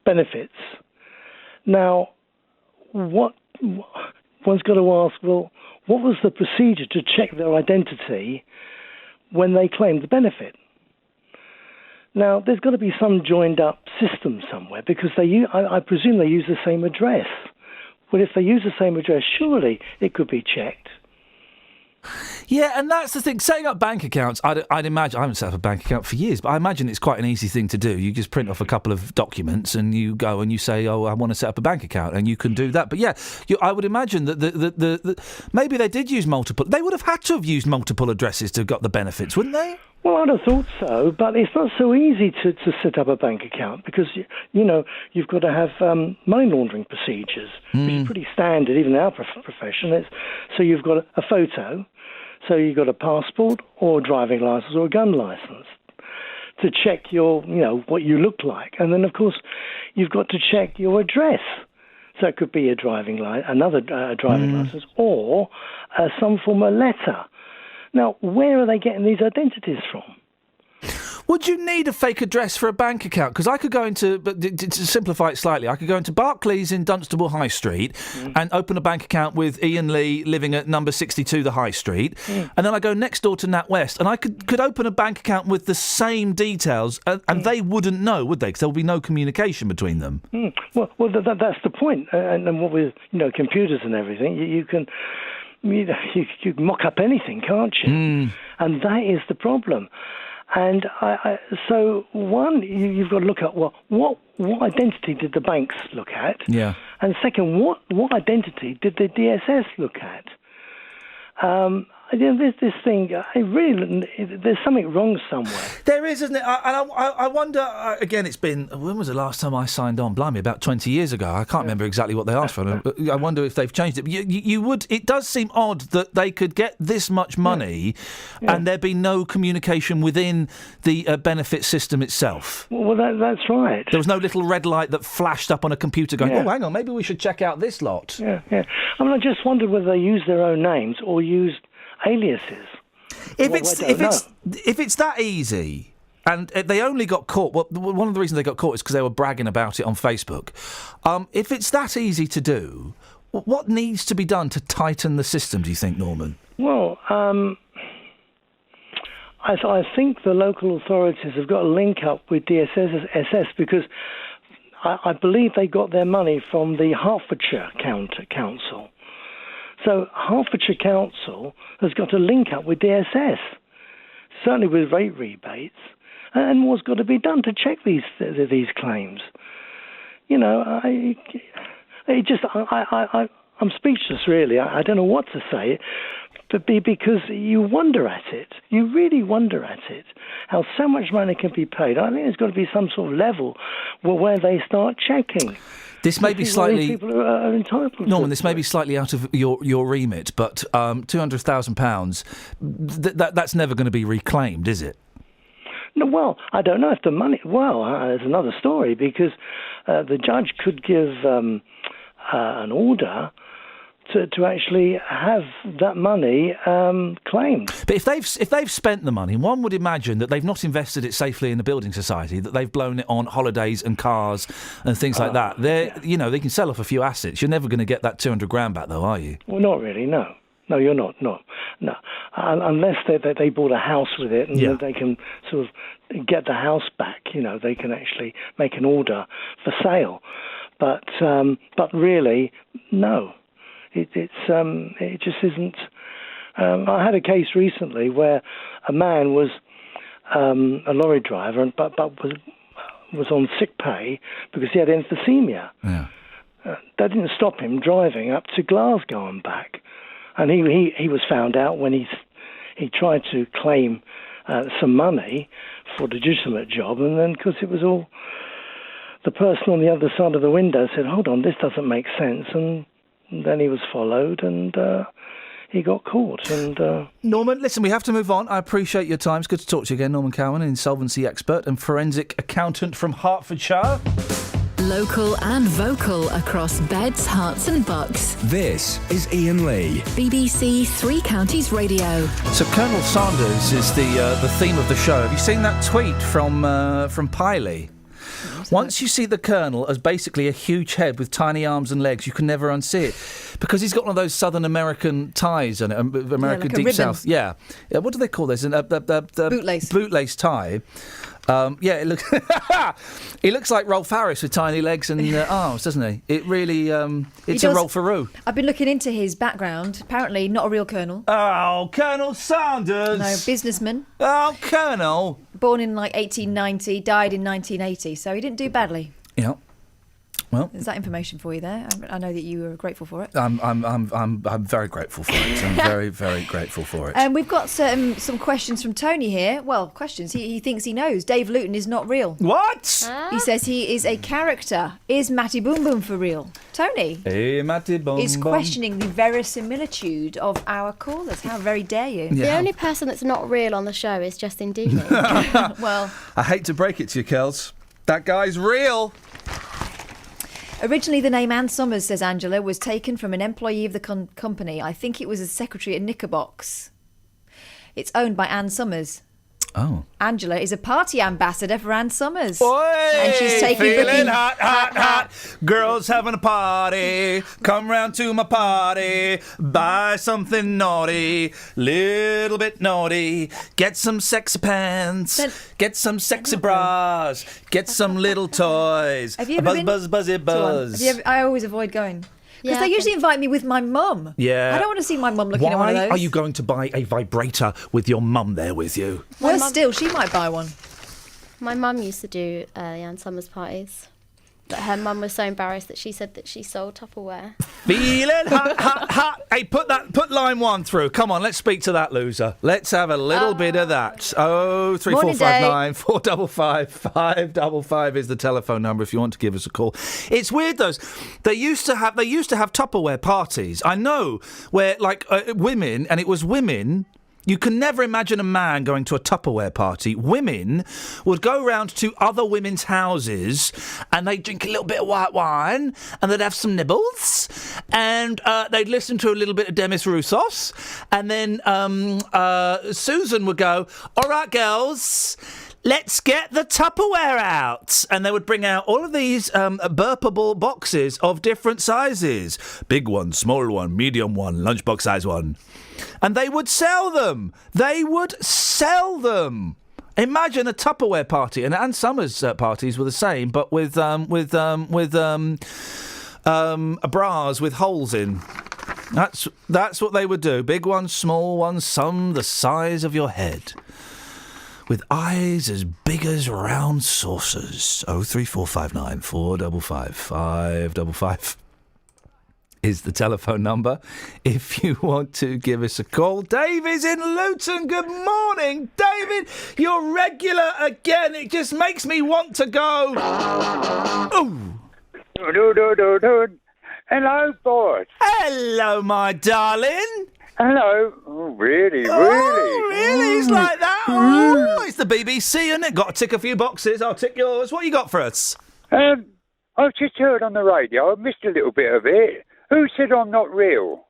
benefits. Now, one's got to ask, well, what was the procedure to check their identity when they claimed the benefit? Now, there's got to be some joined-up system somewhere, because I presume they use the same address. Well, if they use the same address, surely it could be checked. Yeah, and that's the thing. Setting up bank accounts, I'd imagine... I haven't set up a bank account for years, but I imagine it's quite an easy thing to do. You just print off a couple of documents and you go and you say, oh, I want to set up a bank account, and you can do that. But yeah, I would imagine that maybe they did use multiple... They would have had to have used multiple addresses to have got the benefits, wouldn't they? Well, I'd have thought so, but it's not so easy to set up a bank account, because, you've got to have money laundering procedures, which is pretty standard, even in our profession. So you've got a photo, so you've got a passport or a driving licence or a gun licence to check your, what you look like. And then, of course, you've got to check your address. So it could be a driving another driving licence, or some form of letter. Now, where are they getting these identities from? Would you need a fake address for a bank account? Because I could go into, but to simplify it slightly, I could go into Barclays in Dunstable High Street and open a bank account with Iain Lee living at number 62 the High Street, and then I go next door to Nat West, and I could open a bank account with the same details, and they wouldn't know, would they? Because there would be no communication between them. Well, that's the point. And what with computers and everything, you can... You can mock up anything, can't you? And that is the problem. And so, one, you've got to look at what identity did the banks look at? Yeah. And second, what identity did the DSS look at? This thing, there's something wrong somewhere. There is, isn't it? I wonder, again, it's been, when was the last time I signed on? Blimey, about 20 years ago. I can't remember exactly what they asked for. I wonder if they've changed it. It does seem odd that they could get this much money and there be no communication within the benefit system itself. Well, that's right. There was no little red light that flashed up on a computer going, oh, hang on, maybe we should check out this lot. Yeah. I just wondered whether they used their own names or used aliases. If it's that easy, and they only got caught. Well, one of the reasons they got caught is because they were bragging about it on Facebook. If it's that easy to do, what needs to be done to tighten the system? Do you think, Norman? Well, I think the local authorities have got to link up with DSS because I believe they got their money from the Hertfordshire Council. So Hertfordshire Council has got to link up with DSS, certainly with rate rebates, and what's got to be done to check these claims. I'm speechless, really. I don't know what to say, but because you wonder at it. You really wonder at it, how so much money can be paid. I think there's got to be some sort of level where they start checking. This may be slightly, people are entitled Norman. This may be slightly out of your remit, but £200,000, that's never going to be reclaimed, is it? No, well, I don't know if the money. Well, there's another story because the judge could give an order to actually have that money claimed. But if they've spent the money, one would imagine that they've not invested it safely in the building society, that they've blown it on holidays and cars and things like that. They can sell off a few assets. You're never going to get that $200,000 back, though, are you? Well, not really. No, you're not. No. Unless they bought a house with it and they can sort of get the house back. They can actually make an order for sale. But really, no. It just isn't. I had a case recently where a man was a lorry driver, but was on sick pay because he had emphysema. Yeah. That didn't stop him driving up to Glasgow and back, and he was found out when he tried to claim some money for a legitimate job, and then because it was all, the person on the other side of the window said, "Hold on, this doesn't make sense," and then he was followed, and he got caught. And Norman, listen, we have to move on. I appreciate your time. It's good to talk to you again. Norman Cowan, insolvency expert and forensic accountant from Hertfordshire. Local and vocal across beds, hearts and bucks. This is Iain Lee. BBC Three Counties Radio. So Colonel Sanders is the theme of the show. Have you seen that tweet from Piley? Once you see the Colonel as basically a huge head with tiny arms and legs, you can never unsee it. Because he's got one of those Southern American ties on it, American like Deep ribbon. South. Yeah. What do they call this? Bootlace. Bootlace tie. It looks he looks like Rolf Harris with tiny legs and arms, doesn't he? It really, it's a Rolf-a-roo. I've been looking into his background. Apparently not a real colonel. Oh, Colonel Sanders! No, businessman. Oh, Colonel! Born in 1890, died in 1980, so he didn't do badly. Yeah. Well, there's that information for you there. I know that you were grateful for it. I'm very grateful for it. I'm very, very grateful for it. We've got some questions from Tony here. Well, questions. He thinks he knows. Dave Luton is not real. What? He says he is a character. Is Matty Boom Boom for real? Tony. Hey, Matty Boom is Boom. questioning the verisimilitude of our callers. How very dare you? The only person that's not real on the show is Justin Dealey. Well, I hate to break it to you, Kels. That guy's real. Originally, the name Ann Summers, says Angela, was taken from an employee of the company. I think it was a secretary at Knickerbox. It's owned by Ann Summers. Oh. Angela is a party ambassador for Ann Summers. Oi, and she's taking feeling booking. hot. Girls having a party. Come round to my party. Buy something naughty. Little bit naughty. Get some sexy pants. Get some sexy bras. Get some little toys. Have you ever been buzzy buzz. I always avoid going. Because they usually invite me with my mum. Yeah. I don't want to see my mum looking at one of those. Why are you going to buy a vibrator with your mum there with you? Worse still, she might buy one. My mum used to do Ann Summers parties. But her mum was so embarrassed that she said that she sold Tupperware. Feeling hot. Hey, put line one through. Come on, let's speak to that loser. Let's have a little bit of that. 03459 455 555 is the telephone number if you want to give us a call. It's weird though. They used to have Tupperware parties. I know where women, and it was women. You can never imagine a man going to a Tupperware party. Women would go round to other women's houses and they'd drink a little bit of white wine and they'd have some nibbles and they'd listen to a little bit of Demis Roussos and then Susan would go, all right, girls, let's get the Tupperware out. And they would bring out all of these burpable boxes of different sizes. Big one, small one, medium one, lunchbox size one. And they would sell them. Imagine a Tupperware party, and Ann Summers parties were the same, but with bras with holes in. That's what they would do. Big ones, small ones, some the size of your head, with eyes as big as round saucers. 03459 455 555. Is the telephone number if you want to give us a call. Dave is in Luton. Good morning, David. You're regular again. It just makes me want to go. Ooh. Hello, boys. Hello, my darling. Hello. Oh, really? Oh, really? It's like that? Oh, it's the BBC, isn't it? Got to tick a few boxes. I'll tick yours. What you got for us? I've just heard on the radio. I missed a little bit of it. Who said I'm not real?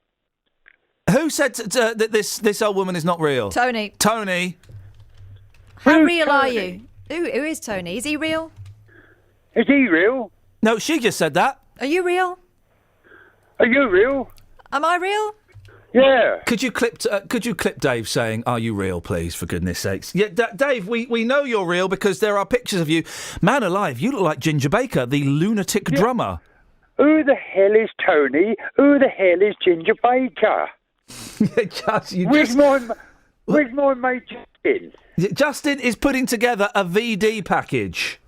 Who said that this old woman is not real? Tony. Who's How real are Tony? you? Who is Tony? Is he real? Is he real? No, she just said that. Are you real? Are you real? Am I real? Yeah. Could you clip Dave saying, "Are you real, please, for goodness sakes"? Yeah, Dave, we know you're real because there are pictures of you. Man alive, you look like Ginger Baker, the lunatic drummer. Who the hell is Tony? Who the hell is Ginger Baker? Where's my mate Justin? Justin is putting together a VD package.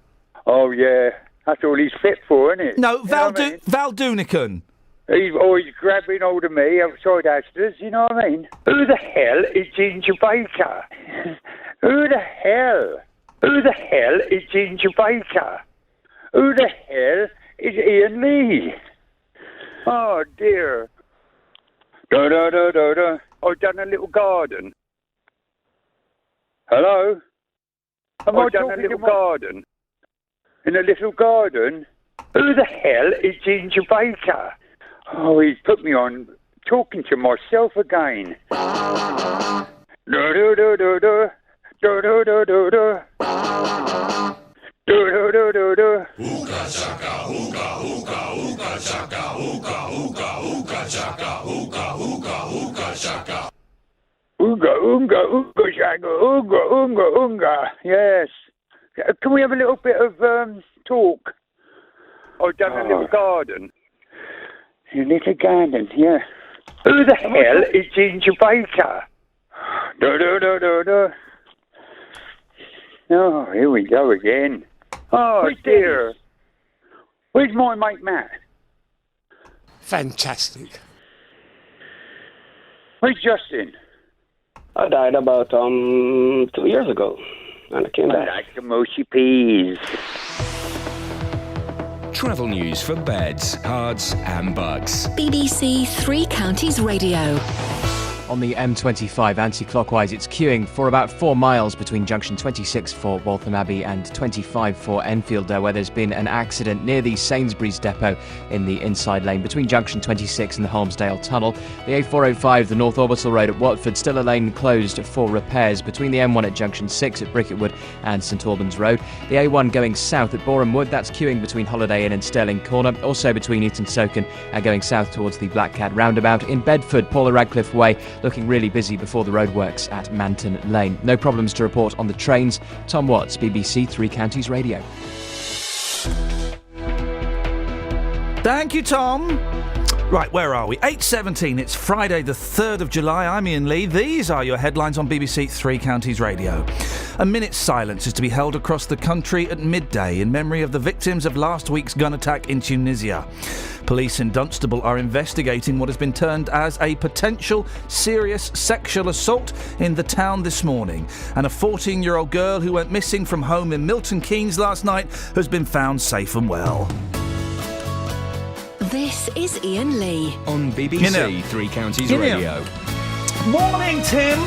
Oh, yeah. That's all he's fit for, isn't it? No, Val Doonican. He's grabbing hold of me outside Astor's, you know what I mean? Who the hell is Ginger Baker? Who the hell is Ginger Baker? Who the hell is Iain Lee? Oh, dear. Da da da da da. I've done a little garden. Hello? Have I done a little garden? In a little garden? Who the hell is Ginger Baker? Oh, he's put me on talking to myself again. Da da da da da. Da da da da da. Da da da da da. Ooga chaka, ooga ooga ooga chaka, ooga ooga ooga chaka, ooga ooga ooga chaka. Ooga ooga ooga chaka, ooga ooga ooga. Yes. Can we have a little bit of talk? I've done a little garden. A little garden, yeah. Who the hell is Ginger Baker? Da da da da da. Oh, here we go again. Oh dear. Where's my mate Matt? Fantastic. Where's Justin? I died about 2 years ago, and I came back. Like the mushy peas. Travel news for beds, cards and bugs. BBC Three Counties Radio. On the M25 anti-clockwise, it's queuing for about 4 miles between junction 26 for Waltham Abbey and 25 for Enfield, where there's been an accident near the Sainsbury's depot in the inside lane between junction 26 and the Holmesdale Tunnel. The A405, the North Orbital Road at Watford, still a lane closed for repairs between the M1 at junction 6 at Bricketwood and St Albans Road. The A1 going south at Boreham Wood, that's queuing between Holiday Inn and Stirling Corner, also between Eton Soken and going south towards the Black Cat roundabout. In Bedford, Paula Radcliffe Way looking really busy before the roadworks at Manton Lane. No problems to report on the trains. Tom Watts, BBC Three Counties Radio. Thank you, Tom. Right, where are we? 8:17. It's Friday, the 3rd of July. I'm Iain Lee. These are your headlines on BBC Three Counties Radio. A minute's silence is to be held across the country at midday in memory of the victims of last week's gun attack in Tunisia. Police in Dunstable are investigating what has been termed as a potential serious sexual assault in the town this morning. And a 14-year-old girl who went missing from home in Milton Keynes last night has been found safe and well. This is Iain Lee. On BBC Three Counties Radio. Morning, Tim.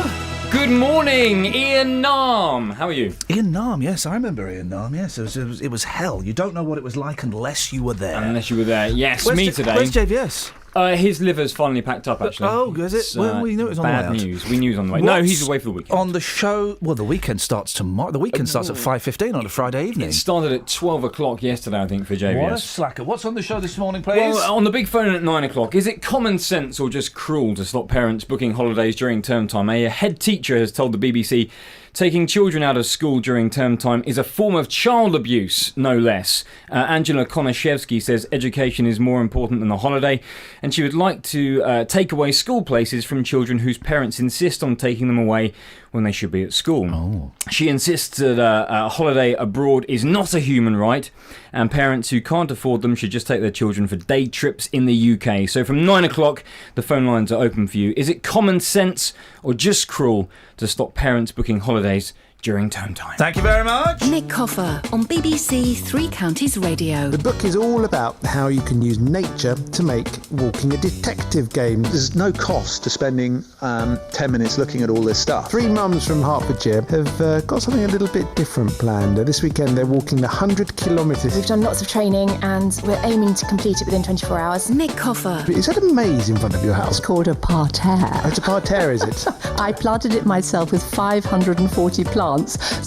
Good morning, Iain Narm. How are you? Iain Narm, yes, I remember Iain Narm, yes. It was hell. You don't know what it was like unless you were there. Unless you were there, yes. Where's today. Where's JVS? His liver's finally packed up, actually. Oh, is it? Well, we knew it was on the way out. Bad news. We knew it was on the way. No, he's away for the weekend. On the show, well, the weekend starts tomorrow. The weekend starts at 5:15 on a Friday evening. It started at 12 o'clock yesterday, I think, for JVS. What a slacker. What's on the show this morning, please? Well, on the big phone at 9 o'clock, is it common sense or just cruel to stop parents booking holidays during term time? A head teacher has told the BBC taking children out of school during term time is a form of child abuse, no less. Angela Konashevsky says education is more important than the holiday, and she would like to take away school places from children whose parents insist on taking them away when they should be at school. Oh. She insists that a holiday abroad is not a human right, and parents who can't afford them should just take their children for day trips in the UK. So from 9 o'clock, the phone lines are open for you. Is it common sense or just cruel to stop parents booking holidays during term time? Thank you very much. Nick Coffer on BBC Three Counties Radio. The book is all about how you can use nature to make walking a detective game. There's no cost to spending 10 minutes looking at all this stuff. 3 mums from Hertfordshire have got something a little bit different planned. This weekend they're walking the 100 kilometres. We've done lots of training and we're aiming to complete it within 24 hours. Nick Coffer. Is that a maze in front of your house? It's called a parterre. Oh, it's a parterre, is it? I planted it myself with 540 plants,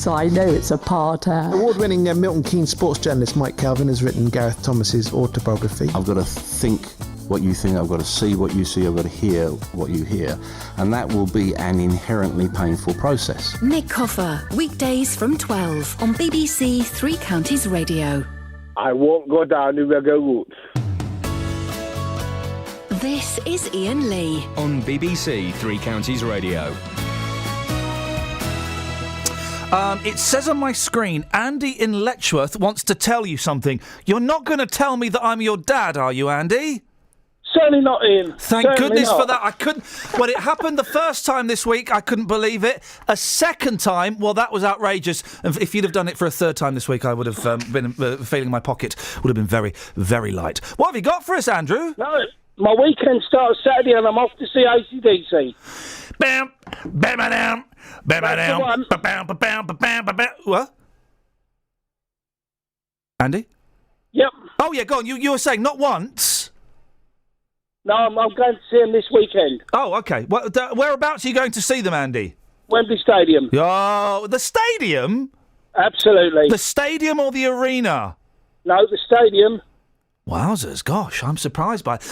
so I know it's a parterre. Award-winning Milton Keynes sports journalist Mike Calvin has written Gareth Thomas's autobiography. I've got to think what you think, I've got to see what you see, I've got to hear what you hear, and that will be an inherently painful process. Nick Coffer, weekdays from 12 on BBC Three Counties Radio. I won't go down the regular route. This is Iain Lee. On BBC Three Counties Radio. It says on my screen, Andy in Letchworth wants to tell you something. You're not going to tell me that I'm your dad, are you, Andy? Certainly not, Ian. Thank Certainly goodness not. for that. I couldn't. When it happened the first time this week, I couldn't believe it. A second time, well, that was outrageous. And if you'd have done it for a third time this week, I would have been feeling my pocket would have been very, very light. What have you got for us, Andrew? No, My weekend starts Saturday and I'm off to see AC/DC. Bam, bam, bam, bam, bam, bam, bam, bam, bam. What? Andy? Yep. Oh yeah, go on. You were saying not once. No, I'm going to see them this weekend. Oh, okay. Whereabouts are you going to see them, Andy? Wembley Stadium. Oh, the stadium? Absolutely. The stadium or the arena? No, the stadium. Wowzers, gosh, I'm surprised by it.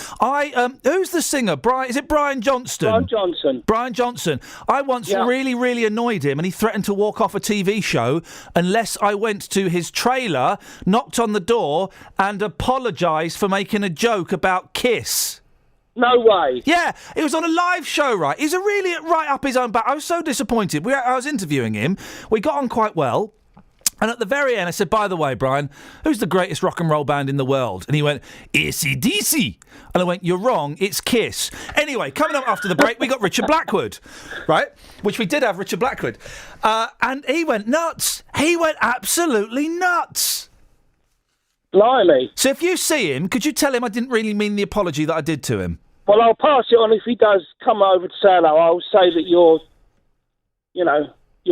Who's the singer? Is it Brian Johnston? Brian Johnson. Brian Johnson. I once really, really annoyed him and he threatened to walk off a TV show unless I went to his trailer, knocked on the door and apologised for making a joke about Kiss. No way. Yeah, it was on a live show, right? He's really right up his own back. I was so disappointed. I was interviewing him. We got on quite well. And at the very end, I said, by the way, Brian, who's the greatest rock and roll band in the world? And he went, AC/DC. And I went, you're wrong, it's Kiss. Anyway, coming up after the break, we got Richard Blackwood, right? Which we did have Richard Blackwood. And he went nuts. He went absolutely nuts. Blimey. So if you see him, could you tell him I didn't really mean the apology that I did to him? Well, I'll pass it on if he does come over to say hello. I'll say that you're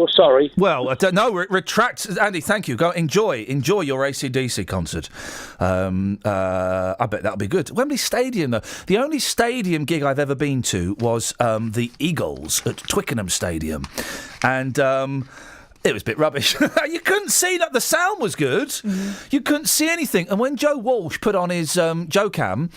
sorry. Well, I don't know. Retract, Andy. Thank you. Go enjoy your AC/DC concert. I bet that'll be good. Wembley Stadium, though. The only stadium gig I've ever been to was the Eagles at Twickenham Stadium, and it was a bit rubbish. You couldn't see that the sound was good. Mm-hmm. You couldn't see anything. And when Joe Walsh put on his Joe-Cam,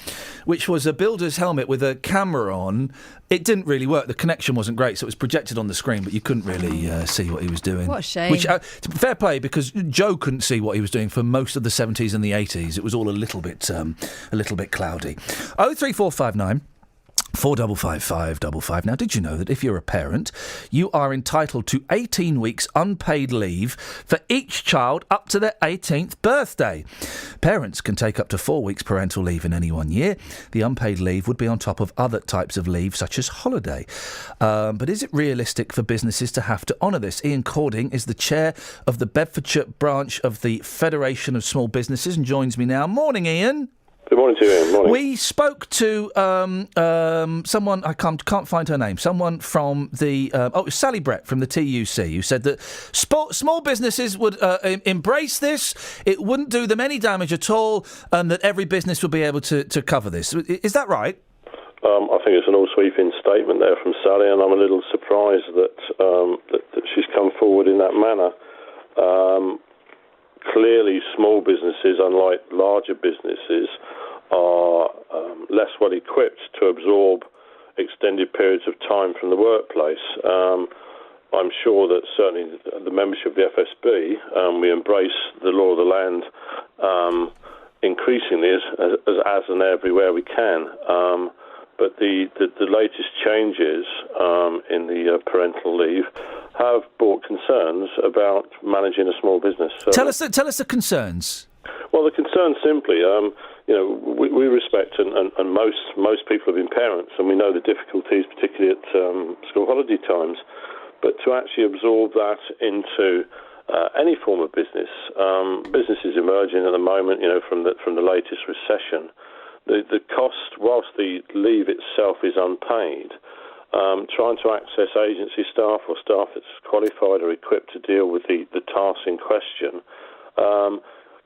which was a builder's helmet with a camera on, it didn't really work. The connection wasn't great, so it was projected on the screen, but you couldn't really see what he was doing. What a shame. Which, fair play, because Joe couldn't see what he was doing for most of the 70s and the 80s. It was all a little bit cloudy. 03459 455 555. Now, did you know that if you're a parent, you are entitled to 18 weeks unpaid leave for each child up to their 18th birthday? Parents can take up to 4 weeks parental leave in any 1 year. The unpaid leave would be on top of other types of leave, such as holiday. But is it realistic for businesses to have to honour this? Iain Cording is the chair of the Bedfordshire branch of the Federation of Small Businesses and joins me now. Morning, Iain. Good morning to you, Iain. Morning. We spoke to someone, I can't find her name, someone from the... it was Sally Brett from the TUC, who said that small businesses would embrace this, it wouldn't do them any damage at all, and that every business would be able to cover this. Is that right? I think it's an all-sweeping statement there from Sally, and I'm a little surprised that she's come forward in that manner. Clearly, small businesses, unlike larger businesses, are less well equipped to absorb extended periods of time from the workplace. I'm sure that certainly the membership of the FSB, we embrace the law of the land increasingly as and everywhere we can. But the latest changes in the parental leave have brought concerns about managing a small business. Tell us the concerns. Well, the concerns simply, we respect and most people have been parents, and we know the difficulties, particularly at school holiday times. But to actually absorb that into any form of business, businesses emerging at the moment, from the latest recession, the cost, whilst the leave itself is unpaid, trying to access agency staff or staff that's qualified or equipped to deal with the tasks in question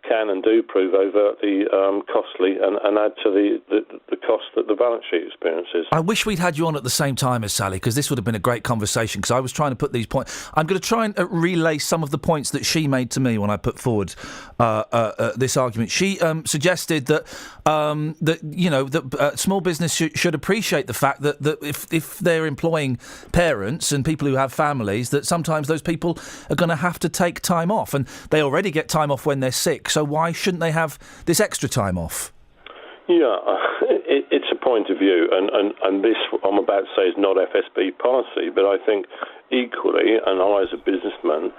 can and do prove overtly costly and add to the cost that the balance sheet experiences. I wish we'd had you on at the same time as Sally, because this would have been a great conversation, because I was trying to put these points... I'm going to try and relay some of the points that she made to me when I put forward this argument. She suggested that small business should appreciate the fact that if they're employing parents and people who have families, that sometimes those people are going to have to take time off, and they already get time off when they're sick. So why shouldn't they have this extra time off? Yeah, it's a point of view, and this, I'm about to say, is not FSB policy, but I think equally, and I as a businessman,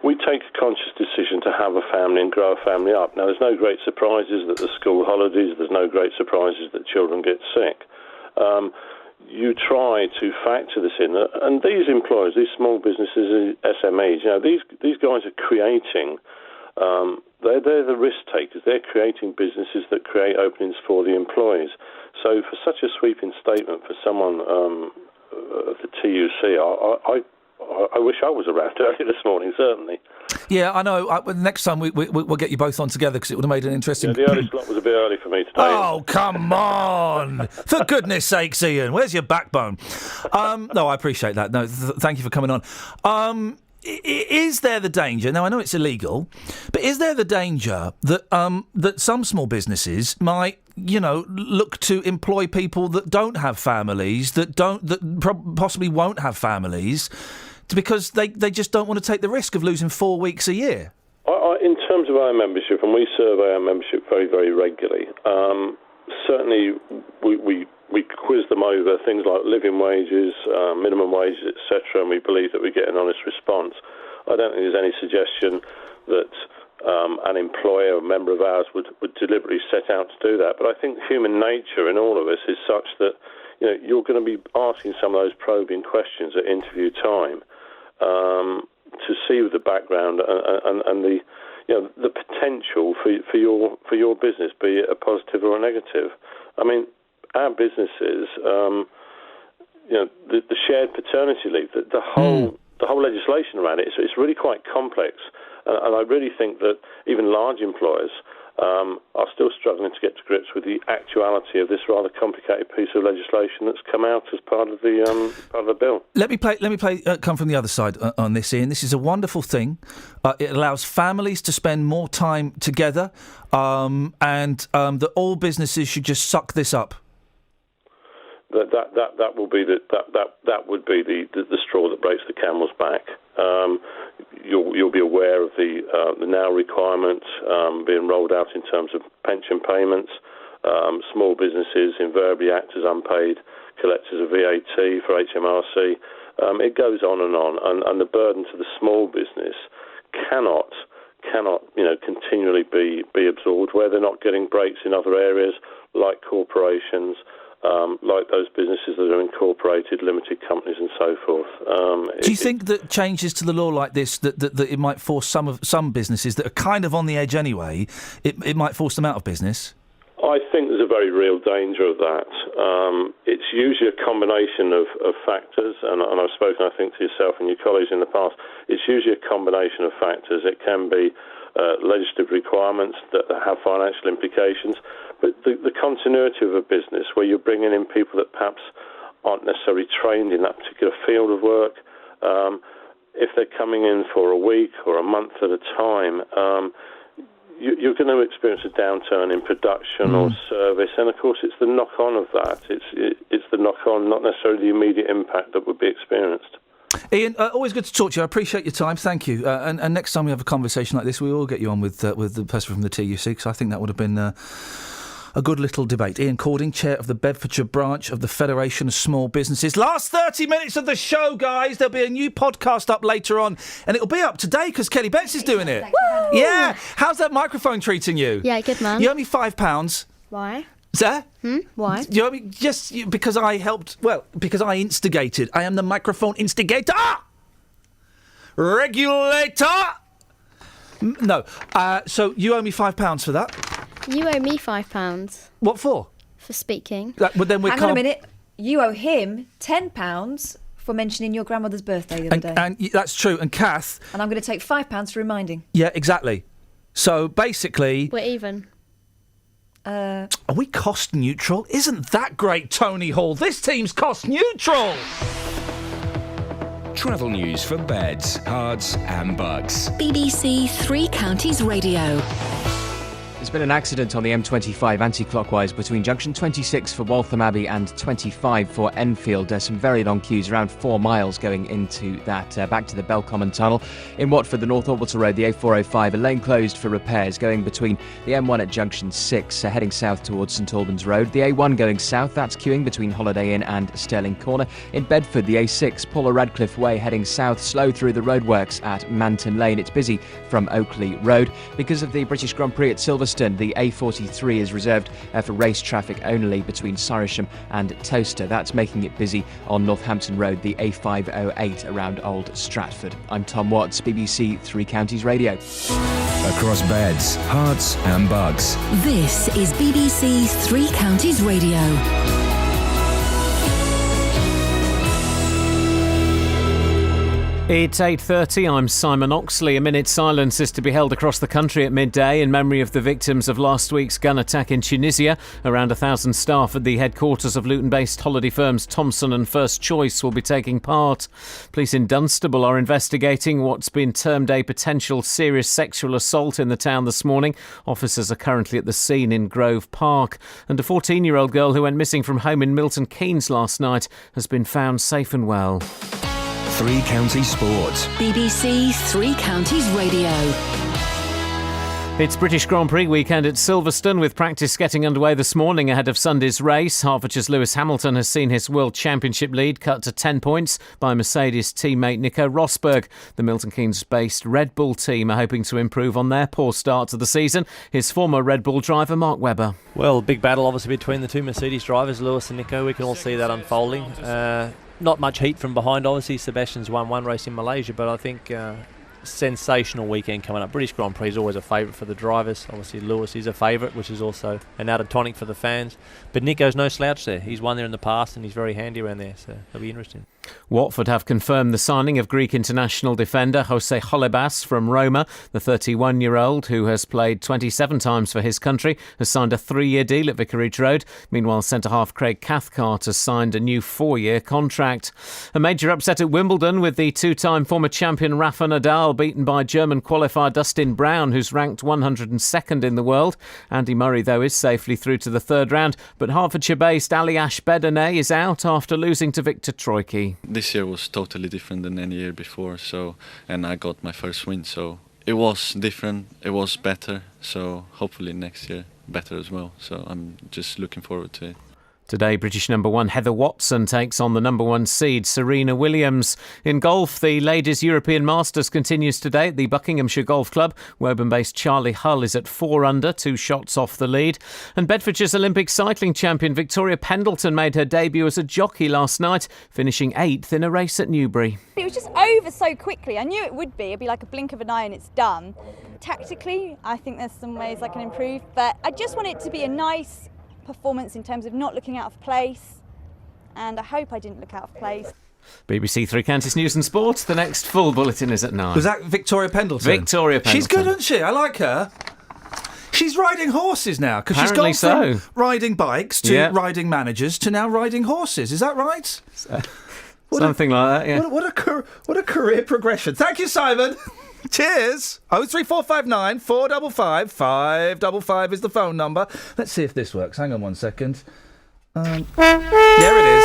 we take a conscious decision to have a family and grow a family up. Now, there's no great surprises that the school holidays, there's no great surprises that children get sick. You try to factor this in, and these employers, these small businesses, SMEs, these guys are creating they're the risk takers. They're creating businesses that create openings for the employees. So for such a sweeping statement for someone of the TUC, I wish I was around early this morning, certainly. Yeah, I know. Next time we'll get you both on together because it would have made an interesting... Yeah, the early slot was a bit early for me today. Oh, come on! For goodness sakes, Iain, where's your backbone? No, I appreciate that. No, thank you for coming on. Is there the danger? Now, I know it's illegal, but is there the danger that that some small businesses might, look to employ people that don't have families, that possibly won't have families, because they just don't want to take the risk of losing 4 weeks a year? In terms of our membership, and we survey our membership very, very regularly, certainly we quiz them over things like living wages, minimum wages, etc., and we believe that we get an honest response. I don't think there's any suggestion that an employer or member of ours would deliberately set out to do that. But I think human nature in all of us is such that you're going to be asking some of those probing questions at interview time to see the background and the the potential for your business, be it a positive or a negative. I mean, our businesses, the shared paternity leave, the whole legislation around it, it's really quite complex. And I really think that even large employers are still struggling to get to grips with the actuality of this rather complicated piece of legislation that's come out as part of the bill. Let me come from the other side on this, Iain. This is a wonderful thing. It allows families to spend more time together, and that all businesses should just suck this up. That would be the straw that breaks the camel's back. You'll be aware of the now requirements being rolled out in terms of pension payments. Small businesses invariably act as unpaid collectors of VAT for HMRC. It goes on, and the burden to the small business cannot continually be absorbed where they're not getting breaks in other areas like corporations. Like those businesses that are incorporated, limited companies and so forth. Do you think that changes to the law like this, that it might force some businesses that are kind of on the edge anyway, it might force them out of business? I think there's a very real danger of that. It's usually a combination of factors, and I've spoken, I think, to yourself and your colleagues in the past. It's usually a combination of factors. It can be legislative requirements that have financial implications, but the continuity of a business where you're bringing in people that perhaps aren't necessarily trained in that particular field of work, if they're coming in for a week or a month at a time, you're going to experience a downturn in production or service, and of course it's the knock-on of that. It's the knock-on, not necessarily the immediate impact that would be experienced. Iain, always good to talk to you. I appreciate your time. Thank you. And next time we have a conversation like this, we will get you on with the person from the TUC, because I think that would have been a good little debate. Iain Cording, chair of the Bedfordshire branch of the Federation of Small Businesses. Last 30 minutes of the show, guys. There'll be a new podcast up later on, and it'll be up today because Kelly Betts is doing it. Woo! Yeah. How's that microphone treating you? Yeah, good, man. You owe me £5. Why? Sir? Why? You owe me just because I helped. Well, because I instigated. I am the microphone instigator. Regulator. No. So you owe me £5 for that. You owe me £5. What for? For speaking. But then we Hang on a minute. You owe him £10 for mentioning your grandmother's birthday the other day. And that's true. And Kath. And I'm going to take £5 for reminding. Yeah, exactly. So basically, we're even. Are we cost neutral? Isn't that great, Tony Hall? This team's cost neutral. Travel news for beds, cards and bugs. BBC Three Counties Radio. There's been an accident on the M25 anti-clockwise between junction 26 for Waltham Abbey and 25 for Enfield. Some very long queues, around 4 miles going into that, back to the Belcommon Tunnel. In Watford, the North Orbital Road, the A405, a lane closed for repairs going between the M1 at junction 6, heading south towards St Albans Road. The A1 going south, that's queuing between Holiday Inn and Stirling Corner. In Bedford, the A6, Paula Radcliffe Way, heading south, slow through the roadworks at Manton Lane. It's busy from Oakley Road. Because of the British Grand Prix at Silverstone, the A43 is reserved for race traffic only between Surrisham and Towcester. That's making it busy on Northampton Road, the A508 around Old Stratford. I'm Tom Watts, BBC Three Counties Radio. across beds, hearts and bugs. This is BBC Three Counties Radio. It's 8:30. I'm Simon Oxley. A minute's silence is to be held across the country at midday in memory of the victims of last week's gun attack in Tunisia. Around 1,000 staff at the headquarters of Luton-based holiday firms Thomson and First Choice will be taking part. Police in Dunstable are investigating what's been termed a potential serious sexual assault in the town this morning. Officers are currently at the scene in Grove Park. And a 14-year-old girl who went missing from home in Milton Keynes last night has been found safe and well. Three Counties Sports. BBC Three Counties Radio. It's British Grand Prix weekend at Silverstone, with practice getting underway this morning ahead of Sunday's race. Hertfordshire's Lewis Hamilton has seen his World Championship lead cut to 10 points by Mercedes teammate Nico Rosberg. The Milton Keynes-based Red Bull team are hoping to improve on their poor start to the season. His former Red Bull driver, Mark Webber. Well, big battle obviously between the two Mercedes drivers, Lewis and Nico. We can all see that unfolding. Not much heat from behind. Obviously, Sebastian's won one race in Malaysia, but I think sensational weekend coming up. British Grand Prix is always a favourite for the drivers. Obviously, Lewis is a favourite, which is also an added tonic for the fans. But Nico's no slouch there. He's won there in the past, and he's very handy around there, so it'll be interesting. Watford have confirmed the signing of Greek international defender Jose Holebas from Roma. The 31-year-old, who has played 27 times for his country, has signed a 3-year deal at Vicarage Road. Meanwhile, centre-half Craig Cathcart has signed a new 4-year contract. A major upset at Wimbledon, with the two-time former champion Rafa Nadal beaten by German qualifier Dustin Brown, who's ranked 102nd in the world. Andy Murray, though, is safely through to the third round, but Hertfordshire-based Ali Ashbedane is out after losing to Victor Troicki. This year was totally different than any year before, and I got my first win, so it was different, it was better, so hopefully next year better as well, so I'm just looking forward to it. Today, British number one Heather Watson takes on the number one seed Serena Williams. In golf, the Ladies European Masters continues today at the Buckinghamshire Golf Club. Woburn-based Charlie Hull is at 4 under, 2 shots off the lead. And Bedfordshire's Olympic cycling champion Victoria Pendleton made her debut as a jockey last night, finishing 8th in a race at Newbury. It was just over so quickly. I knew it would be. It'd be like a blink of an eye and it's done. Tactically, I think there's some ways I can improve, but I just want it to be a nice performance in terms of not looking out of place, and I hope I didn't look out of place. BBC Three Counties News and Sport. The next full bulletin is at 9. Was that Victoria Pendleton? Victoria Pendleton. She's good, isn't she? I like her. She's riding horses now, because she's Apparently gone from so. riding bikes to riding managers to now riding horses. Is that right? Something like that, yeah. What a career progression. Thank you, Simon. Cheers. 03459 455 555 is the phone number. Let's see if this works. Hang on one second. There it is.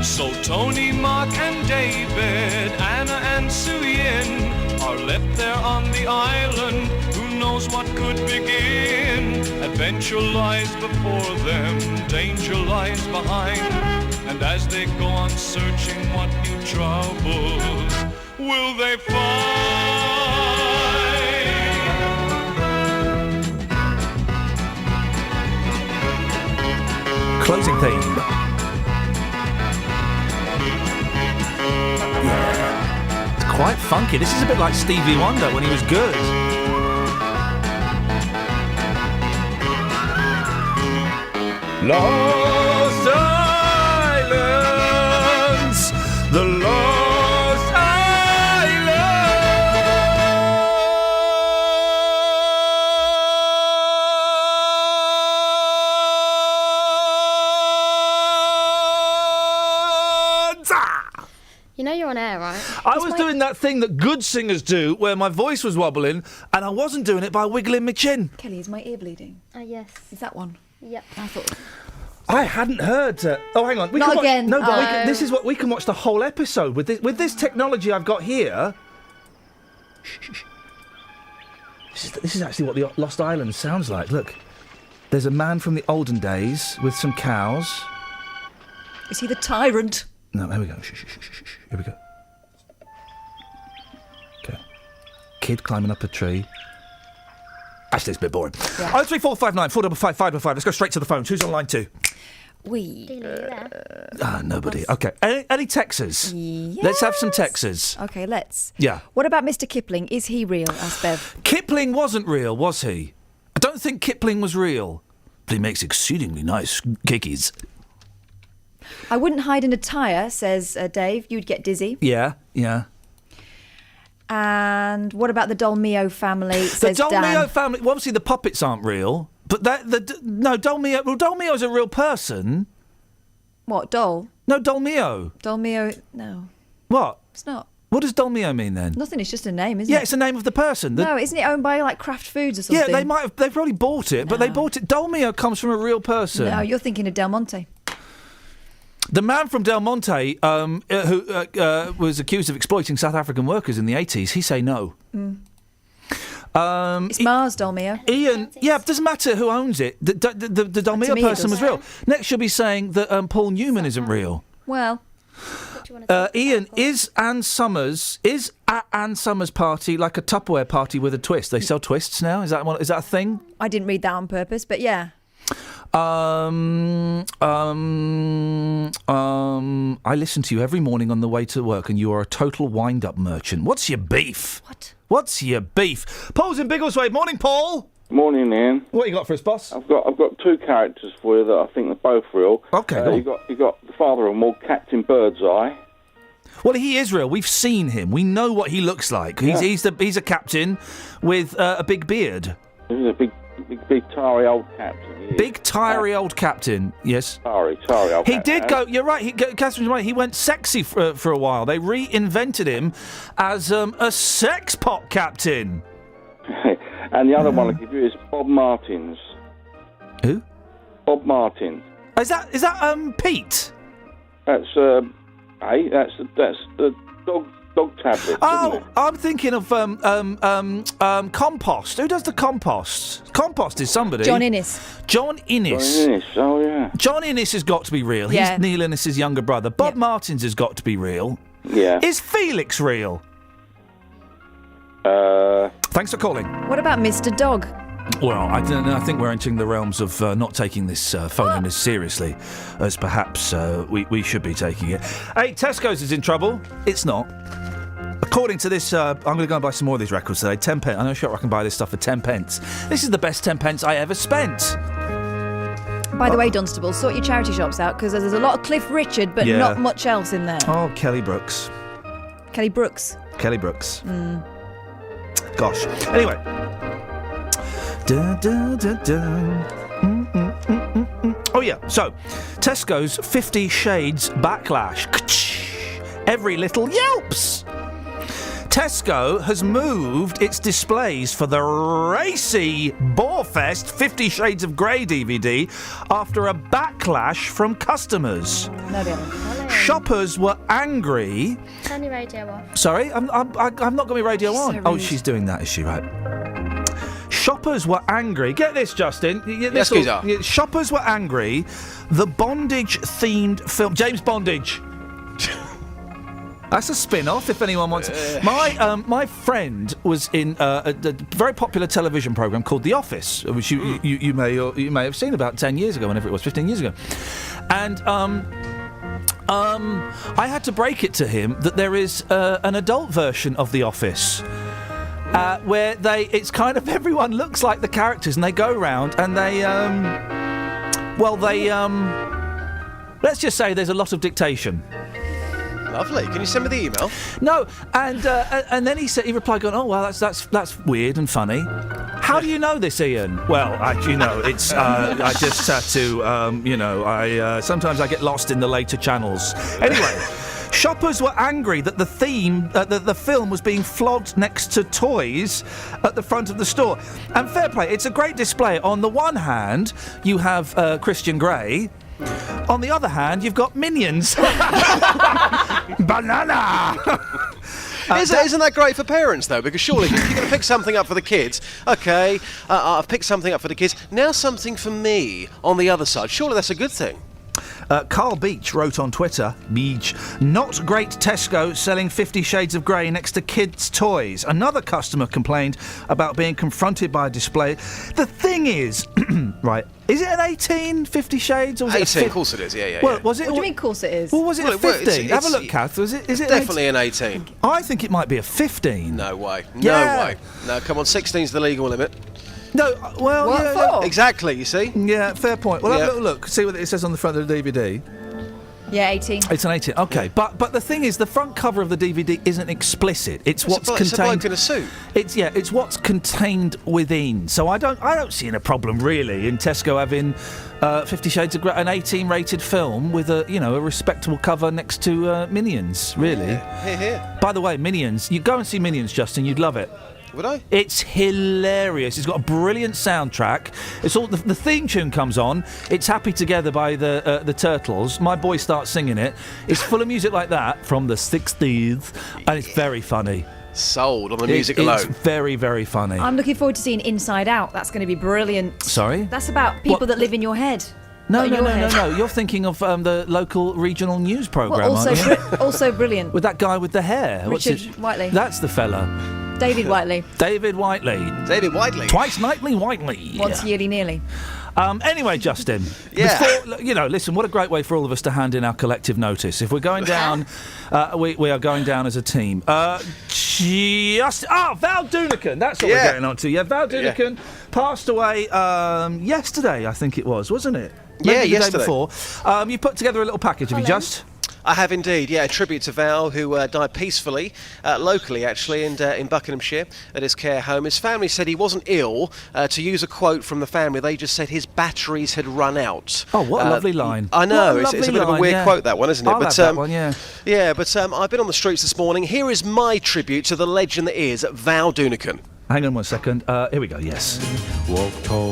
So Tony, Mark and David, Anna and Suyin are left there on the island. Who knows what could begin? Adventure lies before them, danger lies behind. And as they go on searching, what new troubles will they find? Closing theme. Yeah. It's quite funky. This is a bit like Stevie Wonder when he was good. Lost Islands, the Lost Islands. You know you're on air, right? I was doing that thing that good singers do, where my voice was wobbling, and I wasn't doing it by wiggling my chin. Kelly, is my ear bleeding? Yes. Is that one? Yep. I thought. I hadn't heard. Oh, hang on. Not again. No, but this is what we can watch the whole episode with this technology I've got here. This is actually what the Lost Island sounds like. Look, there's a man from the olden days with some cows. Is he the tyrant? No, here we go. Here we go. Okay. Kid climbing up a tree. Actually, it's a bit boring. Yeah. 03459 455 555. Let's go straight to the phone. Who's on line 2? Nobody. Okay. Any Texas? Yes. Let's have some Texas. Okay, let's. Yeah. What about Mr. Kipling? Is he real? Asked Bev. Kipling wasn't real, was he? I don't think Kipling was real. But he makes exceedingly nice kickies. I wouldn't hide in a tyre, says Dave. You'd get dizzy. Yeah. And what about the Dolmio family? Says The Dolmio Dan. family. Well, obviously, the puppets aren't real. But Dolmio. Well, Dolmio's a real person. What, Dol? No, Dolmio. Dolmio, no. What? It's not. What does Dolmio mean then? Nothing, it's just a name, isn't it? Yeah, it's the name of the person. No, isn't it owned by, like, Kraft Foods or something? Yeah, they've probably bought it, but they bought it. Dolmio comes from a real person. No, you're thinking of Del Monte. The man from Del Monte, who was accused of exploiting South African workers in the 80s, he say no. It's Mars, Dolmio. Iain, yeah, it doesn't matter who owns it. The Dolmio me, person it was does. real. Next, you'll be saying that Paul Newman isn't real. Well, Iain, is Ann Summers' party like a Tupperware party with a twist? They sell twists now. Is that a thing? I didn't read that on purpose, but yeah. I listen to you every morning on the way to work, and you are a total wind-up merchant. What's your beef? What's your beef? Paul's in Biggleswade. Morning, Paul. Morning, Ian. What you got for us, boss? I've got two characters for you that I think are both real. Okay, go on. You got the father-in-law, Captain Birdseye. Well, he is real. We've seen him. We know what he looks like. He's a captain with a big beard. He's a big, tarry old captain. Big, tirey old captain, yes. Tarry old He captain. did go, you're right, Catherine's right, he went sexy for a while. They reinvented him as a sex pot captain. And the other one I'll give you is Bob Martins. Who? Bob Martin. Is that Pete? That's the dog tablet. Oh, I'm thinking of compost. Who does the compost? Compost is somebody. John Innes. John Innes. John Innes, oh yeah. John Innes has got to be real. Yeah. He's Neil Innes' younger brother. Bob Martins has got to be real. Yeah. Is Felix real? Thanks for calling. What about Mr. Dog? Well, I don't know. I think we're entering the realms of not taking this phone in as seriously as perhaps we should be taking it. Hey, Tesco's is in trouble. It's not. According to this, I'm going to go and buy some more of these records today. 10 pence. I know sure I can buy this stuff for 10 pence. This is the best 10 pence I ever spent. By the way, Dunstable, sort your charity shops out, because there's a lot of Cliff Richard, but Yeah. not much else in there. Oh, Kelly Brooks. Kelly Brooks. Kelly Brooks. Gosh. Anyway. Oh, yeah. So, Tesco's 50 Shades Backlash. Every little yelps. Tesco has moved its displays for the racy Borefest 50 Shades of Grey DVD after a backlash from customers. No, they haven't. Shoppers were angry. Turn your radio off. Sorry, I'm not got my radio on. so Oh, rude. she's doing that, is she? Right. Shoppers were angry. Get this, Justin. Yes, Geezer. Shoppers were angry. The bondage-themed film, James Bondage. That's a spin-off, if anyone wants it. My friend was in a very popular television programme called The Office, which you may have seen about 10 years ago, whenever it was, 15 years ago. And I had to break it to him that there is an adult version of The Office. Where it's kind of everyone looks like the characters, and they go around and they let's just say there's a lot of dictation. Lovely. Can you send me the email? No, and then he replied, going, "Oh well, that's weird and funny." How do you know this, Iain? Well, it's I just had to, sometimes I get lost in the later channels. Anyway. Shoppers were angry that the film was being flogged next to toys at the front of the store. And fair play, it's a great display. On the one hand, you have Christian Grey. On the other hand, you've got Minions. Banana! Isn't that great for parents, though? Because surely you're going to pick something up for the kids. OK, I've picked something up for the kids. Now something for me on the other side. Surely that's a good thing. Carl Beach wrote on Twitter, not great Tesco selling 50 Shades of Grey next to kids' toys. Another customer complained about being confronted by a display. The thing is, right, is it an 18, 50 Shades? Or was 18, it of course it is, yeah. Well, was it? What do you mean, of course it is? Well, was it Well, a 15? Have a look, it's Kath. Is it definitely an 18. I think it might be a 15. No way. Yeah. No way. No, come on, 16's the legal limit. No, well, What yeah, for? Exactly, you see? yeah, fair point. Well, have Yeah. a little look. See what it says on the front of the DVD. Yeah, 18. It's an 18. Okay, but the thing is, the front cover of the DVD isn't explicit. It's what's It's a bloke contained. in a suit. It's what's contained within. So I don't see a problem really in Tesco having 50 Shades of Grey, an 18 rated film with a respectable cover next to Minions. Really. Here, here. By the way, Minions. You go and see Minions, Justin. You'd love it. Would I? It's hilarious. It's got a brilliant soundtrack. It's all the theme tune comes on. It's Happy Together by the Turtles. My boy starts singing it. It's full of music like that from the 60s, and it's very funny. Sold on the music alone. It's very, very funny. I'm looking forward to seeing Inside Out. That's going to be brilliant. Sorry? That's about people that live in your head. No. Not in your head. You're thinking of the local regional news programme, Well, also, aren't you? also brilliant. With that guy with the hair. What's Richard his- Whiteley. That's the fella. David Whiteley. David Whiteley. David Whiteley. Twice nightly Whiteley. Once yearly nearly. Anyway, Justin. Yeah. Listen, what a great way for all of us to hand in our collective notice. If we're going down, we are going down as a team. Val Dunican. That's what we're getting on to. Yeah, Val Dunican passed away yesterday, I think it was, wasn't it? Maybe the yesterday. day before. You put together a little package, have you just? I have indeed, yeah. A tribute to Val, who died peacefully, locally actually, in Buckinghamshire, at his care home. His family said he wasn't ill. To use a quote from the family, they just said his batteries had run out. Oh, what a lovely line. I know, What a it's a bit of a lovely weird line, quote, that one, isn't it? I'll have that one, yeah. Yeah, but I've been on the streets this morning. Here is my tribute to the legend that is Val Dunican. Hang on 1 second. Here we go, yes. Walk tall,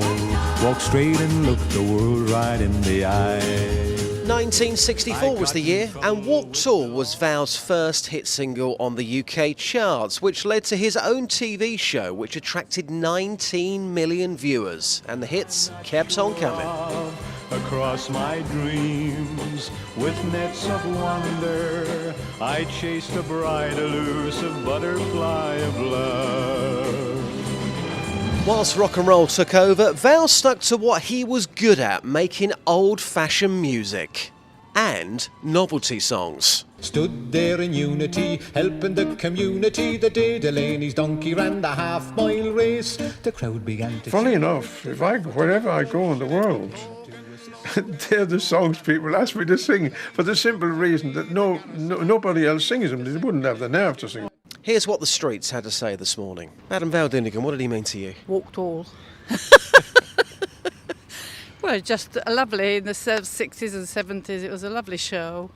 walk straight and look the world right in the eye. 1964 was the year, and Walk Tall was Val's first hit single on the UK charts, which led to his own TV show, which attracted 19 million viewers, and the hits kept on coming. Across my dreams, with nets of wonder, I chased a bright, elusive butterfly of love. Whilst rock and roll took over, Val stuck to what he was good at, making old-fashioned music and novelty songs. Stood there in unity, helping the community. The day Delaney's donkey ran the half-mile race, the crowd began to... Funny enough, wherever I go in the world, they're the songs people ask me to sing, for the simple reason that nobody else sings them. They wouldn't have the nerve to sing. Here's what the streets had to say this morning. Madam Val Dunican, what did he mean to you? Walk tall. Well, just lovely in the 60s and 70s. It was a lovely show.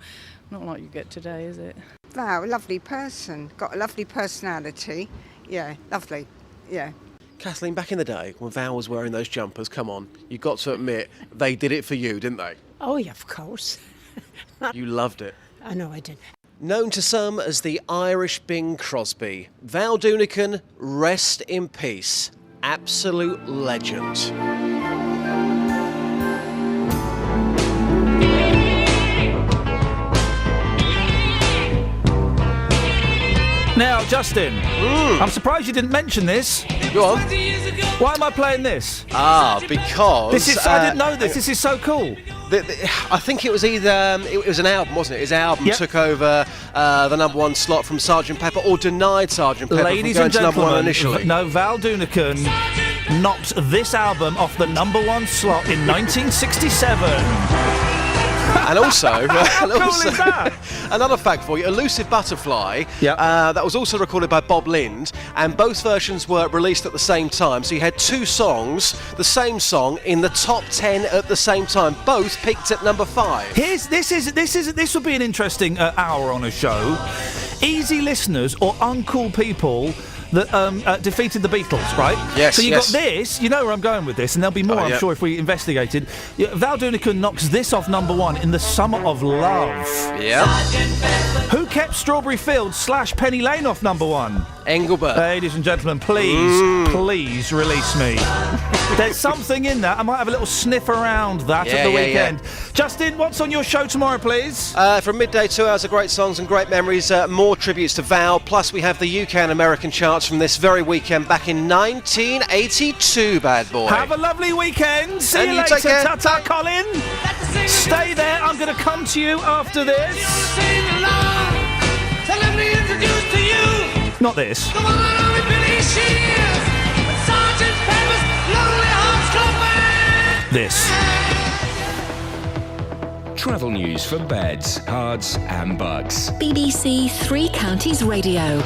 Not like you get today, is it? Wow, lovely person. Got a lovely personality. Yeah, lovely. Yeah. Kathleen, back in the day, when Val was wearing those jumpers, come on, you've got to admit, they did it for you, didn't they? Oh, yeah, of course. You loved it. I know I did. Known to some as the Irish Bing Crosby, Val Dunican, rest in peace. Absolute legend. Now, Justin, I'm surprised you didn't mention this. Go on. Why am I playing this? Because... This is, I didn't know this. This is so cool. I think it was either... It was an album, wasn't it? His album took over the #1 slot from Sgt. Pepper, or denied Sgt. Pepper Ladies from going and to gentlemen, #1 initially. No, Val Dunican knocked this album off the #1 slot in 1967. And also, is that? another fact for you, Elusive Butterfly, that was also recorded by Bob Lind, and both versions were released at the same time, so you had two songs, the same song, in the top 10 at the same time, both peaked at number 5. This will be an interesting hour on a show. Easy listeners or uncool people that defeated the Beatles, right? Yes, so you yes. got this, you know where I'm going with this, and there'll be more, I'm sure, if we investigated. Val Dunican knocks this off #1 in the Summer of Love. Yeah. Who kept Strawberry Fields / Penny Lane off #1? Engelbert. Ladies and gentlemen, please release me. There's something in that. I might have a little sniff around that at the weekend. Justin, what's on your show tomorrow, please? From midday, 2 hours of great songs and great memories, more tributes to Val, plus we have the UK and American charts from this very weekend back in 1982, bad boy. Have a lovely weekend. See And you you later. take care. Ta-ta, Colin. Stay there. I'm going to come to you after this. Not this. This. Travel news for beds, cards and bugs. BBC Three Counties Radio.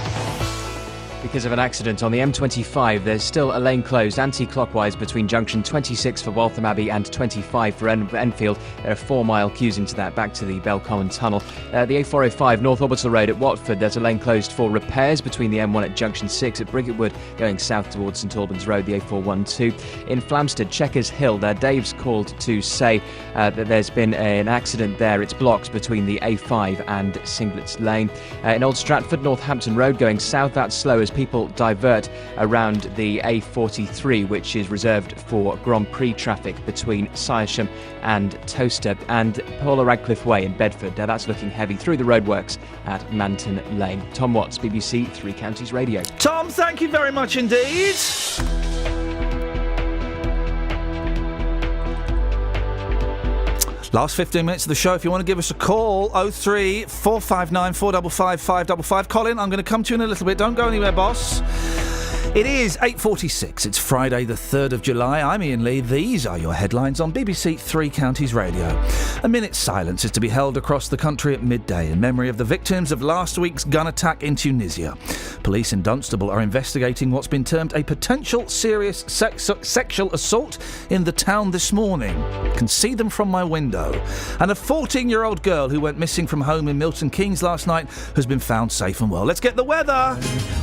Because of an accident on the M25, there's still a lane closed anti-clockwise between junction 26 for Waltham Abbey and 25 for Enfield. There are 4-mile queues into that back to the Belconnen Tunnel. The A405 North Orbital Road at Watford, there's a lane closed for repairs between the M1 at junction 6 at Bricket Wood going south towards St Albans Road, the A412. In Flamstead, Chequers Hill, Dave's called to say that there's been an accident there. It's blocked between the A5 and Singlets Lane. In Old Stratford, Northampton Road going south, that's slow as people divert around the A43, which is reserved for Grand Prix traffic between Siresham and Toaster. And Paula Radcliffe Way in Bedford, that's looking heavy through the roadworks at Manton Lane. Tom Watts, BBC Three Counties Radio. Tom, thank you very much indeed. Last 15 minutes of the show. If you want to give us a call, 03 459 455 555. Colin, I'm going to come to you in a little bit. Don't go anywhere, boss. It is 8:46. It's Friday the 3rd of July. I'm Iain Lee. These are your headlines on BBC Three Counties Radio. A minute's silence is to be held across the country at midday in memory of the victims of last week's gun attack in Tunisia. Police in Dunstable are investigating what's been termed a potential serious sexual assault in the town this morning. Can see them from my window. And a 14-year-old girl who went missing from home in Milton Keynes last night has been found safe and well. Let's get the weather.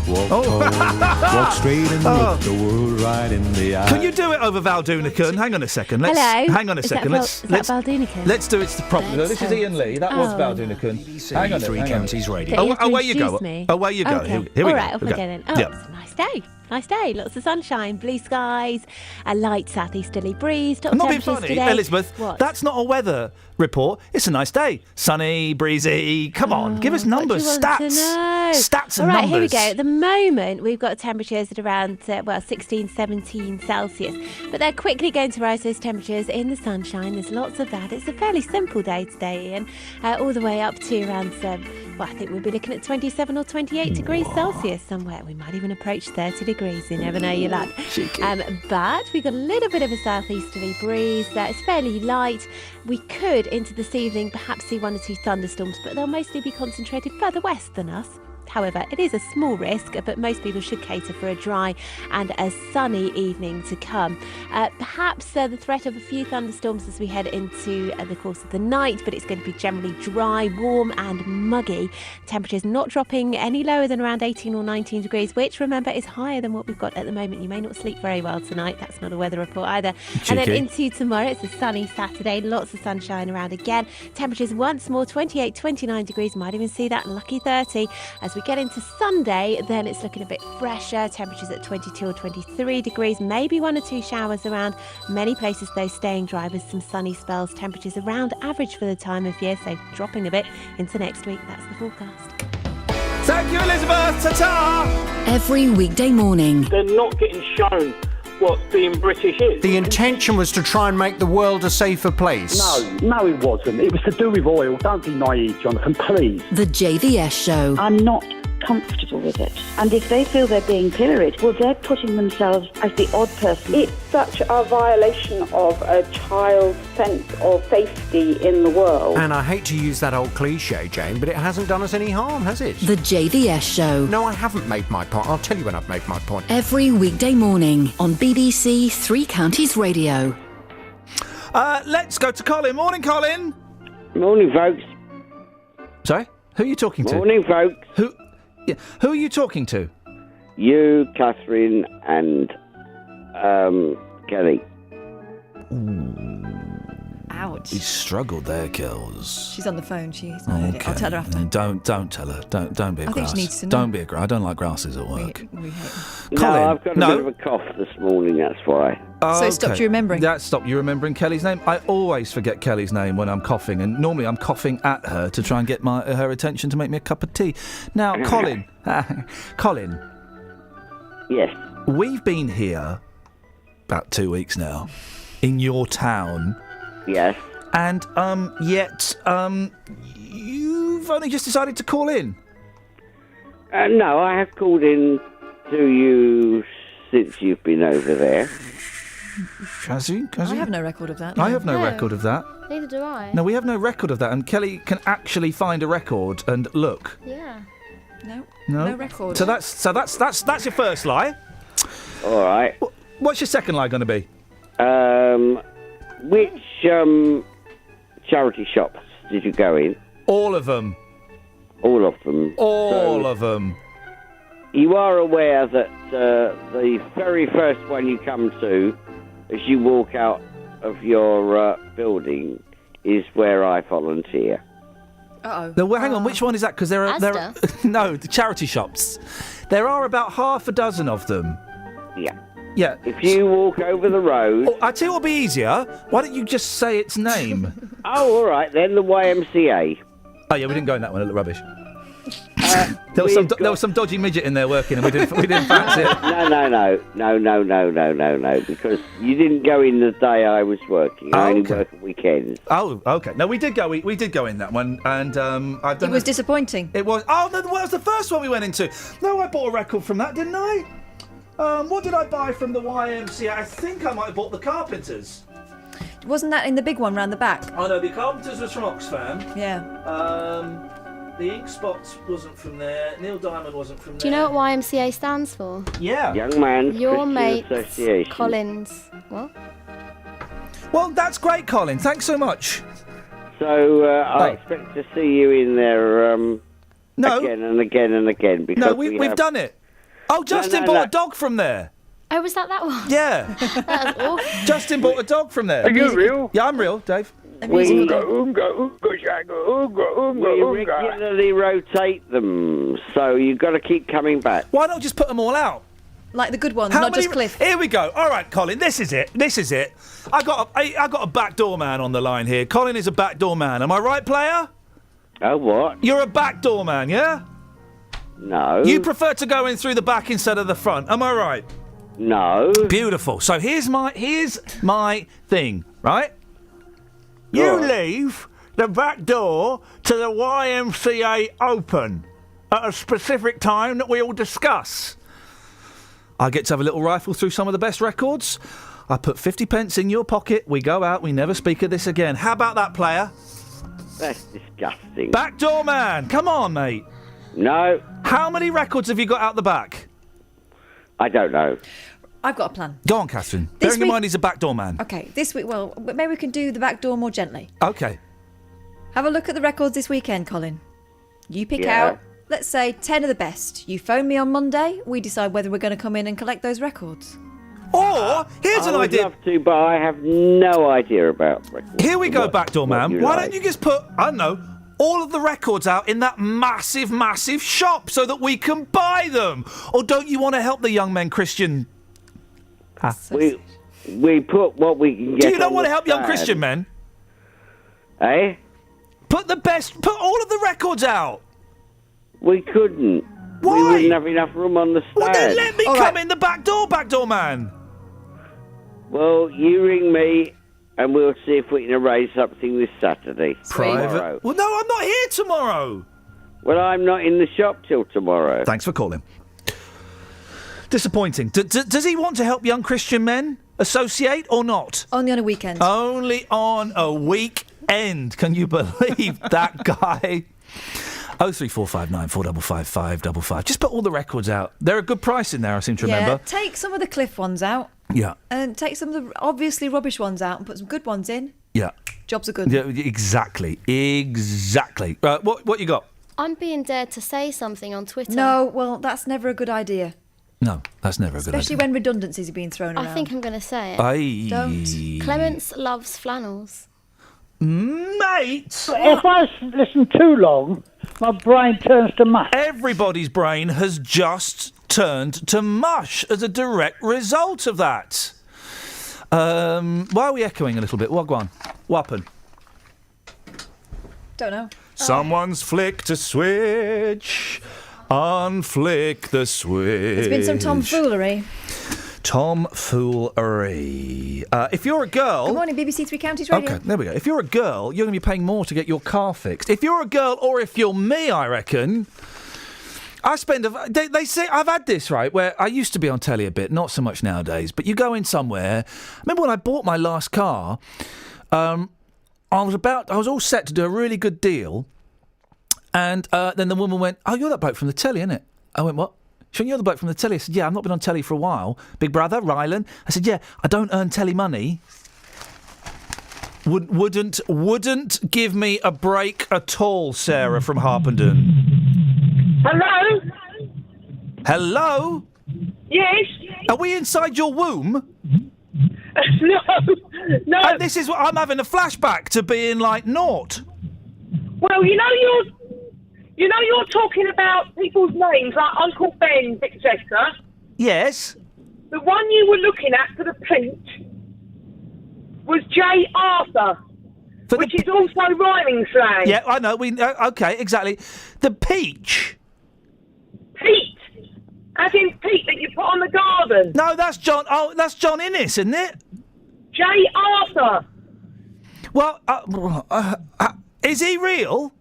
Walk straight and look the world right in the eye. Can you do it over Val Dunican? Hang on a second. Hello. Hang on a second. Is that Val Dunican? Let's do it properly. No, this is Iain Lee. That was Val Dunican. Hang on. Three Counties Radio. Away you go. Away you go. Okay. Here we All go. right, off we go then. Oh, it's a nice day. Nice day, lots of sunshine, blue skies, a light southeasterly breeze. Top I'm not being temperatures funny, today. Elizabeth. What? That's not a weather report. It's a nice day. Sunny, breezy. Come on, give us numbers, stats. Stats and All right, numbers. here we go. At the moment, we've got temperatures at around, 16, 17 Celsius. But they're quickly going to rise, those temperatures in the sunshine. There's lots of that. It's a fairly simple day today, Ian. All the way up to around, I think we'll be looking at 27 or 28 degrees Celsius somewhere. We might even approach 30 degrees. You never know your luck. But we've got a little bit of a southeasterly breeze. It's fairly light. We could, into this evening, perhaps see 1 or 2 thunderstorms, but they'll mostly be concentrated further west than us. However, it is a small risk, but most people should cater for a dry and a sunny evening to come. Perhaps the threat of a few thunderstorms as we head into the course of the night, but it's going to be generally dry, warm and muggy. Temperatures not dropping any lower than around 18 or 19 degrees, which, remember, is higher than what we've got at the moment. You may not sleep very well tonight. That's not a weather report either. Cheeky. And then into tomorrow, it's a sunny Saturday. Lots of sunshine around again. Temperatures once more 28, 29 degrees. Might even see that lucky 30 as we get into Sunday. Then it's looking a bit fresher, temperatures at 22 or 23 degrees, maybe 1 or 2 showers around. Many places though staying dry with some sunny spells, temperatures around average for the time of year, so dropping a bit into next week. That's the forecast. Thank you, Elizabeth. Ta-ta. Every weekday morning. They're not getting shown what being British is. The intention was to try and make the world a safer place. No, it wasn't. It was to do with oil. Don't be naive, Jonathan, please. The JVS Show. I'm not comfortable with it. And if they feel they're being pilloried, well, they're putting themselves as the odd person. It's such a violation of a child's sense of safety in the world. And I hate to use that old cliche, Jane, but it hasn't done us any harm, has it? The JVS Show. No, I haven't made my point. I'll tell you when I've made my point. Every weekday morning on BBC Three Counties Radio. Let's go to Colin. Morning, Colin. Morning, folks. Sorry? Who are you talking to? Morning, folks. Who are you talking to? You, Catherine, and Kelly. Ouch. He struggled there, Kels. She's on the phone. She's not heard it. I'll tell her after. Don't tell her. Don't be a I think grass. she needs to know. Don't be a grass. I don't like grasses at work. We hate them. No, Colin, I've got a bit of a cough this morning, that's why. So it stopped you remembering? That stopped you remembering Kelly's name? I always forget Kelly's name when I'm coughing, and normally I'm coughing at her to try and get her attention to make me a cup of tea. Now, Colin. Colin. Yes. We've been here about 2 weeks now, in your town. Yes. And, yet, you've only just decided to call in. No, I have called in to you since you've been over there. Has he? I have no record of that. I have no record of that. Neither do I. No, we have no record of that, and Kelly can actually find a record and look. Yeah. No record. So that's your first lie. All right. What's your second lie going to be? Which charity shops did you go in? All of them. All of them. All of them. You are aware that the very first one you come to, as you walk out of your building, is where I volunteer. Uh-oh. No, well, hang on. Which one is that? Because there are no, the charity shops. There are about half a dozen of them. Yeah. Yeah. If you walk over the road... Oh, I tell you what would be easier. Why don't you just say its name? Oh, all right, then, the YMCA. Oh, yeah, we didn't go in that one. It looked rubbish. There was some dodgy midget in there working, and we didn't fancy it. No, because you didn't go in the day I was working. I only work at weekends. Oh, okay. No, we did go. We did go in that one, and I don't. It was disappointing. It was. Oh, no, that was the first one we went into. No, I bought a record from that, didn't I? What did I buy from the YMCA? I think I might have bought the Carpenters. Wasn't that in the big one round the back? Oh no, the Carpenters was from Oxfam. Yeah. The Ink Spots wasn't from there. Neil Diamond wasn't from there. Do you know what YMCA stands for? Yeah. Young Man's Your Christian mate Association. Collins. What? Well, that's great, Colin. Thanks so much. So I expect to see you in there No. again and again and again. Because No, we've done it. Oh, Justin bought a dog from there. Oh, was that one? Yeah. That was awful. Justin bought a dog from there. Are you real? Yeah, I'm real, Dave. We regularly rotate them, so you've got to keep coming back. Why not just put them all out? Like the good ones, not just Cliff. Here we go. All right, Colin, this is it. I got a backdoor man on the line here. Colin is a backdoor man. Am I right, player? Oh, what? You're a backdoor man, yeah? No. You prefer to go in through the back instead of the front. Am I right? No. Beautiful. So here's my thing, right? You leave the back door to the YMCA open at a specific time that we all discuss. I get to have a little rifle through some of the best records. I put 50 pence in your pocket. We go out. We never speak of this again. How about that, player? That's disgusting. Backdoor man. Come on, mate. No. How many records have you got out the back? I don't know. I've got a plan. Go on, Catherine. Bearing in mind he's a backdoor man. Okay, this week, well, maybe we can do the back door more gently. Okay. Have a look at the records this weekend, Colin. You pick Yeah. out, let's say, 10 of the best. You phone me on Monday, we decide whether we're going to come in and collect those records. Or, here's an idea. I would love to, but I have no idea about records. Here we go, backdoor man. Why don't you just put, I don't know, all of the records out in that massive, massive shop so that we can buy them? Or don't you want to help the young men Christian... We put what we can get. Do you not on want to the help young stand. Christian men? Eh? Put all of the records out. We couldn't. Why? We wouldn't have enough room on the stand. Well, then let me come in the back door man. Well, you ring me and we'll see if we can arrange something this Saturday. Private. Tomorrow. Well, no, I'm not here tomorrow. Well, I'm not in the shop till tomorrow. Thanks for calling. Disappointing. Does he want to help young Christian men associate or not? Only on a weekend. Only on a weekend. Can you believe that guy? 03459 455 555. Just put all the records out. They're a good price in there, I seem to remember. Yeah, take some of the Cliff ones out. Yeah. And take some of the obviously rubbish ones out and put some good ones in. Yeah. Jobs are good. Yeah, exactly. What you got? I'm being dared to say something on Twitter. No, well, that's never a good idea. No, that's never a good idea. Especially when redundancies are being thrown around. I think I'm going to say it. Aye. Don't. Clements loves flannels. Mate! If I listen too long, my brain turns to mush. Everybody's brain has just turned to mush as a direct result of that. Why are we echoing a little bit? Wagwan. Wappen. Don't know. Someone's flicked a switch. Unflick the switch. There's been some tomfoolery. Tomfoolery. If you're a girl... Good morning, BBC Three Counties Radio. Okay, there we go. If you're a girl, you're going to be paying more to get your car fixed. If you're a girl, or if you're me, I reckon... I spend... They say... I've had this, right, where I used to be on telly a bit, not so much nowadays, but you go in somewhere... I remember when I bought my last car, I was all set to do a really good deal, and then the woman went, "Oh, you're that bloke from the telly, innit?" I went, "What?" She went, "You're the bloke from the telly." I said, "Yeah, I've not been on telly for a while. Big Brother, Rylan." I said, "Yeah, I don't earn telly money." Wouldn't give me a break at all, Sarah from Harpenden. Hello? Hello? Yes? Are we inside your womb? No. And this is what I'm having a flashback to being like naught. Well, you're talking about people's names, like Uncle Ben, etc. Yes. The one you were looking at for the peach was J. Arthur, which is also rhyming slang. Yeah, I know. Okay, exactly. The peach. Pete, as in Pete that you put on the garden. No, that's John. Oh, that's John Innes, isn't it? J. Arthur. Well, is he real?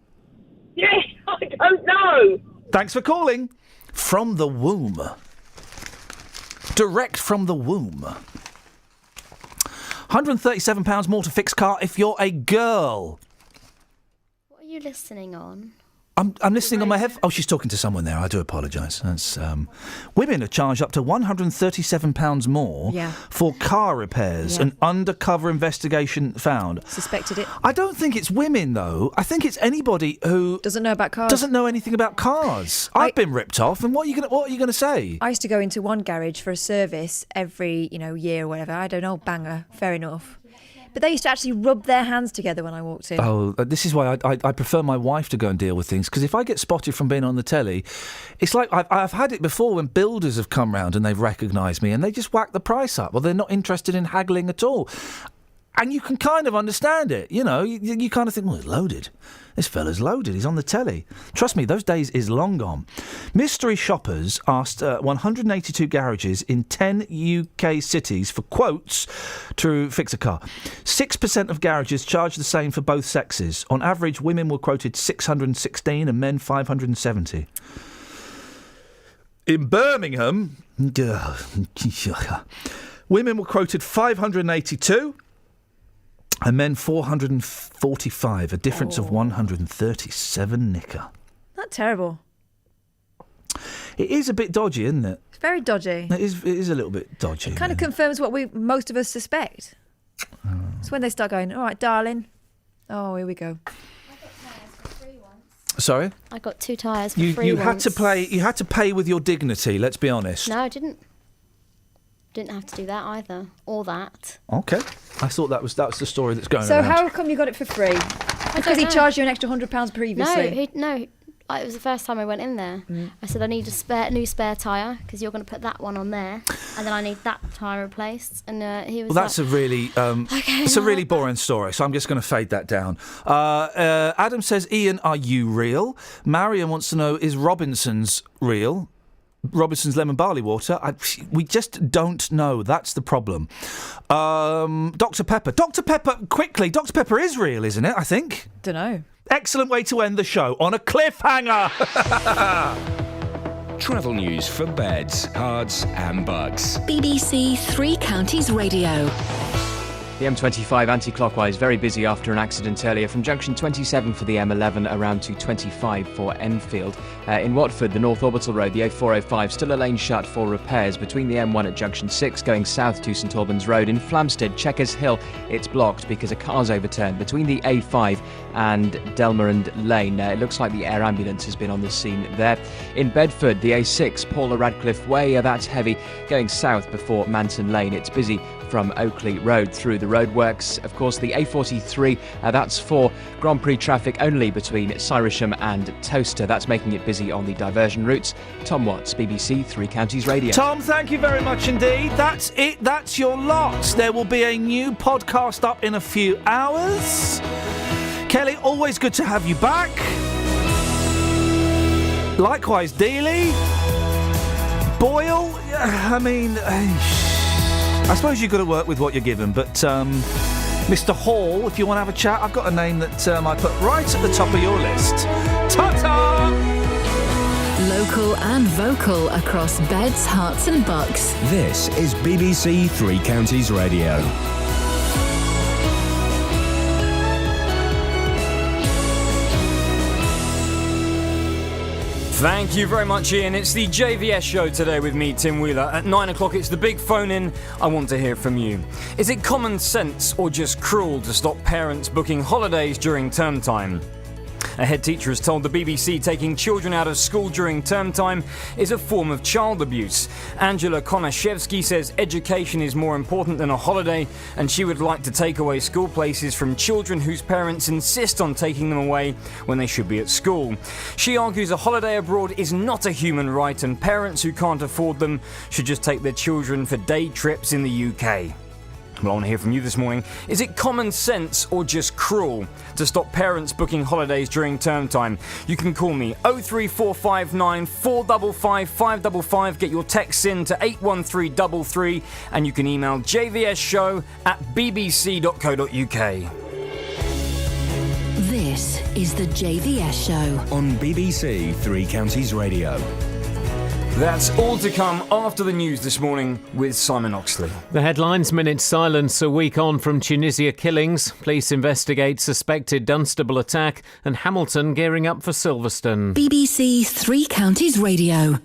Yes, I don't know. Thanks for calling. From the womb. Direct from the womb. £137 more to fix car if you're a girl. What are you listening on? I'm listening on my head. Oh, she's talking to someone there. I do apologise. That's women are charged up to £137 more for car repairs. Yeah. An undercover investigation found. Suspected it. I don't think it's women though. I think it's anybody who doesn't know about cars. Doesn't know anything about cars. I've been ripped off. And what are you gonna say? I used to go into one garage for a service every year or whatever. I don't know, banger. Fair enough. But they used to actually rub their hands together when I walked in. Oh, this is why I prefer my wife to go and deal with things, because if I get spotted from being on the telly, it's like I've had it before when builders have come round and they've recognised me and they just whack the price up. Well, they're not interested in haggling at all. And you can kind of understand it, you kind of think, well, it's loaded. This fella's loaded. He's on the telly. Trust me, those days is long gone. Mystery shoppers asked 182 garages in 10 UK cities for quotes to fix a car. 6% of garages charge the same for both sexes. On average, women were quoted 616 and men 570. In Birmingham, women were quoted 582. And men 445, a difference of 137 nicker. That's terrible. It is a bit dodgy, isn't it? It's very dodgy. It is a little bit dodgy. It kind of confirms what most of us suspect. It's when they start going, "All right, darling." Oh, here we go. Sorry? I got 2 tyres for free You once. had to pay with your dignity, let's be honest. No, I didn't. Didn't have to do that either. Or that. Okay. I thought that's the story that's going So around. how come you got it for free? Because he charged you an extra £100 previously. No, it was the first time I went in there. I said, I need a new spare tyre, because you're going to put that one on there, and then I need that tyre replaced. And he was that's a really it's a really boring story, so I'm just going to fade that down. Adam says, Iain, are you real? Marion wants to know, is Robinson's real? Robinson's lemon barley water. We just don't know. That's the problem. Dr. Pepper. Dr. Pepper, quickly. Dr. Pepper is real, isn't it? I think. Don't know. Excellent way to end the show, on a cliffhanger. Travel news for beds, cards and bugs. BBC Three Counties Radio. The M25 anti-clockwise, very busy after an accident earlier from junction 27 for the M11 around to 25 for Enfield. In Watford, the North Orbital Road, the A405, still a lane shut for repairs between the M1 at junction 6 going south to St Albans Road. In Flamstead, Chequers Hill, it's blocked because a car's overturned between the A5 and Delmerand Lane. It looks like the air ambulance has been on the scene there. In Bedford, the A6, Paula Radcliffe Way, that's heavy going south before Manton Lane. It's busy from Oakley Road through the roadworks. Of course, the A43, that's for Grand Prix traffic only between Cyrisham and Towcester. That's making it busy on the diversion routes. Tom Watts, BBC Three Counties Radio. Tom, thank you very much indeed. That's it. That's your lot. There will be a new podcast up in a few hours. Kelly, always good to have you back. Likewise, Dealey. Boyle, I mean, I suppose you've got to work with what you're given, but Mr. Hall, if you want to have a chat, I've got a name that I put right at the top of your list. Ta-ta! Local and vocal across beds, hearts and bucks. This is BBC Three Counties Radio. Thank you very much, Ian. It's the JVS show today with me, Tim Wheeler. At 9 o'clock, it's the big phone-in. I want to hear from you. Is it common sense or just cruel to stop parents booking holidays during term time? A head teacher has told the BBC taking children out of school during term time is a form of child abuse. Angela Konashevsky says education is more important than a holiday, and she would like to take away school places from children whose parents insist on taking them away when they should be at school. She argues a holiday abroad is not a human right, and parents who can't afford them should just take their children for day trips in the UK. Well, I want to hear from you this morning. Is it common sense or just cruel to stop parents booking holidays during term time? You can call me 03459 455 555. Get your texts in to 81333, and you can email jvsshow@bbc.co.uk. This is the JVS show on BBC Three Counties Radio. That's all to come after the news this morning with Simon Oxley. The headlines: minute silence a week on from Tunisia killings. Police investigate suspected Dunstable attack, and Hamilton gearing up for Silverstone. BBC Three Counties Radio.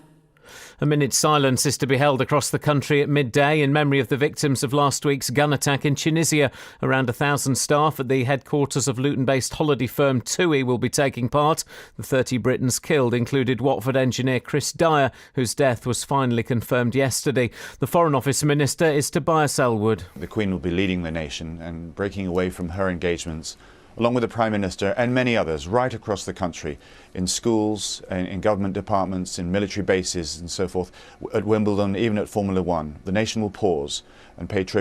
A minute's silence is to be held across the country at midday in memory of the victims of last week's gun attack in Tunisia. Around 1,000 staff at the headquarters of Luton-based holiday firm TUI will be taking part. The 30 Britons killed included Watford engineer Chris Dyer, whose death was finally confirmed yesterday. The Foreign Office Minister is Tobias Elwood. The Queen will be leading the nation and breaking away from her engagements, along with the Prime Minister and many others right across the country, in schools, in government departments, in military bases and so forth, at Wimbledon, even at Formula One. The nation will pause and pay tribute